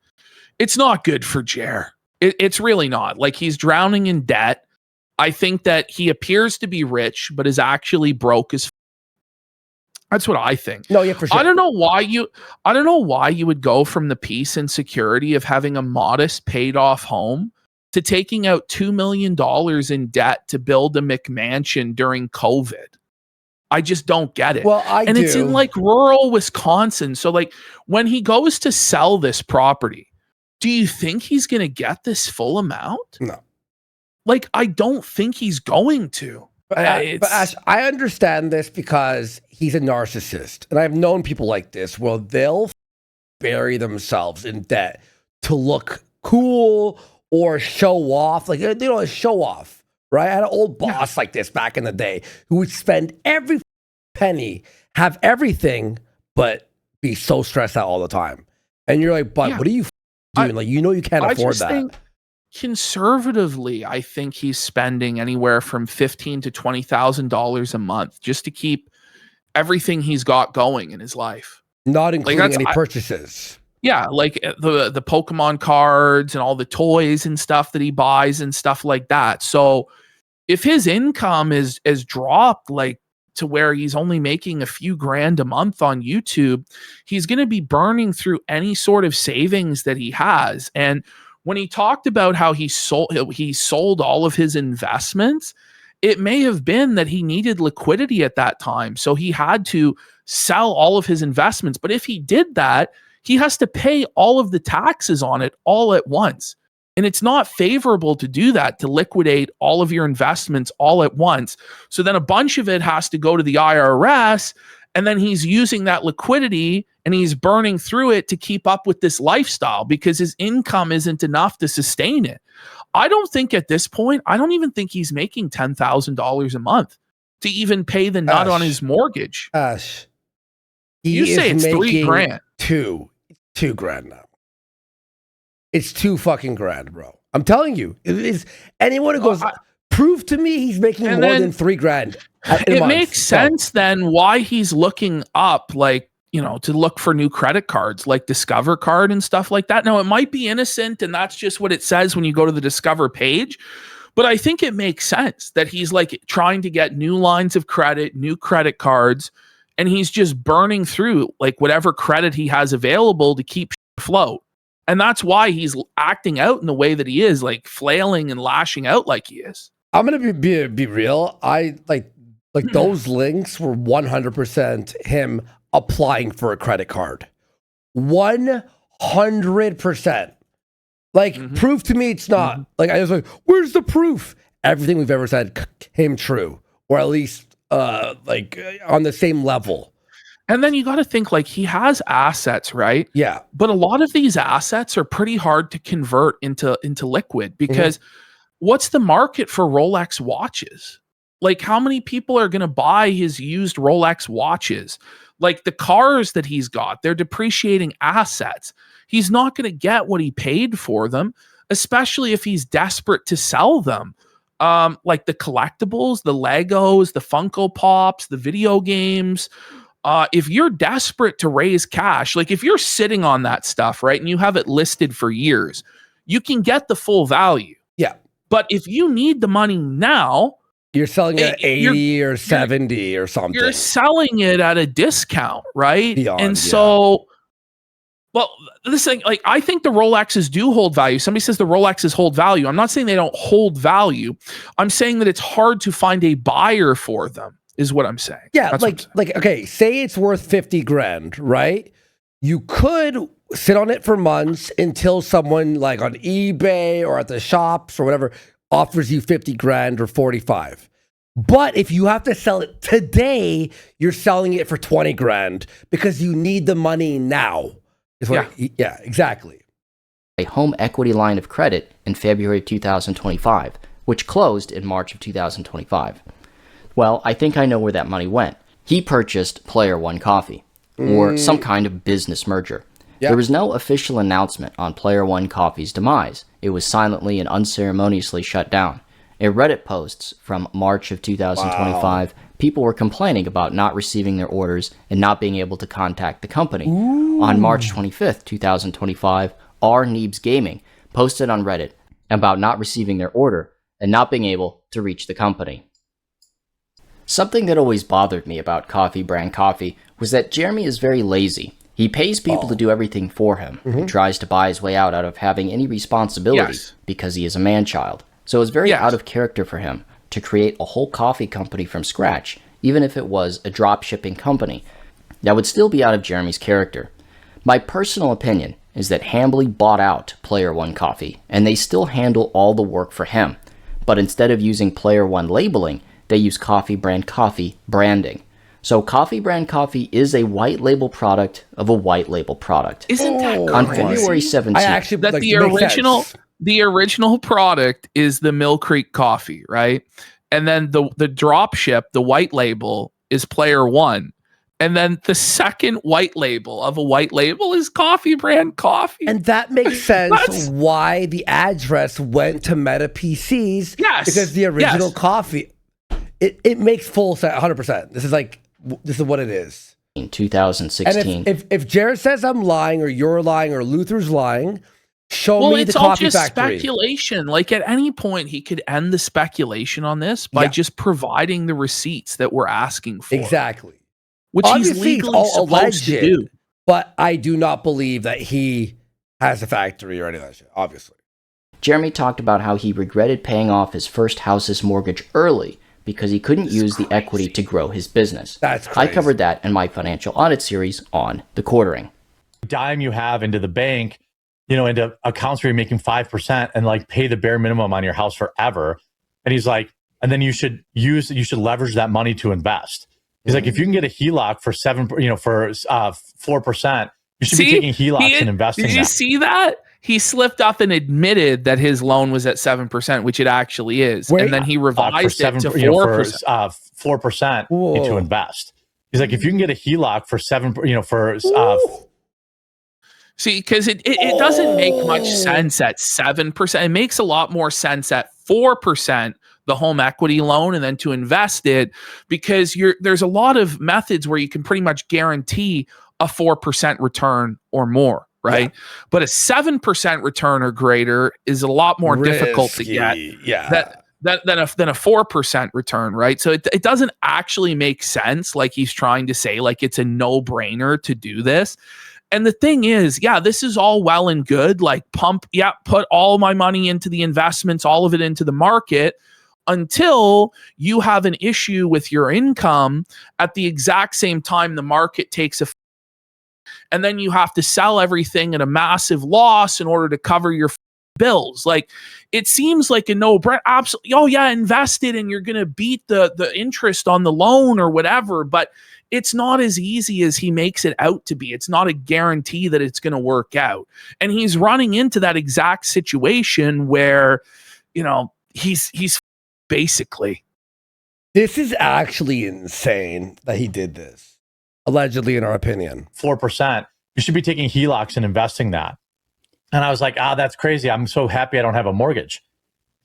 It's not good for Jer. It's really not. Like, he's drowning in debt. I think that he appears to be rich, but is actually broke as. That's what I think. No, yeah, for sure. I don't know why you would go from the peace and security of having a modest paid off home to taking out $2 million in debt to build a McMansion during COVID. I just don't get it. Well, it's in like rural Wisconsin. So like when he goes to sell this property, do you think he's going to get this full amount? No. Like, I don't think he's going to. But Ash, I understand this because he's a narcissist. And I've known people like this where they'll bury themselves in debt to look cool or show off. Like, show off, right? I had an old boss like this back in the day who would spend every penny, have everything, but be so stressed out all the time. And you're like, but what are you doing? You can't afford that. Conservatively, I think he's spending anywhere from $15,000 to $20,000 a month just to keep everything he's got going in his life, not including any purchases. Yeah, like the Pokemon cards and all the toys and stuff that he buys and stuff like that. So if his income is dropped like to where he's only making a few grand a month on YouTube, he's going to be burning through any sort of savings that he has. And when he talked about how he sold all of his investments, it may have been that he needed liquidity at that time. So he had to sell all of his investments. But if he did that, he has to pay all of the taxes on it all at once. And it's not favorable to do that, to liquidate all of your investments all at once. So then a bunch of it has to go to the IRS, and then he's using that liquidity and he's burning through it to keep up with this lifestyle because his income isn't enough to sustain it. I don't think at this point, I don't even think he's making $10,000 a month to even pay the nut on his mortgage. Ash, you say it's $3,000. $2 grand now. It's $2 grand, bro. I'm telling you. It is anyone who goes, prove to me he's making more than $3 grand. It makes sense then why he's looking up, like, to look for new credit cards like Discover Card and stuff like that. Now, it might be innocent and that's just what it says when you go to the Discover page. But I think it makes sense that he's like trying to get new lines of credit, new credit cards, and he's just burning through like whatever credit he has available to keep afloat. And that's why he's acting out in the way that he is, like flailing and lashing out like he is. I'm gonna be real. I like those links were 100% him applying for a credit card. 100%. Like, prove to me it's not. Like, I was like, where's the proof? Everything we've ever said came true, or at least like on the same level. And then you got to think, like, he has assets, right? Yeah. But a lot of these assets are pretty hard to convert into liquid, because what's the market for Rolex watches? Like, how many people are going to buy his used Rolex watches? Like, the cars that he's got, they're depreciating assets. He's not going to get what he paid for them, especially if he's desperate to sell them. Like the collectibles, the Legos, the Funko Pops, the video games. If you're desperate to raise cash, like if you're sitting on that stuff, right, and you have it listed for years, you can get the full value. Yeah. But if you need the money now, you're selling it at 80 or 70 or something. You're selling it at a discount, right? Beyond, well, this thing, like, I think the Rolexes do hold value. Somebody says the Rolexes hold value. I'm not saying they don't hold value. I'm saying that it's hard to find a buyer for them, is what I'm saying. Yeah, like okay, say it's worth 50 grand, right? You could sit on it for months until someone like on eBay or at the shops or whatever offers you 50 grand or 45. But if you have to sell it today, you're selling it for 20 grand because you need the money now. Yeah, exactly. A home equity line of credit in February 2025, which closed in March of 2025. Well, I think I know where that money went. He purchased Player One Coffee, or some kind of business merger. Yep. There was no official announcement on Player One Coffee's demise. It was silently and unceremoniously shut down. In Reddit posts from March of 2025, people were complaining about not receiving their orders and not being able to contact the company. On March 25th, 2025, R. Neebs Gaming posted on Reddit about not receiving their order and not being able to reach the company. Something that always bothered me about Coffee Brand Coffee was that Jeremy is very lazy. He pays people to do everything for him. He tries to buy his way out of having any responsibility because he is a man-child. So it's very out of character for him to create a whole coffee company from scratch, even if it was a drop-shipping company. That would still be out of Jeremy's character. My personal opinion is that Hambly bought out Player One Coffee, and they still handle all the work for him. But instead of using Player One labeling, they use Coffee Brand Coffee branding. So Coffee Brand Coffee is a white label product of a white label product. Isn't that crazy? On February 17th. I actually, that like, the original product is the Mill Creek coffee, right? And then the drop ship, the white label, is Player One. And then the second white label of a white label is Coffee Brand Coffee. And that makes sense why the address went to Meta PCs. Yes. Because the original coffee, it makes full sense, 100%. This is what it is. In 2016. And if Jared says I'm lying or you're lying or Luther's lying, show me the coffee factory. It's all just speculation. Like, at any point, he could end the speculation on this by just providing the receipts that we're asking for. Exactly. Which Obviously, he's legally supposed to do. But I do not believe that he has a factory or any of that shit, obviously. Jeremy talked about how he regretted paying off his first house's mortgage early because he couldn't use the equity to grow his business. That's crazy. I covered that in my financial audit series on the quartering. Dime you have into the bank, into accounts where you're making 5% and like pay the bare minimum on your house forever. And he's like, and then you should leverage that money to invest. He's like, if you can get a HELOC for 4%, you should be taking HELOCs and investing. Did you see that? He slipped up and admitted that his loan was at 7%, which it actually is. And then he revised it to 4%. 4% into invest. He's like, if you can get a HELOC for 7%, see, because it doesn't make much sense at 7%. It makes a lot more sense at 4%, the home equity loan, and then to invest it, because there's a lot of methods where you can pretty much guarantee a 4% return or more, right? Yeah. But a 7% return or greater is a lot more difficult to get than a 4% return, right? So it doesn't actually make sense, like he's trying to say, like it's a no-brainer to do this. And the thing is, yeah, this is all well and good. Like put all my money into the investments, all of it into the market, until you have an issue with your income at the exact same time the market takes a and then you have to sell everything at a massive loss in order to cover your bills. Like, it seems like a no-brainer. Absolutely. Oh yeah, invest it and you're going to beat the interest on the loan or whatever. But it's not as easy as he makes it out to be. It's not a guarantee that it's going to work out. And he's running into that exact situation where, you know, he's basically. This is actually insane that he did this. Allegedly, in our opinion. 4%. You should be taking HELOCs and investing that. And I was like, that's crazy. I'm so happy I don't have a mortgage.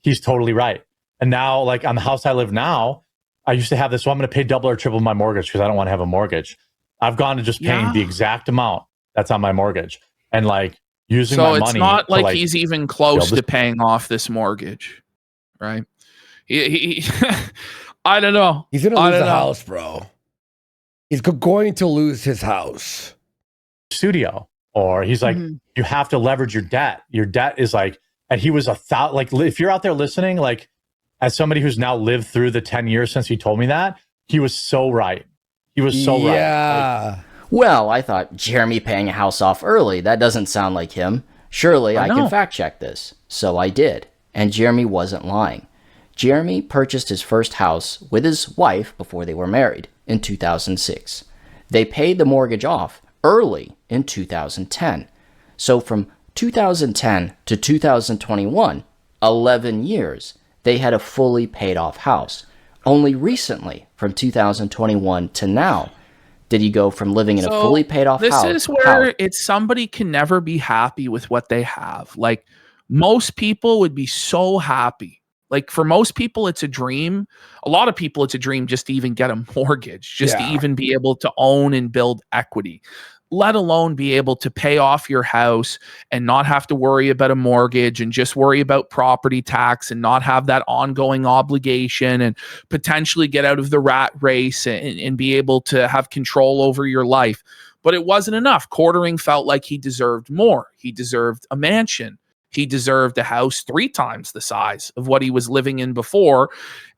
He's totally right. And now, like, on the house I live now, I used to have this, so I'm going to pay double or triple my mortgage because I don't want to have a mortgage. I've gone to just paying the exact amount that's on my mortgage and, like, using my money. So it's not like he's even close to paying off this mortgage, right? He I don't know. He's going to lose the house, bro. He's going to lose his house. Studio. Or he's like, you have to leverage your debt. Your debt is like, and he was like, if you're out there listening, like, as somebody who's now lived through the 10 years since he told me that, he was so right. He was so right. Yeah. Well, I thought Jeremy paying a house off early. That doesn't sound like him. Surely I can fact check this. So I did. And Jeremy wasn't lying. Jeremy purchased his first house with his wife before they were married in 2006. They paid the mortgage off early in 2010. So from 2010 to 2021, 11 years, they had a fully paid off house. Only recently, from 2021 to now, did he go from living in a fully paid off house. This is where it's somebody can never be happy with what they have. Like, most people would be so happy. Like, for most people, it's a dream. A lot of people, it's a dream just to even get a mortgage, just to even be able to own and build equity, let alone be able to pay off your house and not have to worry about a mortgage and just worry about property tax and not have that ongoing obligation and potentially get out of the rat race and be able to have control over your life. But it wasn't enough. Quartering felt like he deserved more. He deserved a mansion. He deserved a house 3 times the size of what he was living in before.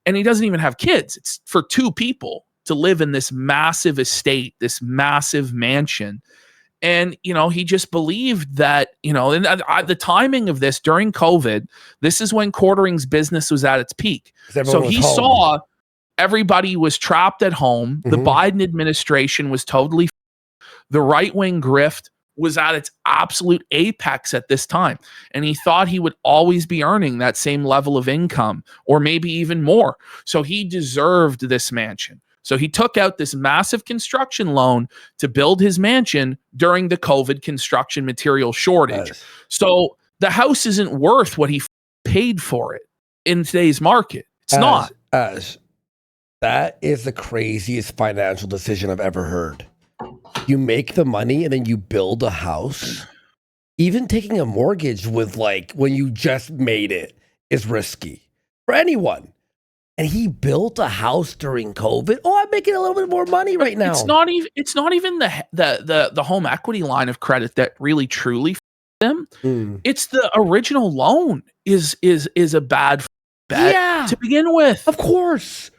And he doesn't even have kids. It's for 2 people to live in this massive estate, this massive mansion. And, you know, he just believed that, you know, and the timing of this during COVID, this is when Quartering's business was at its peak. So he saw everybody was trapped at home. The Biden administration was totally, the right-wing grift was at its absolute apex at this time. And he thought he would always be earning that same level of income or maybe even more. So he deserved this mansion. So he took out this massive construction loan to build his mansion during the COVID construction material shortage. Nice. So the house isn't worth what he paid for it in today's market. It's not. That is the craziest financial decision I've ever heard. You make the money and then you build a house. Even taking a mortgage with, like, when you just made it is risky for anyone. And he built a house during COVID. Oh, I'm making a little bit more money right now. It's not even the home equity line of credit that really truly them. It's the original loan is a bad bet to begin with. Of course.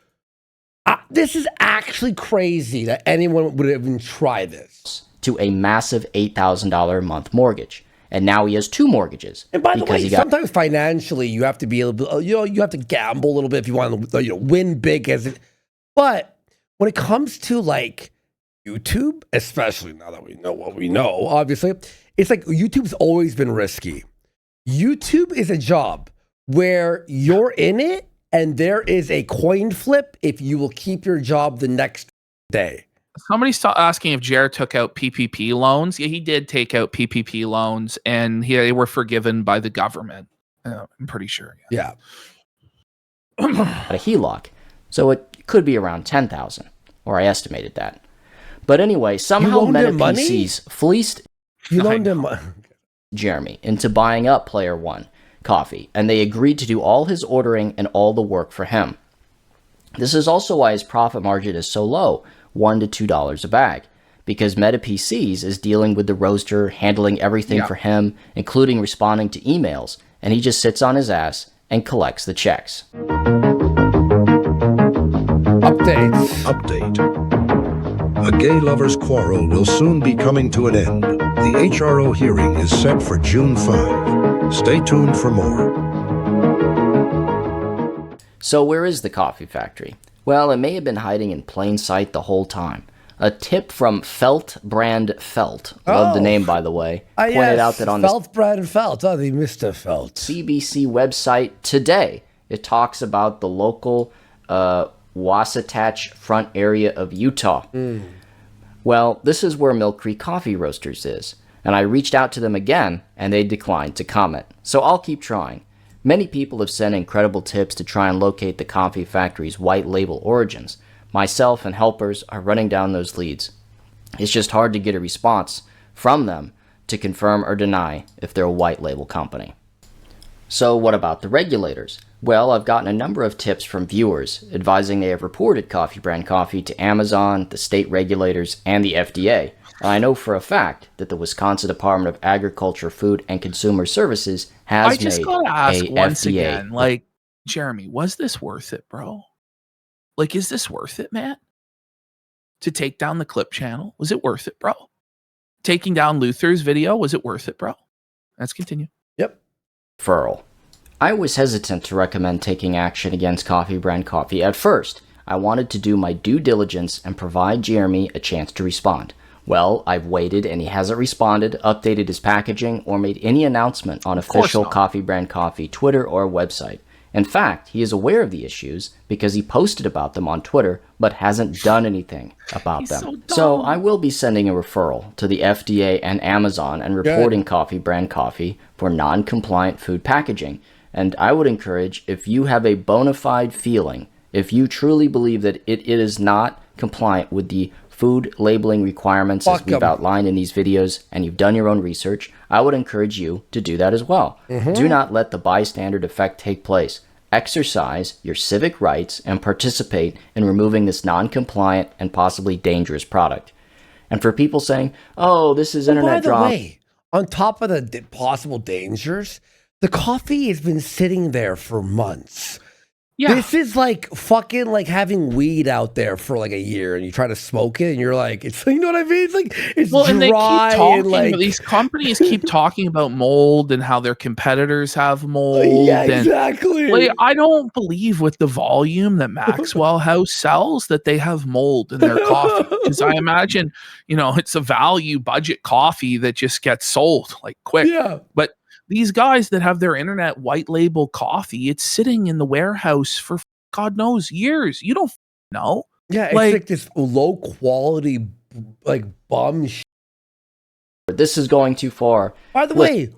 This is actually crazy that anyone would even try this. To a massive $8,000 a month mortgage. And now he has 2 mortgages. And by the way, sometimes financially you have to be able to, you have to gamble a little bit if you want to, win big but when it comes to, like, YouTube, especially now that we know what we know, obviously, it's like YouTube's always been risky. YouTube is a job where you're in it and there is a coin flip if you will keep your job the next day. Somebody's asking if Jared took out PPP loans. Yeah, he did take out PPP loans, and they were forgiven by the government. I'm pretty sure. Yeah. A HELOC, so it could be around $10,000, or I estimated that. But anyway, somehow Meta PCs fleeced. You loaned him money, Jeremy, into buying up Player One Coffee, and they agreed to do all his ordering and all the work for him. This is also why his profit margin is so low. $1 to $2 a bag, because MetaPCs is dealing with the roaster, handling everything for him, including responding to emails, and he just sits on his ass and collects the checks. Update. A gay lovers' quarrel will soon be coming to an end. The HRO hearing is set for June 5. Stay tuned for more. So where is the coffee factory? Well, it may have been hiding in plain sight the whole time. A tip from Felt Brand Felt, love the name by the way, pointed out that on Felt Brand Felt, the Mr. Felt CBC website today, it talks about the local Wasatch Front area of Utah. Well, this is where Mill Creek Coffee Roasters is, and I reached out to them again, and they declined to comment. So I'll keep trying. Many people have sent incredible tips to try and locate the coffee factory's white label origins. Myself and helpers are running down those leads. It's just hard to get a response from them to confirm or deny if they're a white label company. So what about the regulators? Well, I've gotten a number of tips from viewers advising they have reported Coffee Brand Coffee to Amazon, the state regulators, and the FDA. And I know for a fact that the Wisconsin Department of Agriculture, Food, and Consumer Services has made a FDA. I just gotta ask once again, like, Jeremy, was this worth it, bro? Like, is this worth it, man? To take down the clip channel? Was it worth it, bro? Taking down Luther's video? Was it worth it, bro? Let's continue. Yep. Referral. I was hesitant to recommend taking action against Coffee Brand Coffee at first. I wanted to do my due diligence and provide Jeremy a chance to respond. Well, I've waited and he hasn't responded, updated his packaging, or made any announcement on official Coffee Brand Coffee Twitter or website. In fact, he is aware of the issues because he posted about them on Twitter, but hasn't done anything about them. So I will be sending a referral to the FDA and Amazon and reporting Coffee Brand Coffee for non-compliant food packaging. And I would encourage, if you have a bona fide feeling, if you truly believe that it is not compliant with the food labeling requirements as we've outlined in these videos, and you've done your own research, I would encourage you to do that as well. Do not let the bystander effect take place. Exercise your civic rights and participate in removing this non-compliant and possibly dangerous product. And for people saying, oh, this is internet drama. By the way, on top of the possible dangers, the coffee has been sitting there for months. Yeah. This is like fucking like having weed out there for like a year and you try to smoke it and you're like, it's, you know what I mean? It's like, it's dry. And they keep talking, like, these companies keep talking about mold and how their competitors have mold. Yeah, exactly. Like, I don't believe with the volume that Maxwell House sells that they have mold in their coffee. Because I imagine, you know, it's a value budget coffee that just gets sold like quick. Yeah. But these guys that have their internet white label coffee, it's sitting in the warehouse for God knows years. You don't know. Yeah, it's like this low quality, like bum shit. This is going too far. By the way,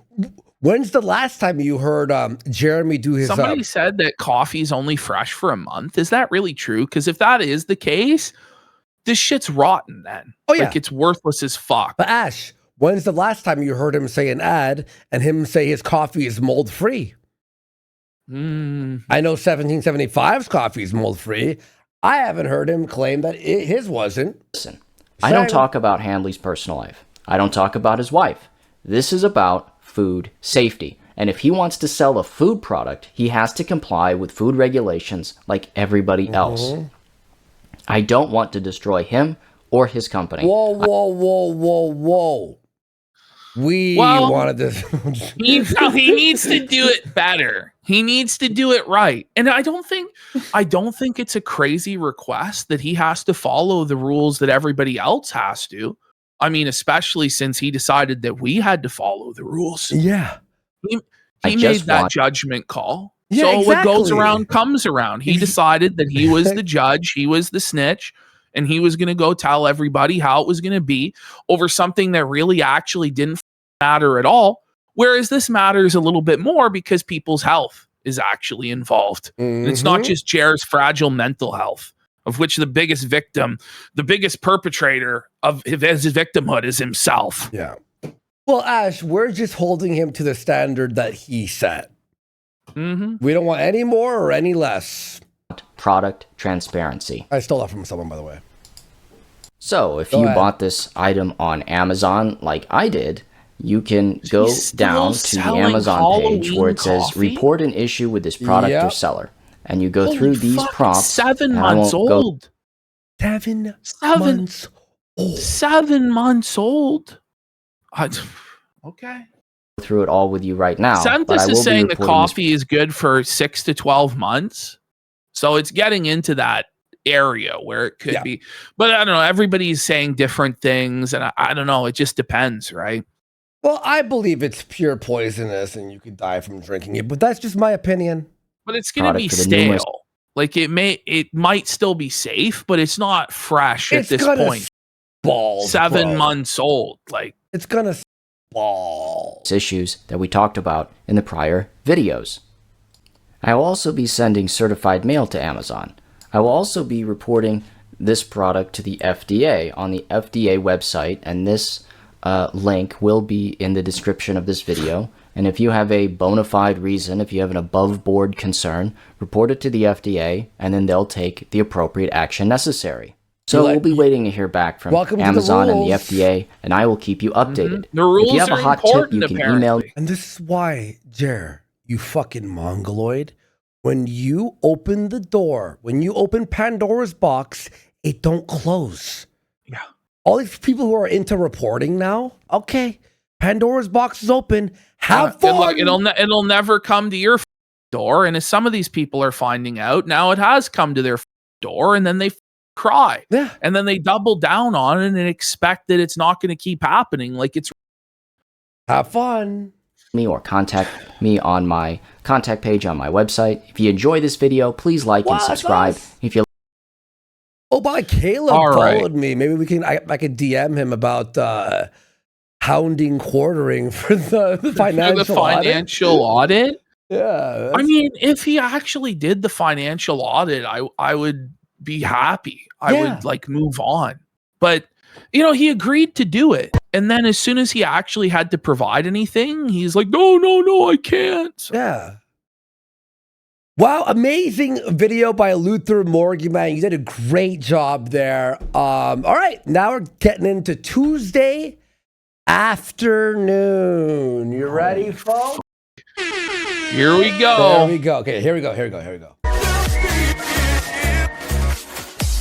when's the last time you heard Jeremy do his... Somebody said that coffee is only fresh for a month. Is that really true? Because if that is the case, this shit's rotten then. Oh, yeah. Like, it's worthless as fuck. But Ash... when's the last time you heard him say an ad and him say his coffee is mold-free? I know 1775's coffee is mold-free. I haven't heard him claim that his wasn't. Listen, I don't talk about Hambly's personal life. I don't talk about his wife. This is about food safety. And if he wants to sell a food product, he has to comply with food regulations like everybody else. I don't want to destroy him or his company. Whoa. We wanted this. he needs to do it better. He needs to do it right. And I don't think it's a crazy request that he has to follow the rules that everybody else has to. I mean, especially since he decided that we had to follow the rules. Yeah. He made that judgment call. Yeah, so exactly. What goes around comes around. He decided that he was the judge, he was the snitch, and he was going to go tell everybody how it was going to be over something that really actually didn't matter at all. Whereas this matters a little bit more because people's health is actually involved. And it's not just Jer's fragile mental health, of which the biggest victim, the biggest perpetrator of his victimhood is himself. Yeah. Well, Ash, we're just holding him to the standard that he set. We don't want any more or any less. Product transparency. I stole that from someone, by the way. So if you bought this item on Amazon like I did, you can go down to the Amazon page where it says report an issue with this product or seller. And you go through these prompts. 7 months old. 7 months old. 7 months old. Okay. Through it all with you right now. Santos is saying the coffee is good for 6 to 12 months. So it's getting into that area where it could be. But I don't know. Everybody's saying different things. And I don't know. It just depends, right? Well, I believe it's pure poisonous and you could die from drinking it. But that's just my opinion. But it's going to be stale. Like it might still be safe, but it's not fresh at this point. Balls, 7 months old. Like it's gonna balls. Issues that we talked about in the prior videos. I will also be sending certified mail to Amazon. I will also be reporting this product to the FDA on the FDA website, and this link will be in the description of this video. And if you have a bona fide reason, if you have an above board concern, report it to the FDA, and then they'll take the appropriate action necessary. So we'll be waiting to hear back from Amazon and the FDA, and I will keep you updated. The rules if you have a hot tip, you can email. And this is why, Jer, you fucking mongoloid, when you open the door, when you open Pandora's box, it don't close. Yeah. All these people who are into reporting now, okay, Pandora's box is open. Have fun. Look, it'll never come to your door. And as some of these people are finding out, now it has come to their door, and then they cry. Yeah. And then they double down on it and expect that it's not going to keep happening. Like it's. Have fun. Me or contact me on my contact page on my website. If you enjoy this video, please like and subscribe. If you Caleb followed me. Maybe I could DM him about hounding quartering for the financial audit. Yeah. I mean, if he actually did the financial audit, I would be happy. I would like move on. But he agreed to do it. And then as soon as he actually had to provide anything, he's like, no, I can't. So. Yeah. Wow, amazing video by Luther Morgan, man. You did a great job there. All right, now we're getting into Tuesday afternoon. You ready, folks? Here we go. There we go. Okay, here we go.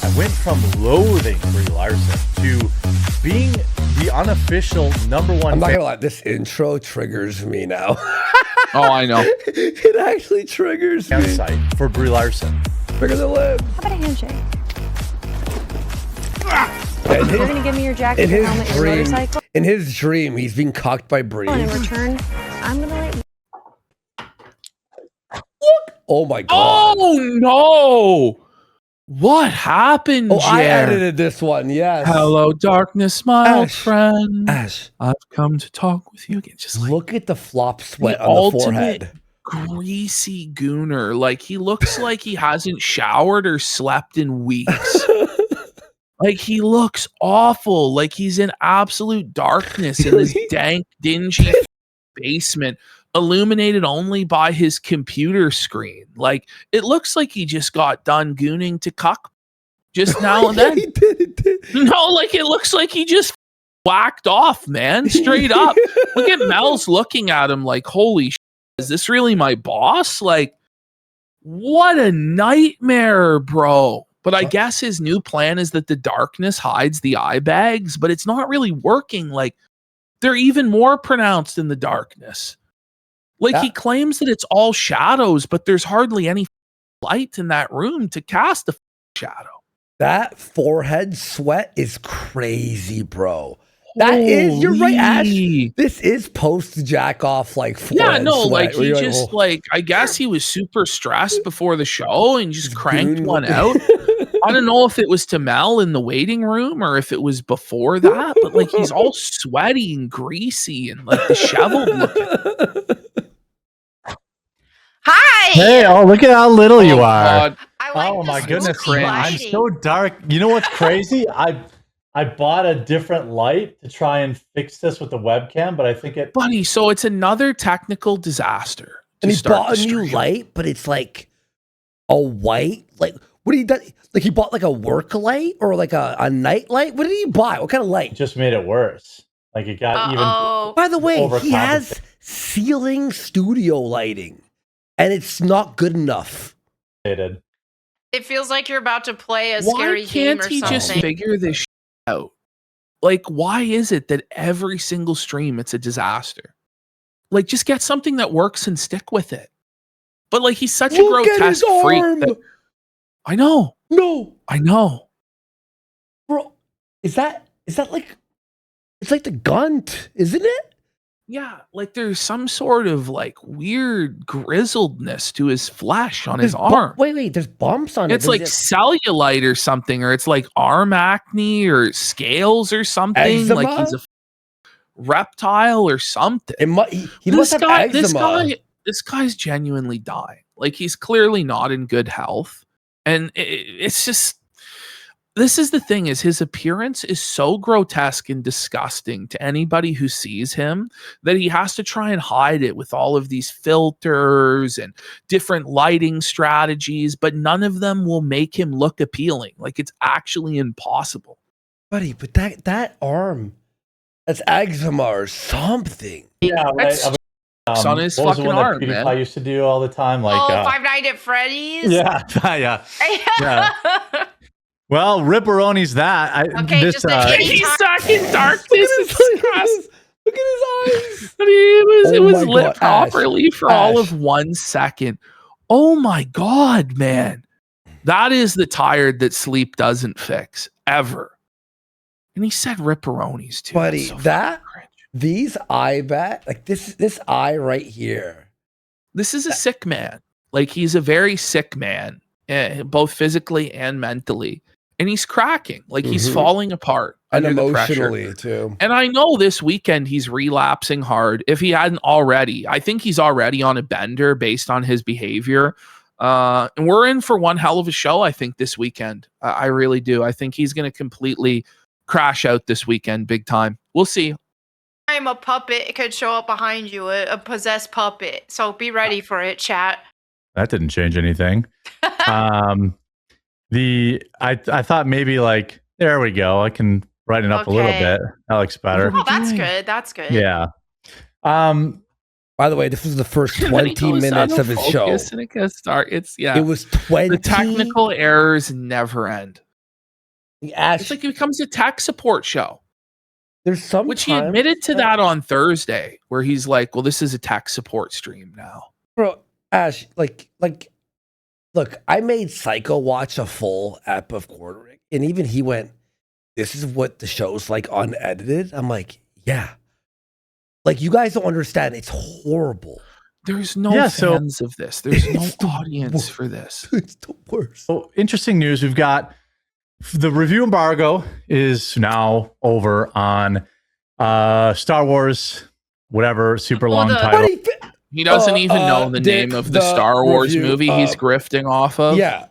I went from loathing Brie Larson to being the unofficial #1. I'm not gonna lie, this intro triggers me now. Oh, I know. It actually triggers me. Site for Brie Larson. Trigger the lips. How about a handshake? You're gonna give me your jacket, your helmet, your motorcycle? In his dream, he's being cocked by Brie. And in return, I'm gonna let you. Oh my god. Oh no! What happened, Jer? I edited this one, yes. Hello, darkness, my old friend. Ash. I've come to talk with you again. Just look at the flop sweat on the forehead. Greasy gooner. Like, he looks like he hasn't showered or slept in weeks. Like, he looks awful. Like, he's in absolute darkness in this dank, dingy basement, illuminated only by his computer screen. Like, it looks like he just got done gooning to cuck just now and then. He did. No, like, it looks like he just whacked off, man. Straight up. Look at Mel's looking at him like, holy shit, is this really my boss? Like, what a nightmare, bro. But I guess his new plan is that the darkness hides the eye bags, but it's not really working. Like, they're even more pronounced in the darkness. Like, he claims that it's all shadows, but there's hardly any light in that room to cast a shadow. That forehead sweat is crazy, bro. You're right, Ash. This is post jack off, like, forehead sweat. Like, he just, I guess he was super stressed before the show and just cranked one out. I don't know if it was to Mel in the waiting room or if it was before that, but, like, he's all sweaty and greasy and, like, disheveled looking. Hi! Hey, look at how little you are. Like oh my goodness, I'm lighting. so dark. You know what's crazy? I bought a different light to try and fix this with the webcam, but I think it... Buddy, so it's another technical disaster. And he bought a new light, but it's like a white. Like, What did he do? Like he bought like a work light or like a night light? What did he buy? What kind of light? It just made it worse. Like it got even. By the way, he has ceiling studio lighting, and it's not good enough. It feels like you're about to play a scary game or something. Why can't he just figure this shit out? Like, why is it that every single stream it's a disaster? Like, just get something that works and stick with it. But like, he's such a grotesque freak. I know. No, I know, bro. Is that like? It's like the Gunt, isn't it? Yeah, like there's some sort of like weird grizzledness to his flesh on his arm. Wait, there's bumps on it. It's like cellulite or something, or it's like arm acne or scales or something. Eczema? Like he's a reptile or something. He must have eczema. This guy's genuinely dying. Like he's clearly not in good health, and it's just. This is the thing, is his appearance is so grotesque and disgusting to anybody who sees him that he has to try and hide it with all of these filters and different lighting strategies, but none of them will make him look appealing. Like it's actually impossible. Buddy, but that arm, that's eczema or something. Yeah, right. On his fucking arm, man. I used to do all the time. Like, Five Nights at Freddy's? Yeah, yeah. Well, Ripperoni's that. Okay, just he's stuck in darkness. Look at his eyes. It was lit properly for all of 1 second. Oh my God, man. That is the tired that sleep doesn't fix, ever. And he said Ripperoni's too. Buddy, these eye bat, like this eye right here. This is a sick man. Like he's a very sick man, both physically and mentally. And he's cracking, like he's falling apart and under emotionally the pressure. too. And I know this weekend he's relapsing hard. If he hadn't already, I think he's already on a bender based on his behavior. And we're in for one hell of a show, I think, this weekend. I really do. I think he's going to completely crash out this weekend, big time. We'll see. I'm a puppet. It could show up behind you, a possessed puppet. So be ready for it, chat. That didn't change anything. I thought maybe like, there we go. I can brighten up a little bit. That looks better. Oh, that's good. That's good. Yeah. By the way, this was the first 20 minutes of his show. And it can start. It was 20. The technical errors never end. It's like it becomes a tech support show. There's some which he admitted to that on Thursday, where he's like, "Well, this is a tech support stream now." Bro, Ash, like. Look, I made Psycho watch a full ep of Quartering, and even he went, "This is what the show's like unedited." I'm like, "Yeah." Like, you guys don't understand. It's horrible. There's no fans of this. There's no audience for this. It's the worst. So, interesting news. We've got the review embargo is now over on Star Wars, whatever, super long title. He doesn't even know the name of the Star Wars movie he's grifting off of. Yeah.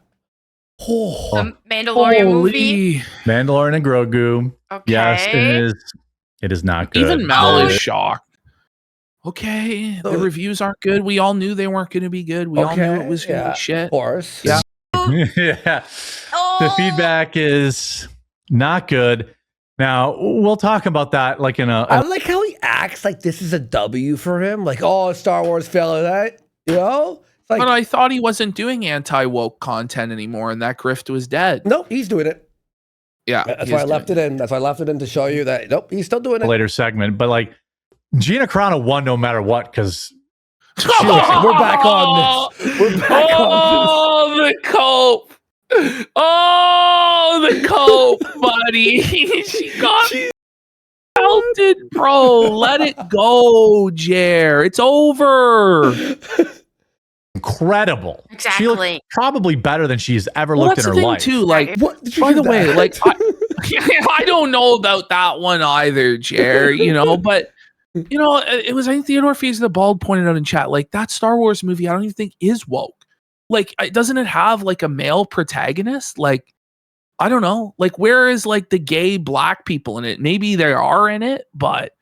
The Mandalorian movie. Mandalorian and Grogu. Okay. Yes, it is not good. Even Mal is shocked. Okay, the reviews aren't good. We all knew they weren't going to be good. We all knew it was going to be shit. Of course. Yeah. Yeah. The feedback is not good. Now, we'll talk about that like in a... I like how he acts like this is a W for him. Like, oh, Star Wars fella, that, you know? It's like, but I thought he wasn't doing anti-woke content anymore, and that grift was dead. Nope, he's doing it. Yeah. That's why I left it in. That's why I left it in to show you that, nope, he's still doing it. Later segment. But like, Gina Carano won no matter what, because... We're back on this. We're back on this. The cope. Oh, the cope, buddy. She got melted, bro. Let it go, Jer. It's over. Incredible. Exactly. She looked probably better than she's ever looked in her life. Too. Like, by the way, like, I don't know about that one either, Jer. You know, but you know, it was, I think Theodore Fees the Bald pointed out in chat, like that Star Wars movie, I don't even think is woke. Like, doesn't it have like a male protagonist? Like, I don't know. Like, where is like the gay black people in it? Maybe there are in it, but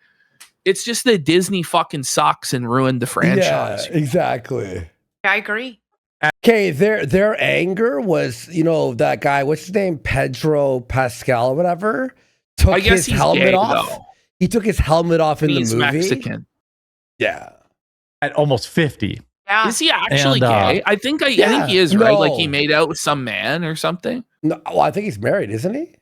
it's just that Disney fucking sucks and ruined the franchise. Yeah, exactly. I agree. Okay, their anger was, that guy, what's his name, Pedro Pascal or whatever, took his helmet off. Though. He took his helmet off in the movie. Mexican. Yeah, at almost 50. Yeah. Is he actually gay? I think he is, right? Like he made out with some man or something. No, well, I think he's married, isn't he?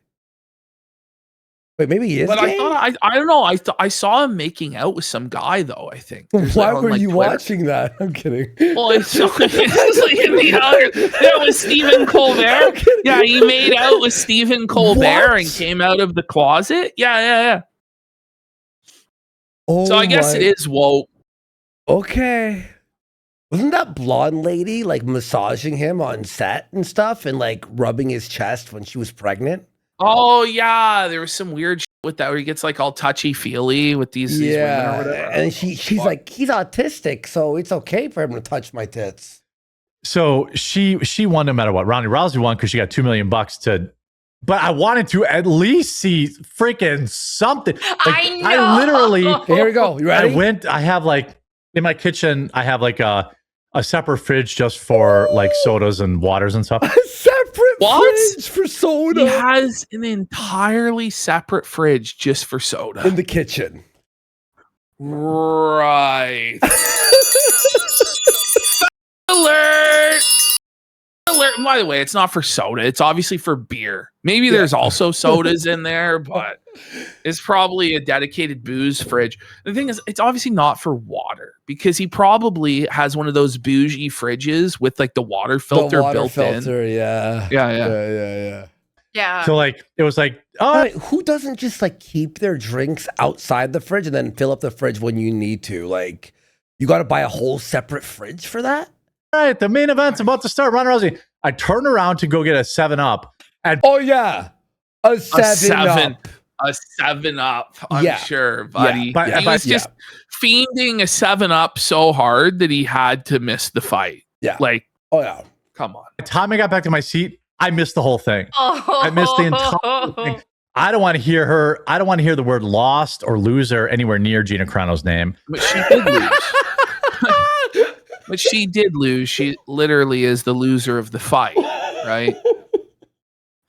Wait, maybe he is. But gay? I don't know. I saw him making out with some guy though. I think. Why were you watching that? I'm kidding. Well, it's like in the other. There was Stephen Colbert. Yeah, he made out with Stephen Colbert and came out of the closet. Yeah. Oh, so I guess it is woke. Okay. Wasn't that blonde lady like massaging him on set and stuff and like rubbing his chest when she was pregnant? Oh yeah, there was some weird shit with that where he gets like all touchy feely with these women or whatever. And she's like, he's autistic, so it's okay for him to touch my tits. So she won no matter what. Ronda Rousey won because she got $2 million to. But I wanted to at least see freaking something. Like, I know. I literally. Here we go. You ready? I have like in my kitchen. I have like a separate fridge just for like sodas and waters and stuff. A separate fridge for soda. He has an entirely separate fridge just for soda in the kitchen. Right. Alert! By the way, it's not for soda. It's obviously for beer. Maybe there's also sodas in there, but it's probably a dedicated booze fridge. The thing is, it's obviously not for water because he probably has one of those bougie fridges with like the water filter built in. Yeah. So like, it was like, who doesn't just like keep their drinks outside the fridge and then fill up the fridge when you need to? Like, you got to buy a whole separate fridge for that? All right, the main event's about to start. Ronda Rousey. I turn around to go get a 7-Up. And a 7-Up. A 7-Up, I'm sure, buddy. Yeah. He was just fiending a 7-Up so hard that he had to miss the fight. Yeah. Like, come on. By the time I got back to my seat, I missed the whole thing. I missed the entire thing. I don't want to hear her. I don't want to hear the word lost or loser anywhere near Gina Carano's name. But she did lose. But she did lose. She literally is the loser of the fight, right?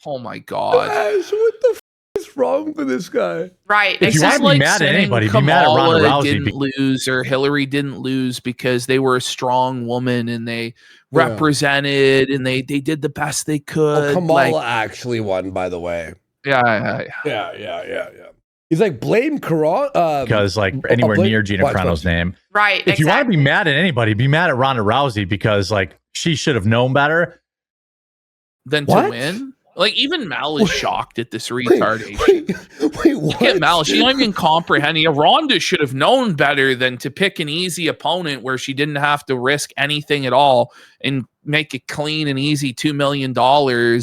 Oh my God. Ash, what the f is wrong with this guy? Right. If you want to be mad at anybody, be mad at Ronda Rousey. Didn't lose or Hillary didn't lose because they were a strong woman and they represented and they did the best they could. Kamala actually won, by the way. Yeah. He's like, blame Carano. Because like anywhere near Gina Carano's name. Right. If you want to be mad at anybody, be mad at Ronda Rousey because like she should have known better than to win. Like even Mal is shocked at this retardation. Wait, what? Look at Mal. She don't even comprehend. Ronda should have known better than to pick an easy opponent where she didn't have to risk anything at all and make it clean and easy $2 million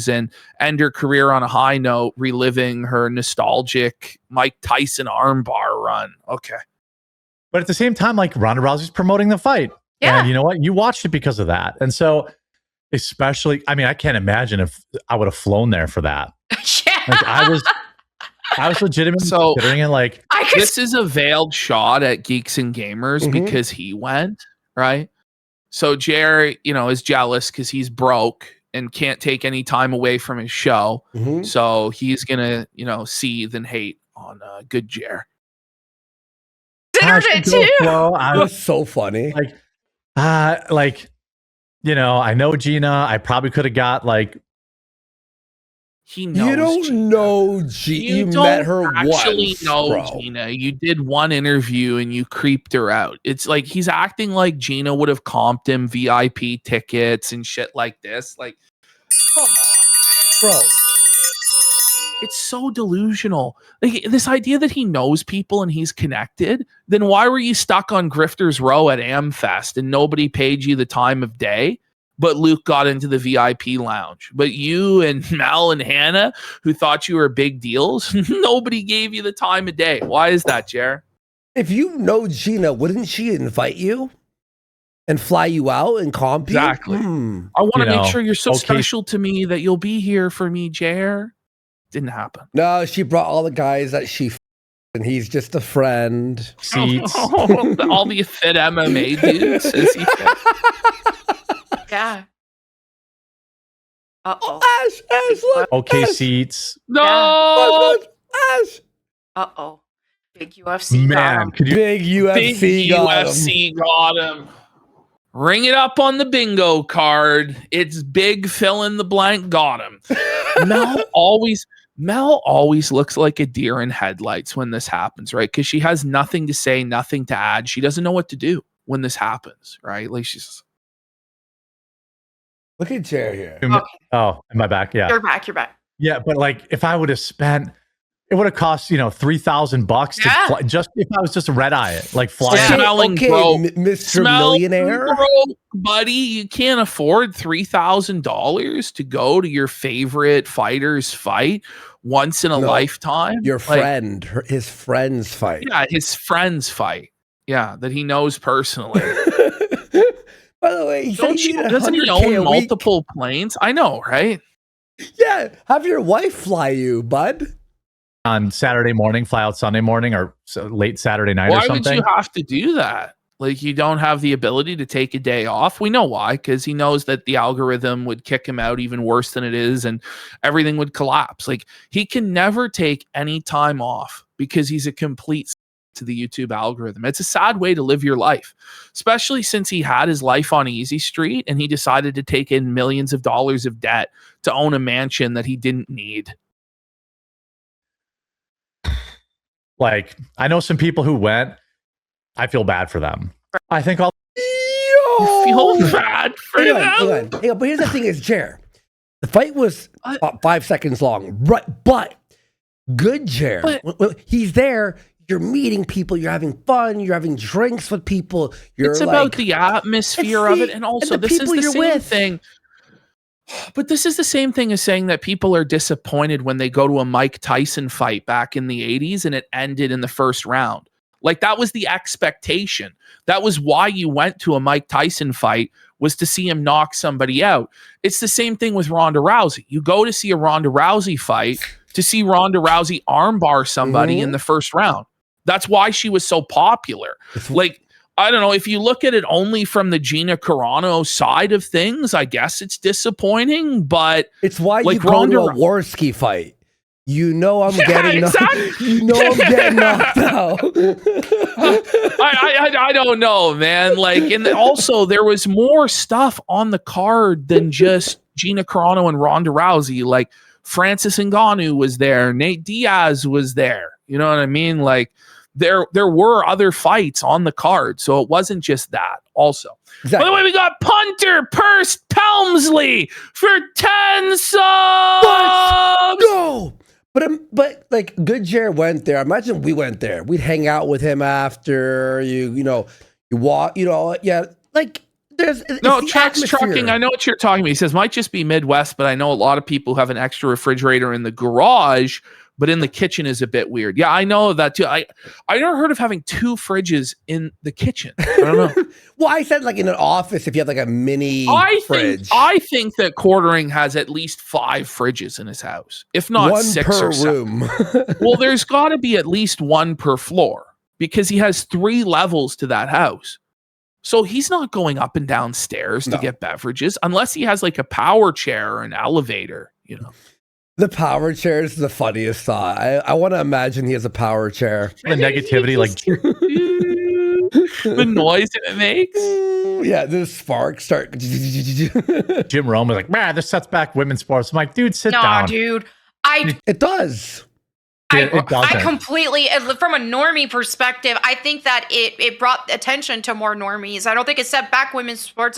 and end her career on a high note, reliving her nostalgic Mike Tyson armbar run. Okay. But at the same time, like Ronda Rousey's promoting the fight. Yeah. And you know what? You watched it because of that. And so especially, I mean, I can't imagine if I would have flown there for that. Like I was legitimately considering it. Like this is a veiled shot at Geeks and Gamers because he went, right? So Jerry, is jealous because he's broke and can't take any time away from his show. So he's gonna, seethe and hate on good Jerry. Considered it too. That was so funny. I know Gina. I probably could have got like. He knows. You don't know Gina. You met her once, bro. Gina. You did one interview and you creeped her out. It's like he's acting like Gina would have comped him VIP tickets and shit like this. Like, come on, bro. It's so delusional. Like this idea that he knows people and he's connected. Then why were you stuck on Grifters Row at AmFest and nobody paid you the time of day? But Luke got into the VIP lounge. But you and Mal and Hannah, who thought you were big deals, nobody gave you the time of day. Why is that, Jer? If you know Gina, wouldn't she invite you and fly you out and comp you? Exactly. I want to make sure you're so special to me that you'll be here for me, Jer. Didn't happen. No, she brought all the guys that she and he's just a friend. Seats. All the fit MMA dudes. Is he fit? Yeah. Uh-oh. Ash, look. Okay Ash. seats. No. Ash. Uh-oh. Big UFC got Man, him. could you Big UFC Big got him. UFC got him. Ring it up on the bingo card. It's big fill in the blank got him. Mel always looks like a deer in headlights when this happens, right? Because she has nothing to say, nothing to add. She doesn't know what to do when this happens, right? Like she's Look at Jer here. Okay. Oh, am I back? Yeah. You're back. Yeah, but like if I would have spent, it would have cost $3,000 to fly, just if I was just a red eye, like flying. Smelling broke. Mr. Millionaire. Broke, buddy. You can't afford $3,000 to go to your favorite fighter's fight once in a lifetime. Your friend, his friend's fight. Yeah, his friend's fight. Yeah, that he knows personally. By the way, doesn't he own multiple planes? I know, right? Yeah, have your wife fly you, bud. On Saturday morning, fly out Sunday morning, or late Saturday night or something. Why would you have to do that? Like, you don't have the ability to take a day off. We know why, because he knows that the algorithm would kick him out even worse than it is, and everything would collapse. Like, he can never take any time off because he's a complete to the YouTube algorithm. It's a sad way to live your life, especially since he had his life on easy street and he decided to take in millions of dollars of debt to own a mansion that he didn't need. Like, I know some people who went. I feel bad for them. I think I'll feel bad for them. Hang on. But here's the thing is, Jer, the fight was 5 seconds long, but good Jer. He's there. You're meeting people. You're having fun. You're having drinks with people. It's about the atmosphere of it. And also, this is the same thing. But this is the same thing as saying that people are disappointed when they go to a Mike Tyson fight back in the 80s and it ended in the first round. Like, that was the expectation. That was why you went to a Mike Tyson fight, was to see him knock somebody out. It's the same thing with Ronda Rousey. You go to see a Ronda Rousey fight to see Ronda Rousey armbar somebody in the first round. That's why she was so popular. Like, I don't know, if you look at it only from the Gina Carano side of things, I guess it's disappointing, but it's why you go to a Warski fight. You know I'm getting knocked out. I don't know, man. Like, and also there was more stuff on the card than just Gina Carano and Ronda Rousey. Like, Francis Ngannou was there, Nate Diaz was there. You know what I mean? Like, there were other fights on the card, so it wasn't just that. Also, by the way, we got punter Purse Pelmsley for 10 subs. Let's go. But like, good Jer went there. Imagine we went there. We'd hang out with him after. You walk. Like, there's Chuck's trucking. I know what you're talking about. He says might just be Midwest, but I know a lot of people have an extra refrigerator in the garage. But in the kitchen is a bit weird. Yeah, I know that too. I never heard of having 2 fridges in the kitchen. I don't know. Well, I said like in an office, if you have like a mini fridge. I think that Quartering has at least 5 fridges in his house, if not 1 6 per or 7. room. Well, there's got to be at least 1 per floor because he has 3 levels to that house. So he's not going up and down stairs to get beverages unless he has like a power chair or an elevator, you know. The power chair is the funniest thought. I want to imagine he has a power chair. The negativity, like the noise it makes. Yeah, the sparks start. Jim Rome was like, man, this sets back women's sports. I'm like, dude, sit down. Nah, dude. It does. I completely, from a normie perspective, I think that it brought attention to more normies. I don't think it set back women's sports.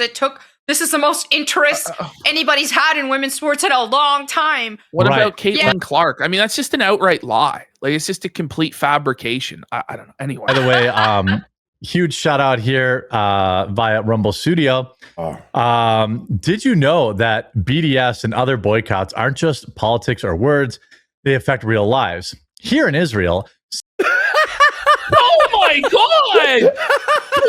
This is the most interest anybody's had in women's sports in a long time. What about Caitlin Clark? I mean, that's just an outright lie. Like, it's just a complete fabrication. I don't know. Anyway. By the way, huge shout out here via Rumble Studio. Did you know that BDS and other boycotts aren't just politics or words? They affect real lives. Here in Israel. Oh my God!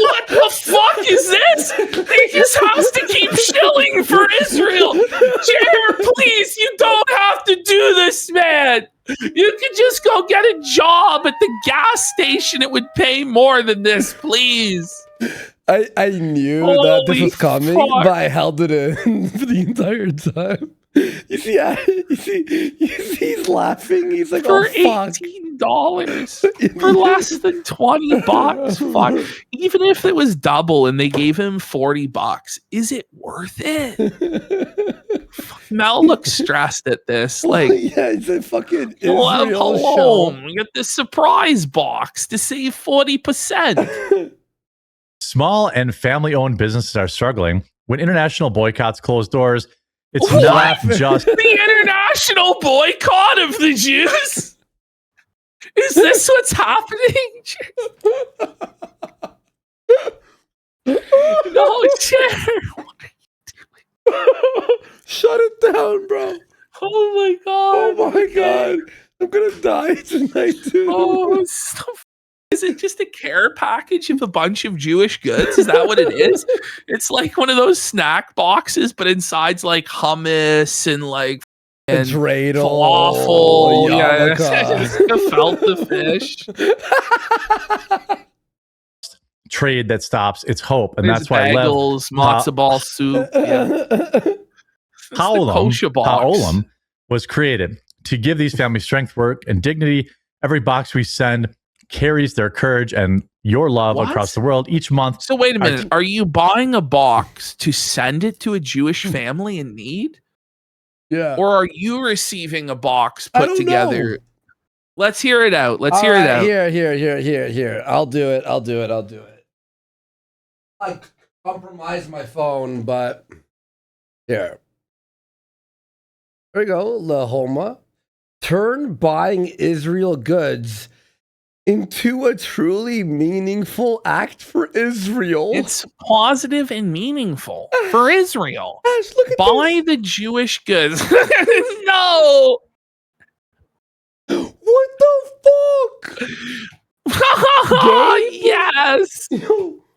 What the fuck is this? He just has to keep shilling for Israel. Jared, please, you don't have to do this, man. You could just go get a job at the gas station. It would pay more than this, please. I knew that this was coming, but I held it in for the entire time. You see, he's laughing. He's like, for oh, fuck. $18 for less than $20. Fuck. Even if it was double and they gave him $40, is it worth it? Mel looks stressed at this. Like, yeah, it's a fucking hello, show. we get this surprise box to save 40%. Small and family-owned businesses are struggling. When international boycotts close doors, it's What? not just the international boycott of the Jews. Is this what's happening? No, Jerry. Shut it down, bro. Oh my god. Oh my god. I'm gonna die tonight, dude. Oh, so is it just a care package of a bunch of Jewish goods? Is that what it is? It's like one of those snack boxes, but inside's like hummus and like dreidel, falafel, yeah, gefilte fish. Trade that stops. It's hope, and There's that's why bagels, matzo ball soup. Yeah. Ha'olam was created to give these families strength, work, and dignity. Every box we send carries their courage and your love across the world each month. So wait a minute. Are you buying a box to send it to a Jewish family in need? Yeah. Or are you receiving a box put together? Know. Let's hear it out. Let's hear it out. Here. I'll do it. I compromised my phone, but here. There we go. Lahoma. Turn buying Israel goods into a truly meaningful act for Israel. It's positive and meaningful for Israel. Ash, look at buy the Jewish goods. No. What the fuck? Yes.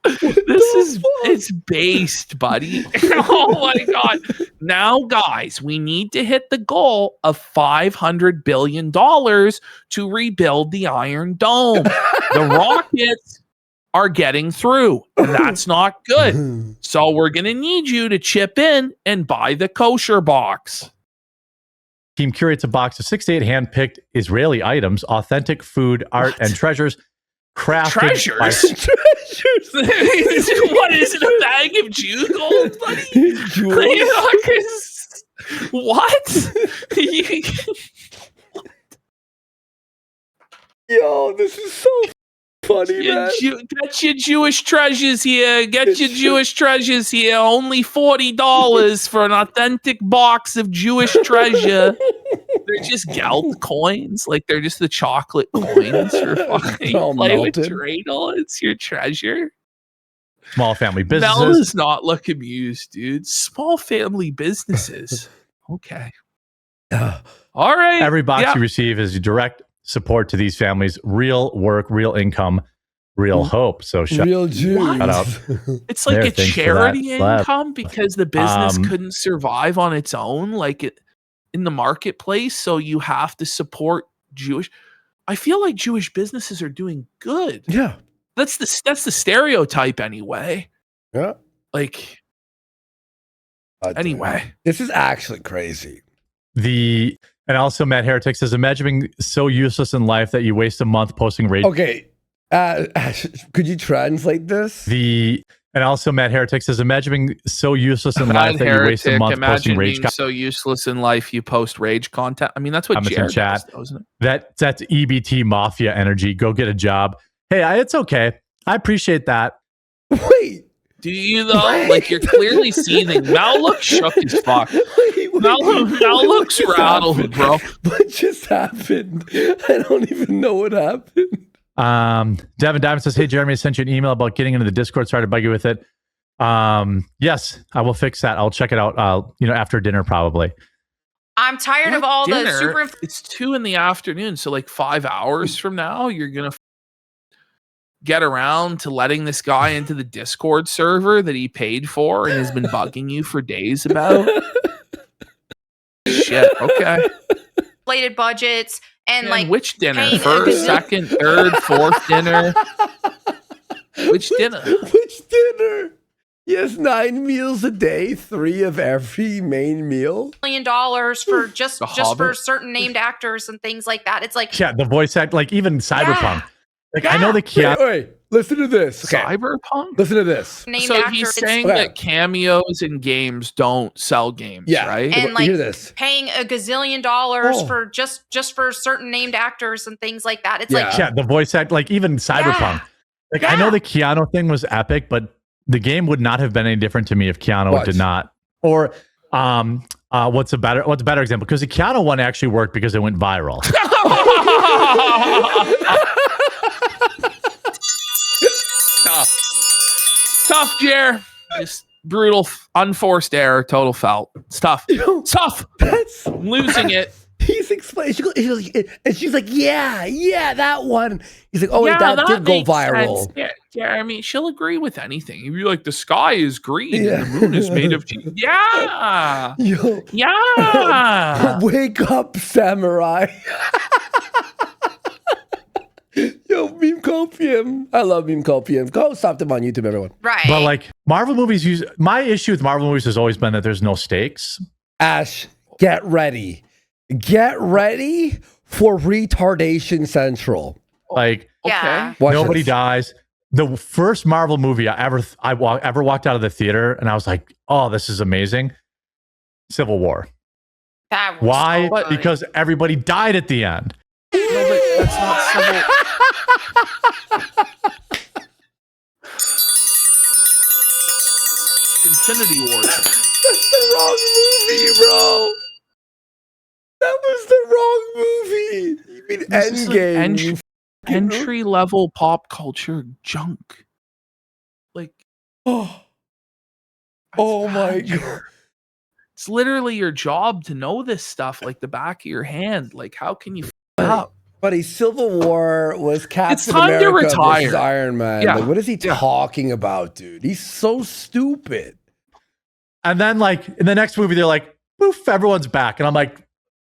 It's based, buddy. Oh my god. Now, guys, we need to hit the goal of $500 billion to rebuild the Iron Dome. The rockets are getting through. That's not good. So we're going to need you to chip in and buy the kosher box. Team curates a box of 6 to 8 hand-picked Israeli items, authentic food, art, and treasures. Crafted by What is it? A bag of Jew gold, buddy? What? Yo, this is so funny, man. Get your Jewish treasures here. Get your Jewish treasures here. Only $40 for an authentic box of Jewish treasure. They're just geld coins. Like, they're just the chocolate coins for fucking play with dreidel. It's your treasure. Small family businesses. Mel does not look amused, dude. Small family businesses. Okay. All right. Every box you receive is direct support to these families. Real work, real income, real hope. So real shut up. It's like a charity income because the business couldn't survive on its own, like it in the marketplace. So you have to support Jewish. I feel like Jewish businesses are doing good. Yeah. That's the stereotype anyway. Yeah. Like, anyway. This is actually crazy. And also Matt Heretic says, imagine being so useless in life that you waste a month posting rage. Okay. Could you translate this? And also Matt Heretic says, imagine being so useless in life that you waste a month posting rage. Imagine being so useless in life you post rage content. I mean, that's what Jared does, isn't it? That's EBT mafia energy. Go get a job. Hey, it's okay. I appreciate that. Wait. Do you though? Like, you're clearly seething. Mel looks shook as fuck. Mel looks rattled, bro. What just happened? I don't even know what happened. Devin Diamond says, hey, Jeremy, I sent you an email about getting into the Discord. Sorry to bug you with it. Yes, I will fix that. I'll check it out, after dinner probably. I'm tired of all dinner? the super... It's 2 p.m, so like 5 hours from now, you're going to get around to letting this guy into the Discord server that he paid for and has been bugging you for days about. Shit, okay. Inflated budgets and like which dinner? First, second, third, fourth dinner? Which dinner? Which dinner? He has 9 meals a day, 3 of every main meal. $1 million for just for certain named actors and things like that. It's like the voice act, like even Cyberpunk. I know the Keanu. Wait, listen to this. Okay. Cyberpunk? Listen to this. So he's saying that cameos in games don't sell games, right? And like hear this. paying $1 gazillion for just for certain named actors and things like that. It's like the voice act, like even Cyberpunk. I know the Keanu thing was epic, but the game would not have been any different to me if Keanu did not. Or what's a better example? Because the Keanu one actually worked because it went viral. Tough, Jer. Just brutal, unforced error, total felt. It's tough. Tough. I'm losing it. He's explaining, and she's like, yeah, that one. He's like, oh, wait, that did go viral. Sense. Yeah, Jeremy, she'll agree with anything. You'd be like, the sky is green and the moon is made of cheese. Yeah. Yeah. Wake up, samurai. Yo, Meme Copium. I love Meme Copium. Go stop them on YouTube, everyone. Right. But like Marvel movies my issue with Marvel movies has always been that there's no stakes. Ash, get ready. Get ready for Retardation Central. Like, nobody dies. The first Marvel movie I ever walked out of the theater and I was like, oh, this is amazing. Civil War. Why? So because everybody died at the end. No, but that's not civil. Infinity War. That's the wrong movie, bro. That was the wrong movie. You mean Endgame? Entry level pop culture junk. Like, my God. It's literally your job to know this stuff like the back of your hand. Like, how can you f up? Buddy, Civil War was Captain time to America retire. versus Iron Man. Yeah. Like, what is he talking about, dude? He's so stupid. And then, like, in the next movie, they're like, poof, everyone's back. And I'm like,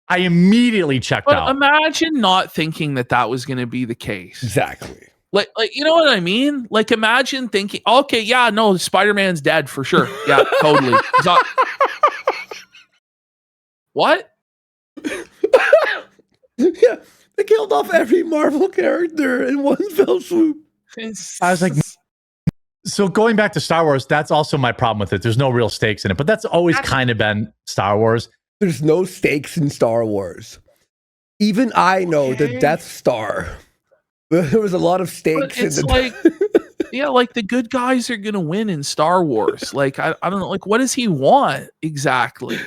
I immediately checked out. Imagine not thinking that was going to be the case. Exactly. Like, you know what I mean? Like, imagine thinking, okay, yeah, no, Spider-Man's dead for sure. Yeah, totally. What? Yeah, they killed off every Marvel character in one fell swoop. I was like, so going back to Star Wars, that's also my problem with it. There's no real stakes in it, but that's always kind of been Star Wars. There's no stakes in Star Wars. Even I know the Death Star. There was a lot of stakes in yeah, like the good guys are gonna win in Star Wars. Like, I don't know, like, what does he want exactly?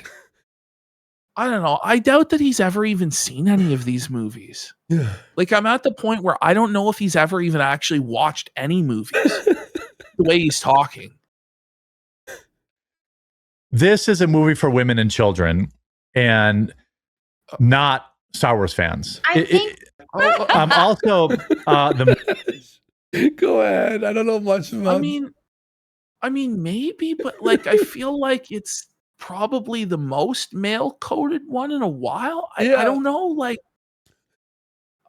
I don't know. I doubt that he's ever even seen any of these movies. Yeah. Like, I'm at the point where I don't know if he's ever even actually watched any movies. The way he's talking. This is a movie for women and children and not Star Wars fans. Also, Go ahead. I don't know much about. I mean, maybe, but like, I feel like it's probably the most male-coded one in a while. I don't know. Like,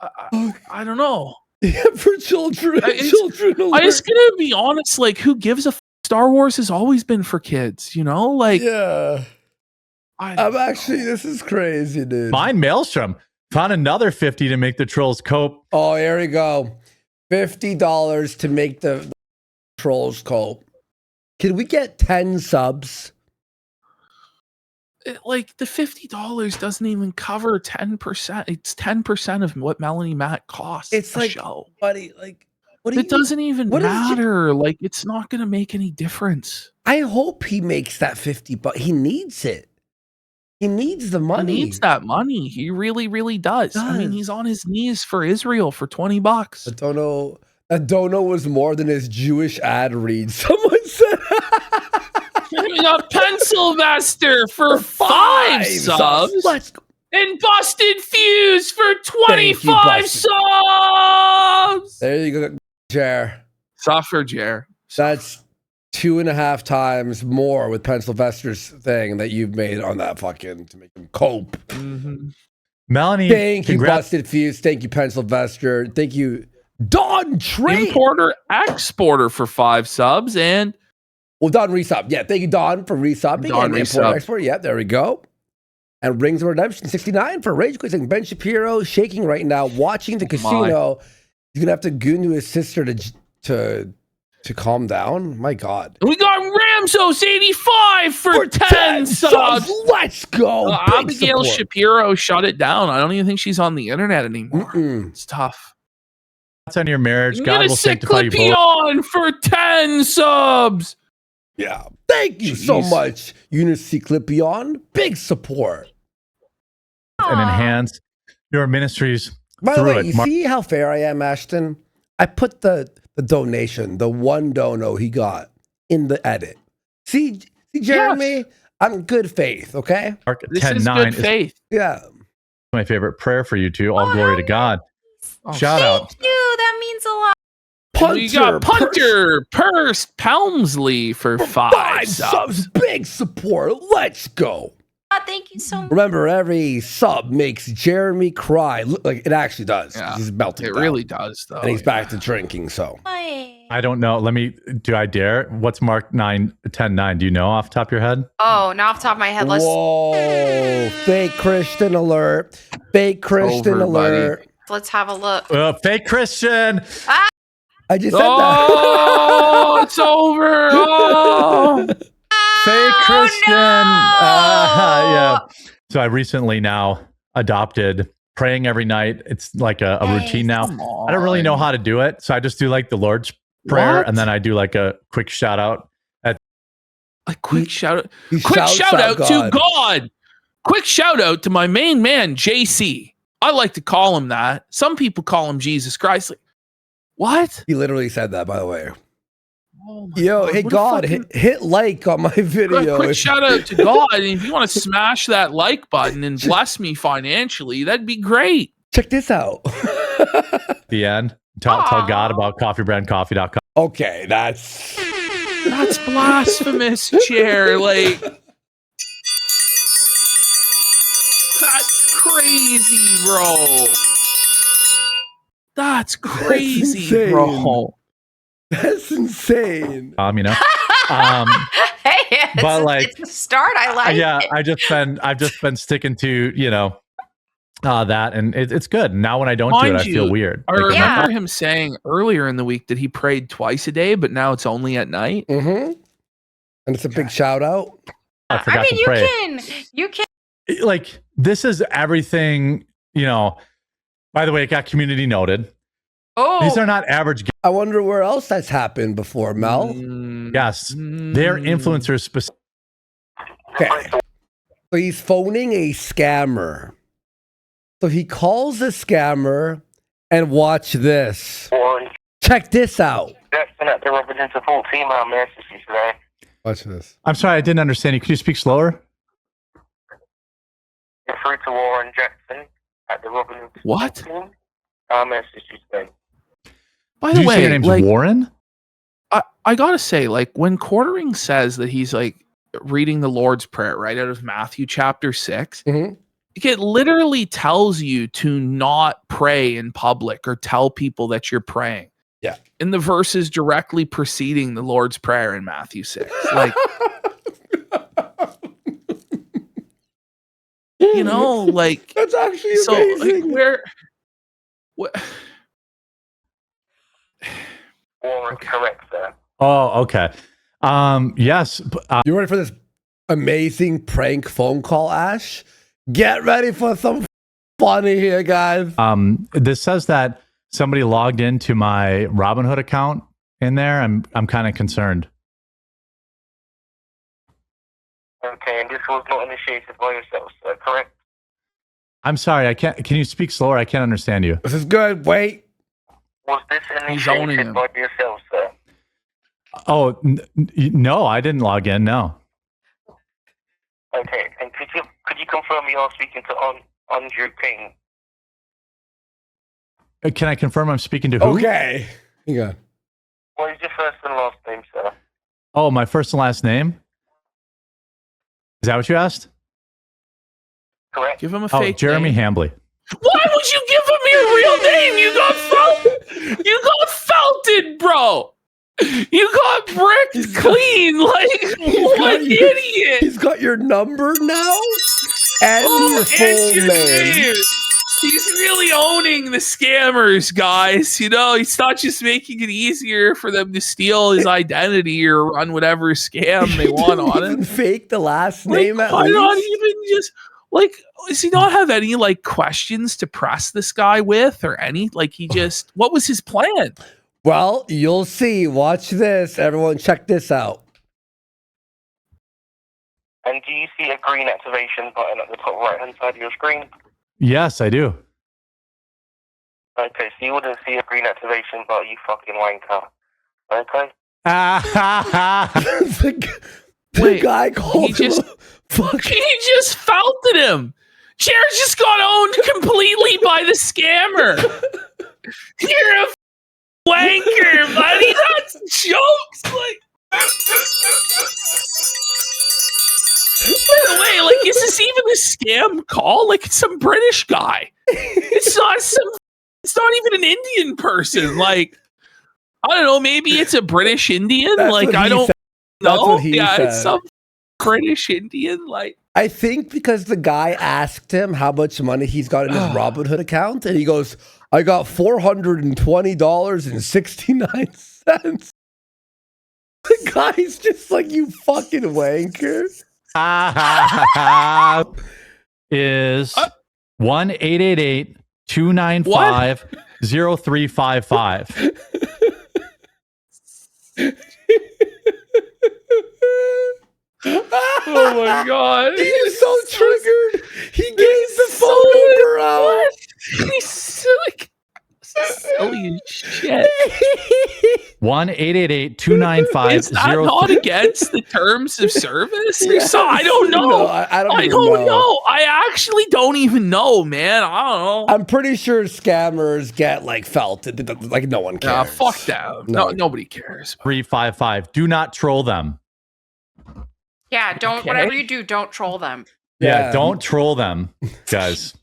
I don't know. Yeah, for children. I'm just gonna be honest. Like, who gives a f? Star Wars has always been for kids, you know? Like, yeah. I'm actually, this is crazy, dude. Mine Maelstrom found another 50 to make the trolls cope. Oh, here we go. $50 to make the trolls cope. Can we get 10 subs? Like, the $50 doesn't even cover 10%. It's 10% of what Melanie Mack costs. It's like, show. Buddy, like, it doesn't even matter. Like, it's not going to make any difference. I hope he makes that 50, but he needs it. He needs the money. He needs that money. He really, really does. I mean, he's on his knees for Israel for $20. I don't know was more than his Jewish ad read. Someone said. We got Pencilvester for 5 subs. Let's go. And Busted Fuse for 25 subs. There you go, Jer. Suffer, Jer. That's 2.5 times more with Pencilvester's thing that you've made on that fucking to make him cope. Mm-hmm. Melanie, thank you, Busted Fuse. Thank you, Pencilvester. Thank you, Don Trey. Importer Exporter for 5 subs. And Well, Don resub. Yeah, thank you, Don, for resubbing. Don and resub. Export. Yeah, there we go. And Rings of Redemption 69 for Rage Quitting. Ben Shapiro shaking right now, watching the casino. He's gonna have to goon to his sister to calm down. My God. We got Ramsos 85 for 10 subs. Let's go. Abigail Shapiro shut it down. I don't even think she's on the internet anymore. It's tough. That's on your marriage. God will sanctify you both. Clipion for 10 subs. Yeah. Thank you so much, Unicy Clipion. Big support. And enhance your ministries. By the way, you see how fair I am, Ashton? I put the donation, the one dono he got, in the edit. See Jeremy? Yes. I'm good faith, okay? This is good faith. Yeah. My favorite prayer for you two. All glory to God. Shout out. Thank you. That means a lot. We got Punter Purse Palmsley for 5 subs. Big support. Let's go. Thank you so much. Remember, every sub makes Jeremy cry. Like it actually does. Yeah, he's melting. It really does, though. And he's back to drinking. So I don't know. Do I dare? What's Mark 10:9? Do you know off the top of your head? Oh, not off the top of my head. Whoa! Fake Christian alert! Fake Christian alert! Buddy. Let's have a look. Fake Christian. I just said that. Oh, it's over. Oh. Fake Christian. No! Yeah. So I recently now adopted praying every night. It's like a routine now. I don't really know how to do it. So I just do like the Lord's Prayer. And then I do like a quick shout out. A quick shout out. Quick shout out to God. Quick shout out to my main man, JC. I like to call him that. Some people call him Jesus Christ. Like, what? He literally said that, by the way. Oh God, hey God, hit like on my video. Quick shout out to God. And if you want to smash that like button and bless me financially, that'd be great. Check this out. The end. Tell God about coffeebrandcoffee.com. Okay, that's blasphemous, Chair. Like, that's crazy, bro. That's crazy, bro. That's insane. You know. Hey, but like it's a start. I like. Yeah, it. I've just been sticking to that, and it's good. Now when I don't do it, I feel weird. I remember him saying earlier in the week that he prayed twice a day, but now it's only at night. Mm-hmm. And it's a big shout out. I forgot to pray. You can. Like this is everything. By the way, it got community noted. Oh, these are not average. I wonder where else that's happened before, Mel. Yes, they're influencers specific. Okay, so he's phoning a scammer. So he calls the scammer, and watch this. Check this out. Watch this. I'm sorry, I didn't understand you. Could you speak slower? You're through to Warren Jackson at the Robin Hood. What? Our message you today. By the way, your name's Warren? I gotta say, like, when Quartering says that he's like reading the Lord's Prayer right out of Matthew chapter 6, it literally tells you to not pray in public or tell people that you're praying. Yeah. In the verses directly preceding the Lord's Prayer in Matthew 6. Like, like that's actually amazing. Like, where what correct there. Oh, okay. Yes. You ready for this amazing prank phone call, Ash? Get ready for some funny here, guys. This says that somebody logged into my Robinhood account in there. I'm kind of concerned. Okay, and this was not initiated by yourself, sir, correct? I'm sorry, can you speak slower? I can't understand you. This is good. Wait. Was this initiated by yourself, sir? Oh, no, I didn't log in, no. Okay, and could you confirm you are speaking to Andrew King? Can I confirm I'm speaking to who? Okay. Hang on. What is your first and last name, sir? Oh, my first and last name? Is that what you asked? Correct. Give him a fake Jeremy name. Hambly. Why would you give him your real name? You got felted, bro. You got bricked clean. Like, what idiot. He's got your number now and your full name. He's really owning the scammers, guys. You know, he's not just making it easier for them to steal his identity or run whatever scam they want on him. Fake the last name at least. Not even just like, does he not have any like questions to press this guy with or any? Like, he just, what was his plan? Well, you'll see. Watch this. Everyone, check this out. And do you see a green activation button at the top right-hand side of your screen? Yes, I do. Okay, so you wouldn't see a green activation button, you fucking wanker. Okay? The guy called him he just felted him. Jared just got owned completely by the scammer. You're a wanker, buddy. That's jokes. Like, by the way, like, is this even a scam call? Like, it's some British guy. It's not even an Indian person. Like, I don't know. Maybe it's a British Indian. That's like, I don't know. Yeah, said. it's some British Indian. Like, I think because the guy asked him how much money he's got in his Robinhood account, and he goes, I got $420.69. The guy's just like, you fucking wanker. Is 1-888-295-0355. oh my god, he's so triggered. He gave the phone number out. He's so like silly as shit. 1-888-295-0355. Is that not against the terms of service? Yes. So I don't know. No, I don't know. I actually don't even know, man. I don't know. I'm pretty sure scammers get like felted. Like no one cares. Fuck them. No, nobody cares. 355. Do not troll them. Yeah, don't. Okay. Whatever you do, don't troll them. Yeah, don't troll them, guys.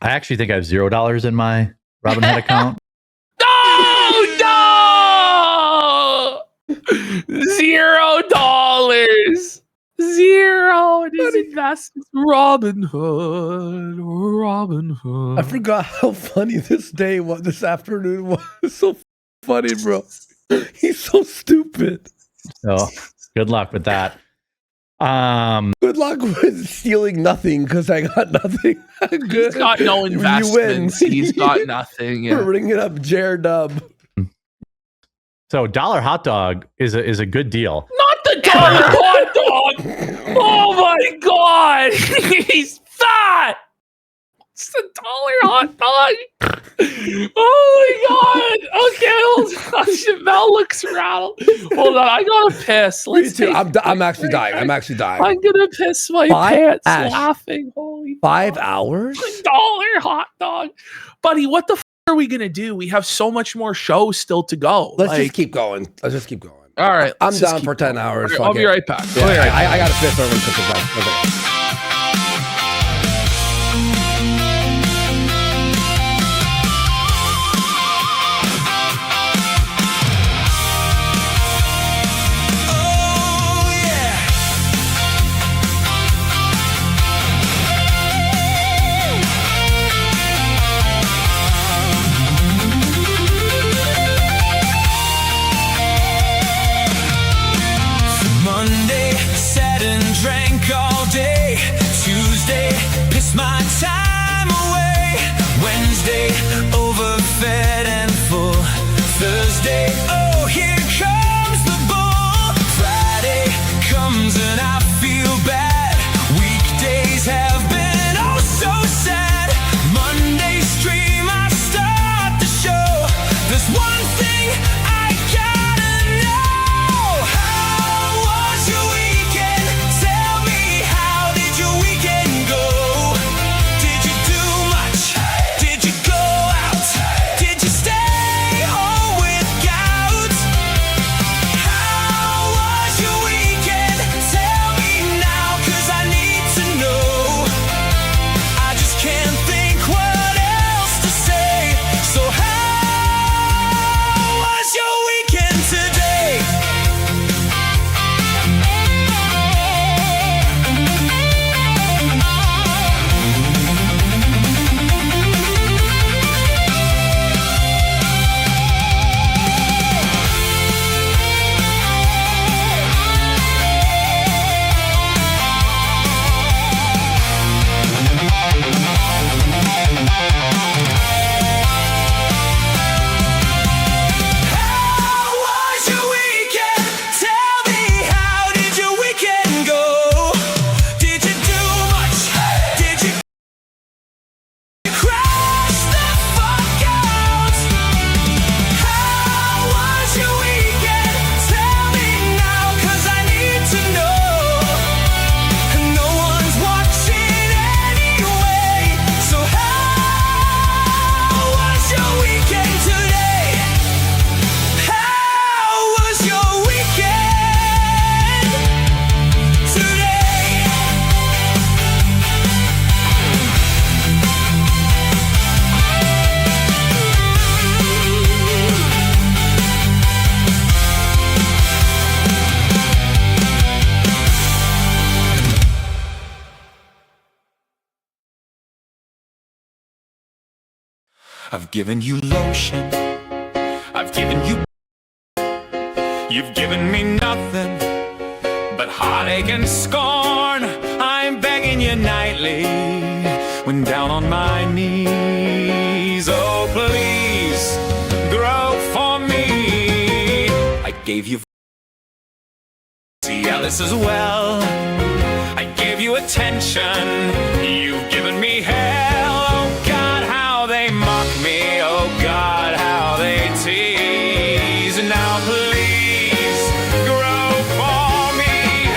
I actually think I have $0 in my Robinhood account. No! $0. Zero. It is investments. Robinhood. I forgot how funny this afternoon was. So funny, bro. He's so stupid. So good luck with that. Good luck with stealing nothing because I got nothing. He's got no investments. He's got nothing. Yeah. We're ringing up Jared Dub. So $1 hot dog is a good deal. Not the $1 hot dog. Oh my god, he's fat. It's the $1 hot dog. Oh my god. Okay, hold on. Mel looks rattled. Hold on, I gotta piss. Me too. I'm actually dying. I'm gonna piss my pants laughing. Holy 5 hours? $1 hot dog. Buddy, what the are we gonna do? We have so much more shows still to go. Let's just keep going. All right. I'm down for 10 hours. I'll be right back. Yeah, I got to piss over and cook it back. Okay. My time away. Wednesday, overfed and full. Thursday, oh, here comes the bull. Friday comes and I feel bad. Weekdays have been oh so sad. Monday stream, I start the show. There's one thing I gotta know. How was your weekend? Tell me, how did your weekend go? Did I've given you lotion. I've given you. You've given me nothing but heartache and scorn. I'm begging you nightly when down on my knees. Oh, please grow for me. I gave you Alice as well. I gave you attention. You've given me hell. Oh God, how they mock me. Oh God, how they tease. Now please grow for me.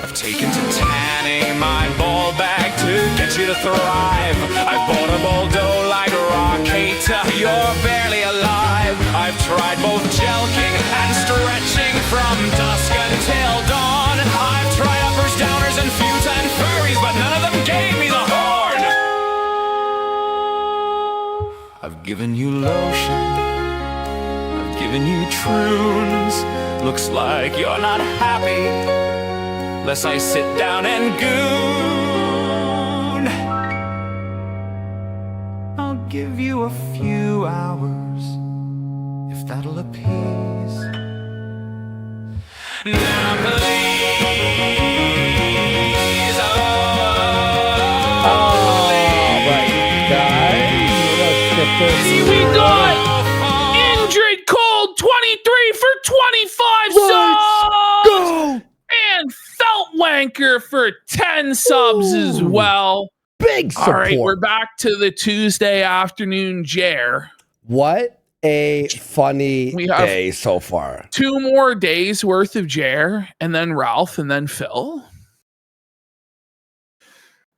I've taken to tanning my ball bag to get you to thrive. I bought a Boldo like Rocketa. You're barely alive. I've tried both jelking and stretching from dusk until dawn. I've tried uppers, downers, and feuds and furries, but none of them gave me the horn. I've given you lotion. I've given you troons. Looks like you're not happy unless I sit down and goon. I'll give you a few hours if that'll appease. Now please, we got Injured Cold 23 for 25 subs. Go. And Felt Wanker for 10 subs as well. Big support. All right, we're back to the Tuesday afternoon Jer. What a funny day so far. 2 more days worth of Jer, and then Ralph, and then Phil.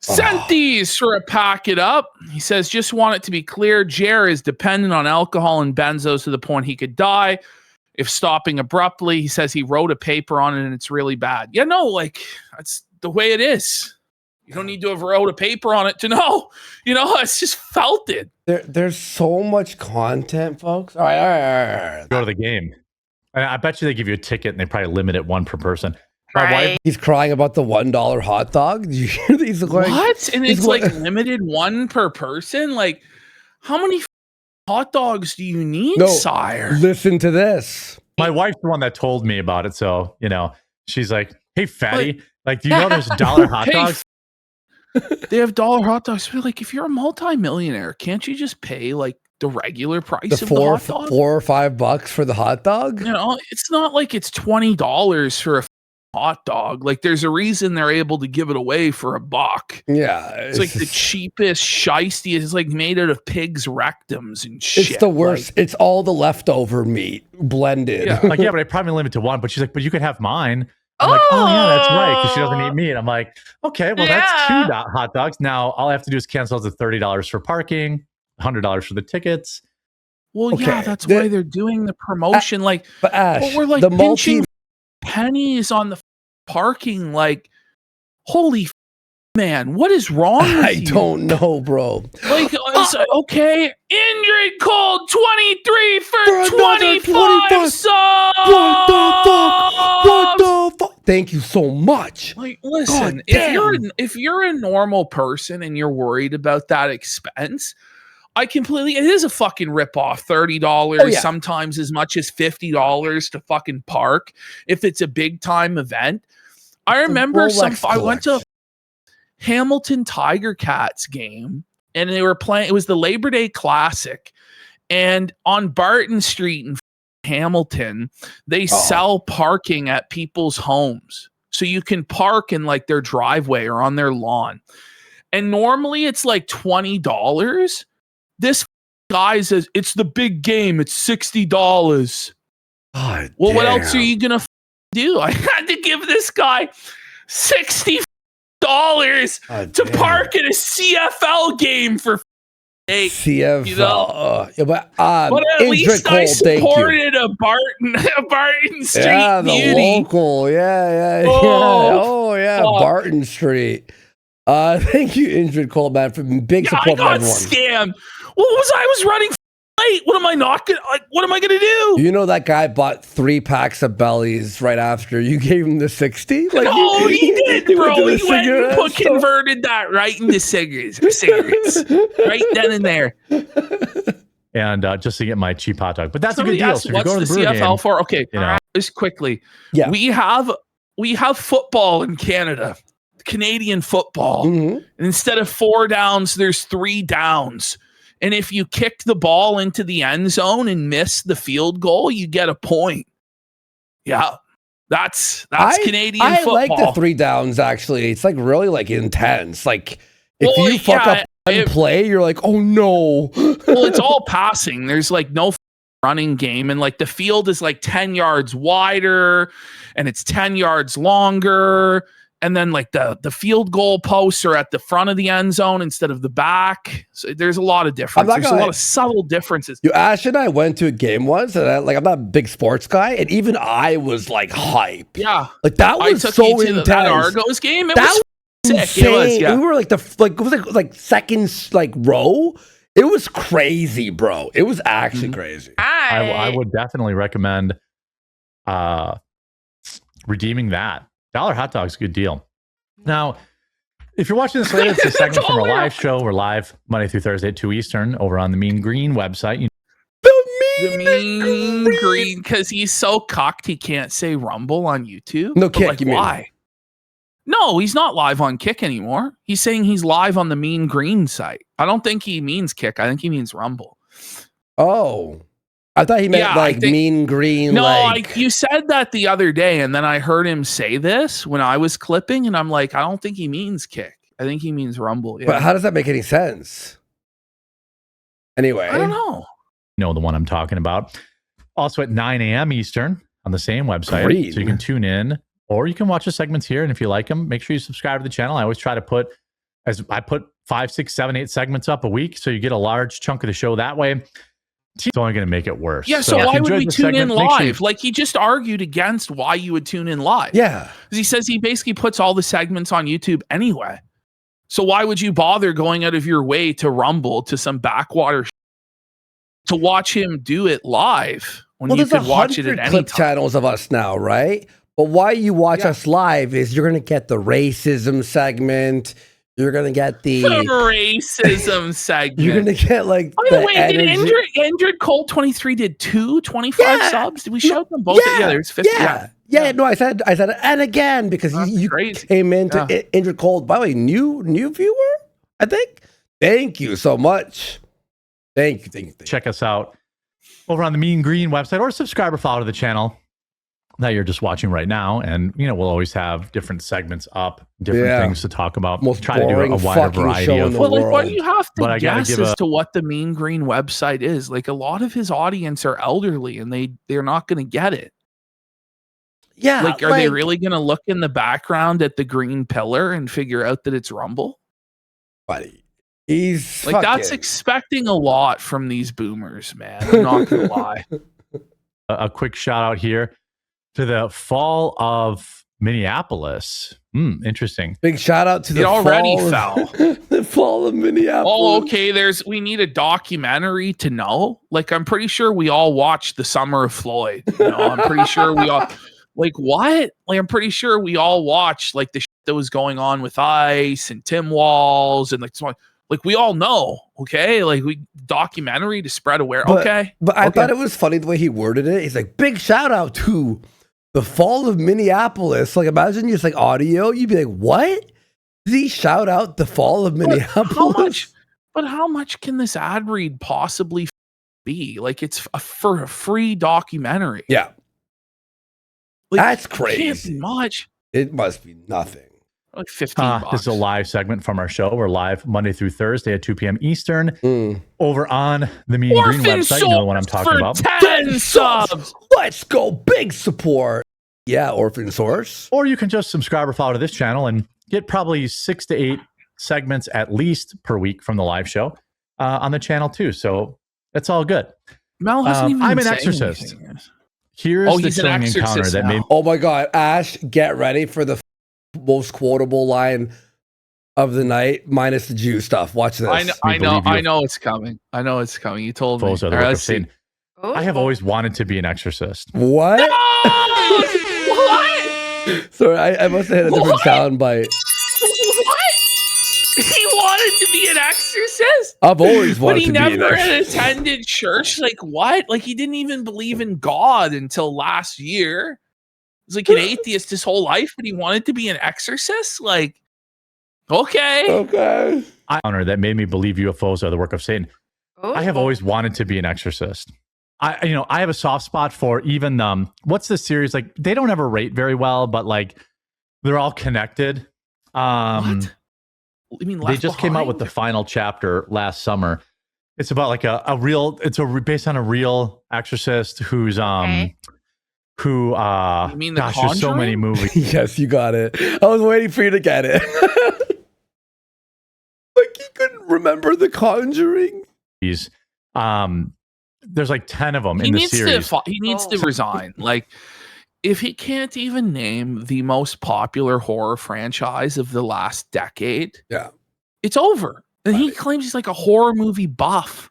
Sent these for a pack it up. He says, just want it to be clear, Jer is dependent on alcohol and benzos to the point he could die if stopping abruptly. He says he wrote a paper on it and it's really bad. Yeah, no, like, that's the way it is. You don't need to have wrote a paper on it to know. You know, it's just felt it. There's so much content, folks. All right. Go to the game. I bet you they give you a ticket and they probably limit it 1 per person. My wife, he's crying about the $1 hot dog. Did you hear these? What? And it's like limited 1 per person? Like, how many hot dogs do you need, sire? Listen to this. My wife's the one that told me about it. So, you know, she's like, hey, fatty, like, do you know there's $1 hot dogs? They have $1 hot dogs. But like, if you're a multimillionaire, can't you just pay like the regular price of the hot dog? $4 or $5 for the hot dog? You know, it's not like it's $20 for a hot dog. Like, there's a reason they're able to give it away for $1. Yeah, it's like the cheapest shiesty. It's like made out of pigs' rectums and shit. It's the worst. Like, it's all the leftover meat blended. Yeah, like, yeah, but I probably limit to 1. But she's like, but you can have mine. I'm like, oh yeah, that's right, because she doesn't eat meat. I'm like, okay, well that's 2 hot dogs. Now all I have to do is cancel the $30 for parking, $100 for the tickets. Well, yeah, that's why they're doing the promotion. Like, but Ash, we're like pinching pennies on the parking. Like, holy man, what is wrong with I don't know, bro. Like, okay, Injured Cold 23 for 25 subs. What the fuck? Thank you so much. Like, listen, if you're a normal person and you're worried about that expense, it is a fucking ripoff. $30, sometimes as much as $50 to fucking park if it's a big time event. I remember I went to Hamilton Tiger Cats game and they were playing, it was the Labor Day Classic, and on Barton Street in Hamilton, they sell parking at people's homes. So you can park in like their driveway or on their lawn. And normally it's like $20. This guy says it's the big game. It's $60. Well, what else are you going to do? I had to give this guy $60 to park at a CFL game for CFL. You know? But at least I supported a Barton Street the local. Yeah. Barton Street. Thank you, Injured Cold, man, for big support from everyone. Scammed. I was running late. What am I not gonna what am I gonna do? You know that guy bought 3 packs of bellies right after you gave him the 60? Like, no, he did, bro. He went and converted that right into cigarettes. Right then and there. and just to get my cheap hot dog. But that's Somebody a good deal. asked, So if you what's go to the the Brewer CFL game, for? Okay, just quickly. Yeah, we have football in Canada, Canadian football. And instead of 4 downs, there's 3 downs. And if you kick the ball into the end zone and miss the field goal, you get a point. Yeah. That's Canadian football. I like the 3 downs, actually. It's like really like intense. Like if you fuck up one play, you're like, oh no. Well, it's all passing. There's like no running game, and like the field is like 10 yards wider and it's 10 yards longer. And then like the field goal posts are at the front of the end zone instead of the back. So there's a lot of difference. There's a lot of subtle differences. Ash and I went to a game once, and I'm not a big sports guy, and even I was like hype. Yeah, like that was so intense. That Argos game, it was sick. Insane. It was, yeah. We were like it was like second like row. It was crazy, bro. It was actually crazy. I would definitely recommend redeeming that. $1 hot dog's a good deal. Now, if you're watching this later, it's a segment from our live show. We're live Monday through Thursday at 2 Eastern over on the Mean Green website. The Mean Green, because he's so cocked he can't say Rumble on YouTube. No, Kick, like, you mean? Why? No, he's not live on Kick anymore. He's saying he's live on the Mean Green site. I don't think he means Kick. I think he means Rumble. Oh. I thought he meant Mean Green. No, you said that the other day, and then I heard him say this when I was clipping, and I'm like, I don't think he means Kick. I think he means Rumble. Yeah. But how does that make any sense? Anyway. I don't know. You know the one I'm talking about. Also at 9 a.m. Eastern on the same website. So you can tune in, or you can watch the segments here. And if you like them, make sure you subscribe to the channel. I always try to put 5, 6, 7, 8 segments up a week, so you get a large chunk of the show that way. It's only going to make it worse. Yeah, so why would we tune in live? Like, he just argued against why you would tune in live. Yeah. Because he says he basically puts all the segments on YouTube anyway. So why would you bother going out of your way to Rumble to some backwater to watch him do it live when you could watch it at any clip time? Channels of us now, right? But why you watch us live is you're going to get the racism segment. You're going to get the racism segment. You're going to get like by the way, did Injured Cold 23 did 25 subs? Did we show them both? Yeah, there's 50. Yeah. No, I said, and again, because you came into Injured Cold. By the way, new viewer, I think. Thank you so much. Thank you. Check us out over on the Mean Green website, or subscribe or follow to the channel that you're just watching right now. And we'll always have different segments up, different things to talk about. We'll try to do a wider variety of. Well, like, what you have to guess as to what the Mean Green website is. Like, a lot of his audience are elderly, and they're not going to get it. Yeah, like, are they really going to look in the background at the green pillar and figure out that it's Rumble? Buddy, he's like, that's expecting a lot from these boomers, man. I'm not going to lie. A quick shout out here to the fall of Minneapolis. Interesting. Big shout out to the already fell. The fall of Minneapolis. Oh, okay. We need a documentary to know. Like, I'm pretty sure we all watched The Summer of Floyd. I'm pretty sure we all like what? Like, I'm pretty sure we all watched like the shit that was going on with ICE and Tim Walz and like we all know. Okay, like documentary to spread awareness. But I thought it was funny the way he worded it. He's like, big shout out to the fall of Minneapolis. Like, imagine just like audio. You'd be like, what? Did he shout out the fall of Minneapolis? How much can this ad read possibly be? Like, it's for a free documentary. Yeah. Like, that's crazy. It can't be much. It must be nothing. Like $15. This is a live segment from our show. We're live Monday through Thursday at 2 p.m. Eastern over on the Mean Green website. You know what I'm talking about. 10 subs. Let's go. Big support. Yeah, Orphan Source. Or you can just subscribe or follow to this channel and get probably 6 to 8 segments at least per week from the live show on the channel too. So it's all good. Mel hasn't even I'm an exorcist. Here's the chilling encounter that made. Oh my God, Ash, get ready for the most quotable line of the night, minus the Jew stuff. Watch this. I know it's coming. I know it's coming. You told me. I have always wanted to be an exorcist. What? No! What? Sorry, I must have had a different sound bite. What? He wanted to be an exorcist? I've always wanted to be an exorcist. But he never had attended church. Like, what? Like, he didn't even believe in God until last year. He was like an atheist his whole life, but he wanted to be an exorcist? Like, okay. Honor that made me believe UFOs are the work of Satan. I have always wanted to be an exorcist. I have a soft spot for even what's the series, like they don't ever rate very well, but like they're all connected. What? You mean they just came out with the final chapter last summer. It's about like based on a real exorcist who's who you mean gosh, there's so many movies. Yes, you got it. I was waiting for you to get it. Like he couldn't remember The Conjuring. There's like 10 of them in the series. He needs to resign. Like, if he can't even name the most popular horror franchise of the last decade, it's over. And he claims he's like a horror movie buff.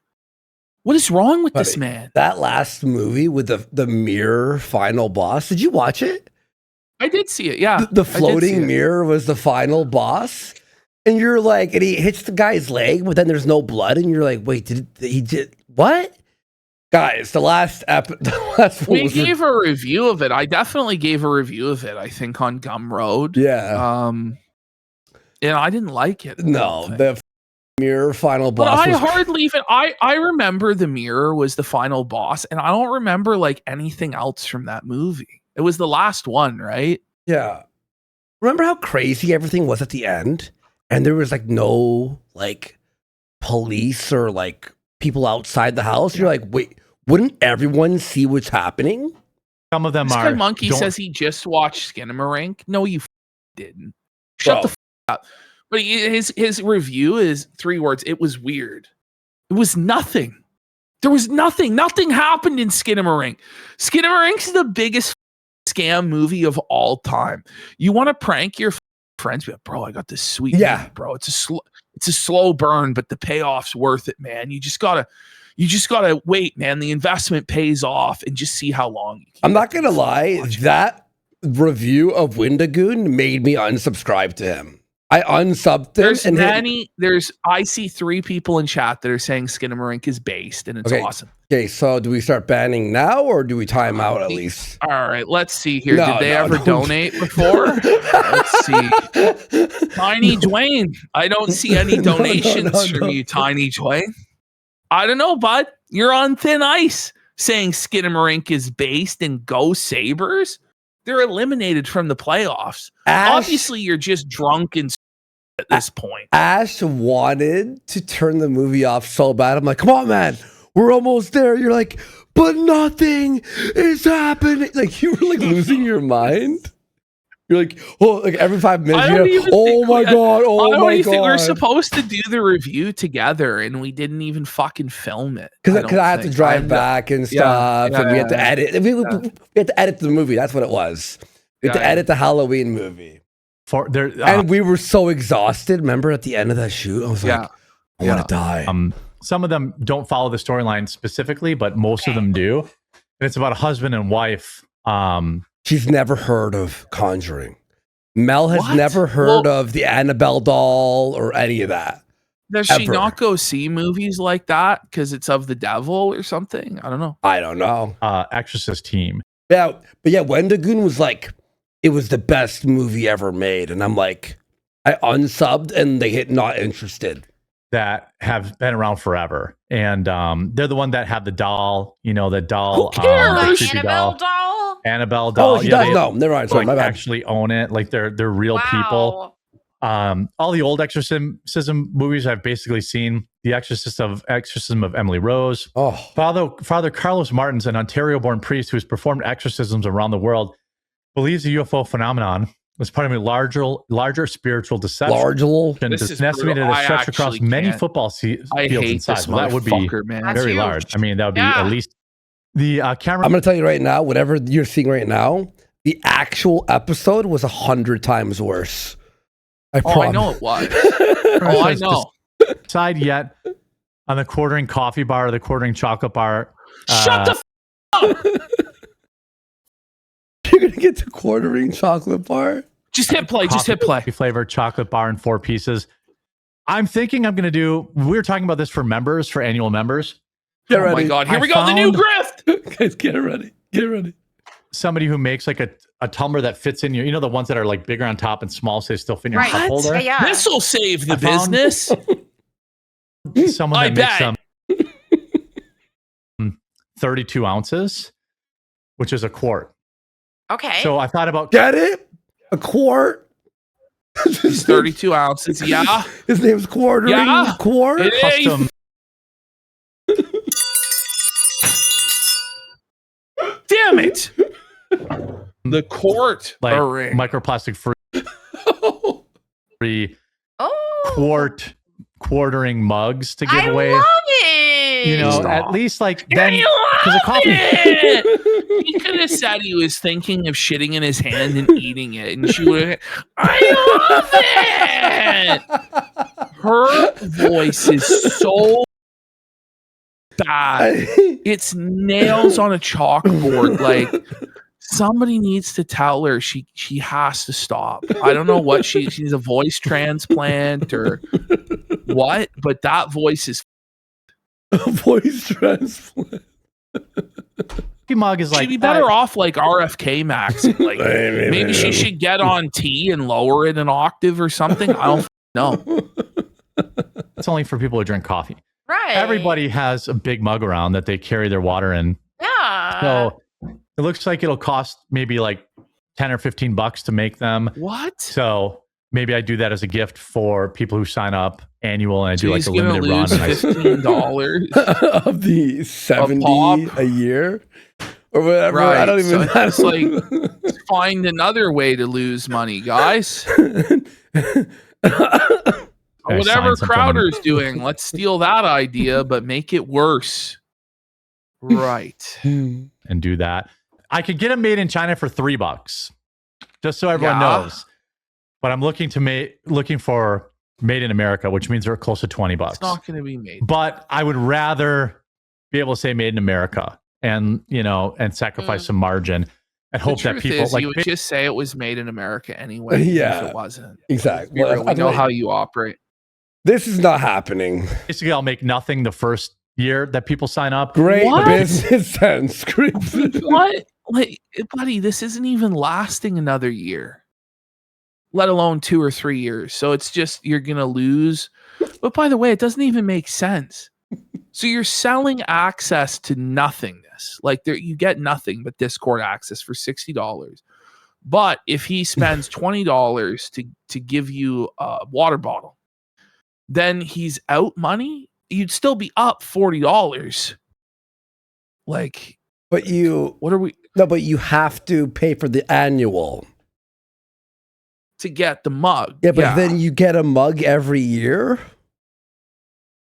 What is wrong with this man? That last movie with the mirror final boss, did you watch it? I did see it, yeah. The floating mirror was the final boss. And you're like, and he hits the guy's leg, but then there's no blood. And you're like, wait, did what? Guys, the last we gave a review of it. I definitely gave a review of it, I think, on Gumroad. Yeah. And I didn't like it. No, the mirror final boss. But I hardly even I remember the mirror was the final boss, and I don't remember like anything else from that movie. It was the last one, right? Yeah. Remember how crazy everything was at the end? And there was like no like police or like people outside the house. You're like, wait, wouldn't everyone see what's happening? Some of them this are. Guy Monkey says he just watched Skinamarink. No, you didn't. Shut the up. But his review is 3 words. It was weird. It was nothing. There was nothing. Nothing happened in Skinamarink. Skinamarink's the biggest scam movie of all time. You want to prank your friends? Bro, I got this sweet movie, bro. It's a slow burn, but the payoff's worth it, man. You just gotta wait, man. The investment pays off, and just see how long. I'm not gonna lie. That review of Windagoon made me unsubscribe to him. I unsubbed him. I see 3 people in chat that are saying Skinamarink is based, and it's awesome. Okay, so do we start banning now, or do we time out at least? All right, let's see here. Did they ever donate before? Let's see. Tiny Dwayne. I don't see any donations from you, Tiny Dwayne. I don't know, bud. You're on thin ice saying Skinamarink is based and go Sabres. They're eliminated from the playoffs. Obviously, you're just drunk and at this point. Ash wanted to turn the movie off so bad. I'm like, come on, man. We're almost there. You're like, but nothing is happening. Like, you were like losing your mind. You're like, oh, like every 5 minutes, oh my God. I don't even think we're supposed to do the review together, and we didn't even fucking film it. Because I had to drive back and stuff, and we had to edit. We had to edit the movie. That's what it was. We had to edit the Halloween movie. And we were so exhausted. Remember at the end of that shoot? I was like, I want to die. Some of them don't follow the storyline specifically, but most of them do. And it's about a husband and wife. She's never heard of Conjuring. Mel has never heard of the Annabelle doll or any of that. Does she not go see movies like that because it's of the devil or something? I don't know. I don't know. Exorcist team. Yeah, but yeah, Wendigoon was like, it was the best movie ever made. And I'm like, I unsubbed and they hit not interested. That have been around forever. And they're the one that have the doll, the doll. Who cares? The Annabelle doll? Annabelle doll. Oh, she does? No, never mind. Sorry, my bad. Actually own it. Like they're real people. All the old exorcism movies I've basically seen. The Exorcism of Emily Rose. Oh. Father Carlos Martins, an Ontario-born priest who has performed exorcisms around the world, believes the UFO phenomenon was part of a larger spiritual deception. This is estimated to stretch across many football fields in size. Well, that would be very large. I mean, that would be at least the camera. I'm going to tell you right now, whatever you're seeing right now, the actual episode was 100 times worse. I know it was. I know. Side yet on the quartering coffee bar or the quartering chocolate bar. Shut the up! You're going to get the quartering chocolate bar? Just hit play. Just hit play. Flavored chocolate bar in 4 pieces. I'm thinking I'm going to do, we were talking about this for members, for annual members. Get ready. Oh my God. Here we go. The new grift. Guys, get ready. Get ready. Somebody who makes like a tumbler that fits in your, the ones that are like bigger on top and small, so they still fit in your cup holder. Yeah. This will save the business. Someone that makes 32 ounces, which is a quart. Okay. So I thought about... Get it? A quart? It's 32 ounces. Yeah. His name's Quartering. Yeah. Quart? Custom. Damn it. The quart. Like array. microplastic free quartering mugs to give away. I love it. At least like then because a coffee. He could have said he was thinking of shitting in his hand and eating it, and she would have. I love it. Her voice is so bad. It's nails on a chalkboard. Like somebody needs to tell her she has to stop. I don't know what she's a voice transplant or what, but that voice is a voice transplant. Mug is like she'd be better off like RFK Max. Like maybe she should get on T and lower it an octave or something. I don't know. It's only for people who drink coffee. Right. Everybody has a big mug around that they carry their water in. Yeah. So it looks like it'll cost maybe like $10 or $15 to make them. What? So maybe I do that as a gift for people who sign up annual, and I do like a gonna limited run. lose $15 of the 70 a year or whatever. Right. I don't even. So it's like find another way to lose money, guys. Whatever Crowder's doing, let's steal that idea, but make it worse. Right. And do that. I could get them made in China for $3, just so everyone knows. But I'm looking for made in America, which means they're close to $20. It's not going to be made. But I would rather be able to say made in America and sacrifice some margin and hope that people you would just say it was made in America anyway. Yeah, if it wasn't. Exactly. We know how you operate. This is not happening. Basically, I'll make nothing the first year that people sign up. Great business sense. What? Like, buddy, this isn't even lasting another year, let alone 2 or 3 years. So it's just, you're going to lose. But by the way, it doesn't even make sense. So you're selling access to nothingness. Like you get nothing but Discord access for $60. But if he spends $20 to give you a water bottle, then he's out money. You'd still be up $40. Like, but what are we? No, but you have to pay for the annual to get the mug. Yeah, but then you get a mug every year.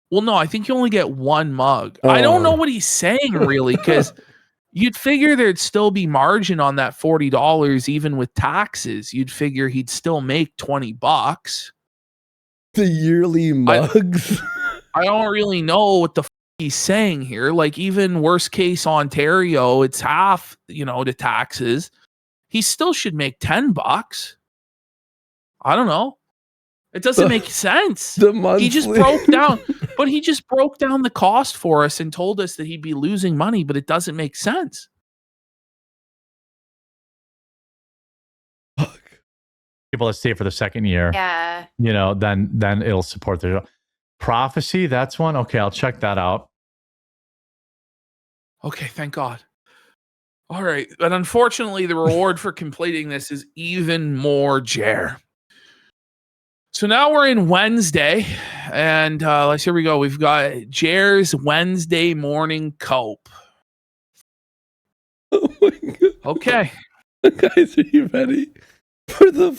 Well, no, I think you only get one mug. I don't know what he's saying really, because you'd figure there'd still be margin on that $40, even with taxes. You'd figure he'd still make $20. The yearly mugs. I don't really know what the he's saying here. Like, even worst case Ontario, it's half, to taxes. He still should make $10. I don't know. It doesn't make sense. He just broke down, but he just broke down the cost for us and told us that he'd be losing money, but it doesn't make sense. People that stay for the second year, yeah, then it'll support the prophecy. That's one. Okay, I'll check that out. Okay, thank God. All right, but unfortunately, the reward for completing this is even more Jer. So now we're in Wednesday, and here we go. We've got Jer's Wednesday morning cope. Oh my God. Okay, guys, are you ready for the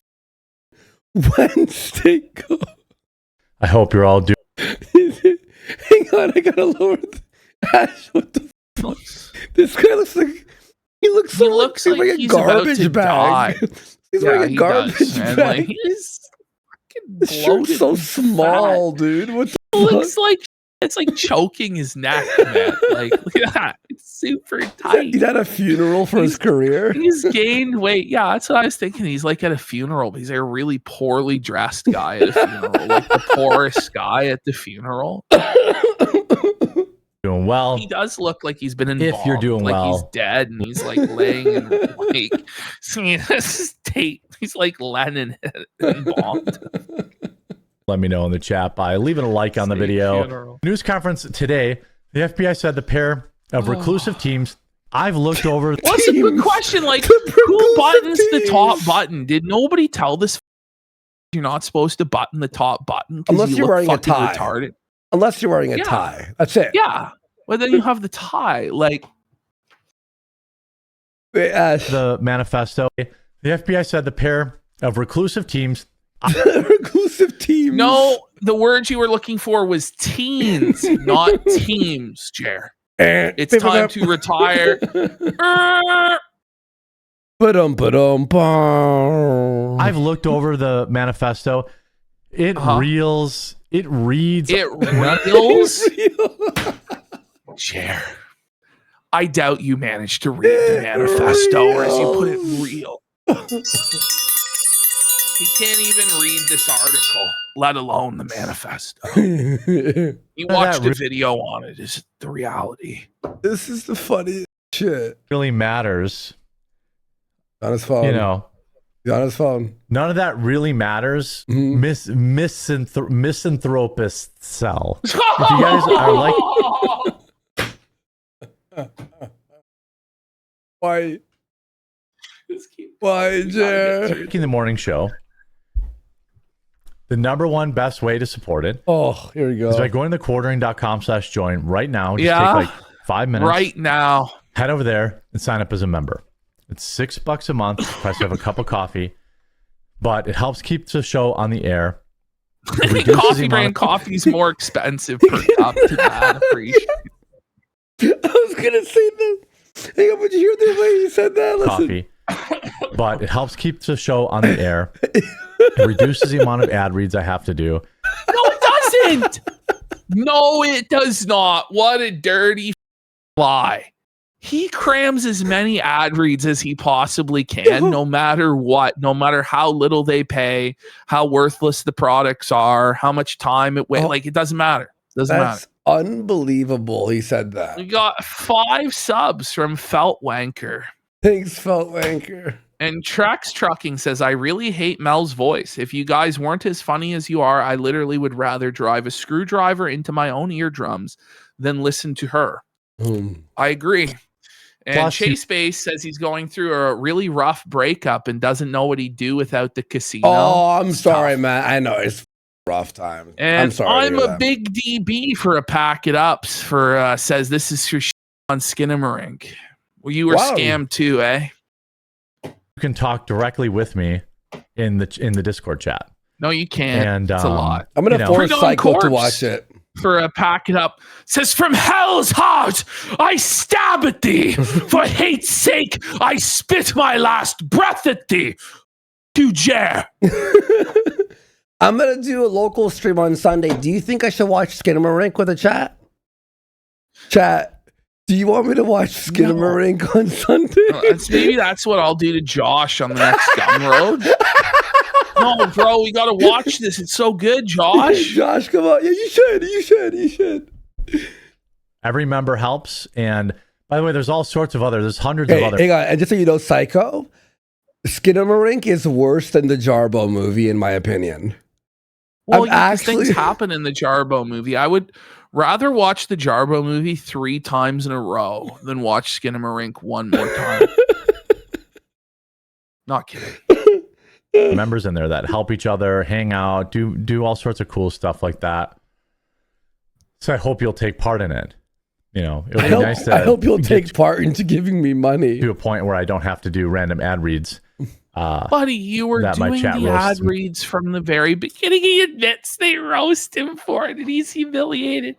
Wednesday cope? I hope you're all doing. Hang on, I gotta lower the Ash. What the fuck? This guy looks like he looks like a garbage bag. He's wearing a garbage bag. Like, he's the shirt's so small, dude. What the looks like It's like choking his neck, man. Like, look at that. It's super tight. He's at a funeral for his career. He's gained weight. Yeah, that's what I was thinking. He's like at a funeral, but he's like a really poorly dressed guy at a funeral. Like the poorest guy at the funeral. Doing well. He does look like he's been embalmed. If you're doing like well. He's dead and he's like laying in like this is tape. He's like Lennon embalmed. Let me know in the chat by leaving a like on the video. Funeral. News conference today. The FBI said the pair of reclusive teams. I've looked over. What's a good question? Like, who buttons the top button? Did nobody tell this? You're not supposed to button the top button unless you're wearing a tie. Retarded. Unless you're wearing a tie. That's it. Yeah. Well, then you have the tie. Like the manifesto. The FBI said the pair of reclusive teams. Reclusive teams. No, the word you were looking for was teens, not teams, Jer. It's time to retire. I've looked over the manifesto. It reels. It reads. It reels. Jer, I doubt you managed to read the manifesto, or as you put it, real. He can't even read this article, let alone the manifesto. He watched a video on it. Is the reality? This is the funniest shit. Really matters. On his phone. You know. He's on his phone. None of that really matters. Misanthropist cell. If you guys are like... Why, Jer? Making the morning show. The number one best way to support it. Oh, here we go. Is by going to quartering.com/join right now. Just take like 5 minutes. Right now. Head over there and sign up as a member. It's $6 a month. Plus you have a cup of coffee. But it helps keep the show on the air. Coffee brand coffee is more expensive per cup to that. Appreciate. I was gonna say that. Hang on, would you hear the way you said that? Listen. Coffee. But it helps keep the show on the air. It reduces the amount of ad reads I have to do. No, it doesn't. No, it does not. What a dirty lie. He crams as many ad reads as he possibly can, no matter what, no matter how little they pay, how worthless the products are, how much time it waits. Like, it doesn't matter. Doesn't matter. Unbelievable. He said that. We got 5 subs from Felt Wanker. Thanks, Felt Wanker. And Trex Trucking says, I really hate Mel's voice. If you guys weren't as funny as you are, I literally would rather drive a screwdriver into my own eardrums than listen to her. I agree. And Plus, Chase Base says he's going through a really rough breakup and doesn't know what he'd do without the casino. Oh, I'm sorry, man. I know it's rough time. And I'm sorry. I'm a big DB for a pack it ups for says this is for on Skinamarink. Well, you were scammed too, eh? You can talk directly with me in the Discord chat. No, you can't. And it's a lot. I'm gonna force Cycle to watch it. For a pack it up says, from hell's heart I stab at thee, for hate's sake I spit my last breath at thee. To Jer. I'm gonna do a local stream on Sunday. Do you think I should watch Skinamarink with a chat? Chat, do you want me to watch Skinamarink on Sunday? Maybe that's what I'll do to Josh on the next Gun Road. No, bro, we gotta watch this. It's so good, Josh. Josh, come on. Yeah, you should. Every member helps. And by the way, there's all sorts of there's hundreds of other. Hang on, and just so you know, Psycho, Skinamarink is worse than the Jarbo movie, in my opinion. Well, things happen in the Jarbo movie. I would rather watch the Jarbo movie 3 times in a row than watch Skinamarink one more time. Not kidding. Members in there that help each other, hang out, do all sorts of cool stuff like that. So I hope you'll take part in it. You know, it would be nice to. I hope you'll take part into giving me money to a point where I don't have to do random ad reads. Buddy, you were doing the ad reads from the very beginning. He admits they roast him for it, and he's humiliated.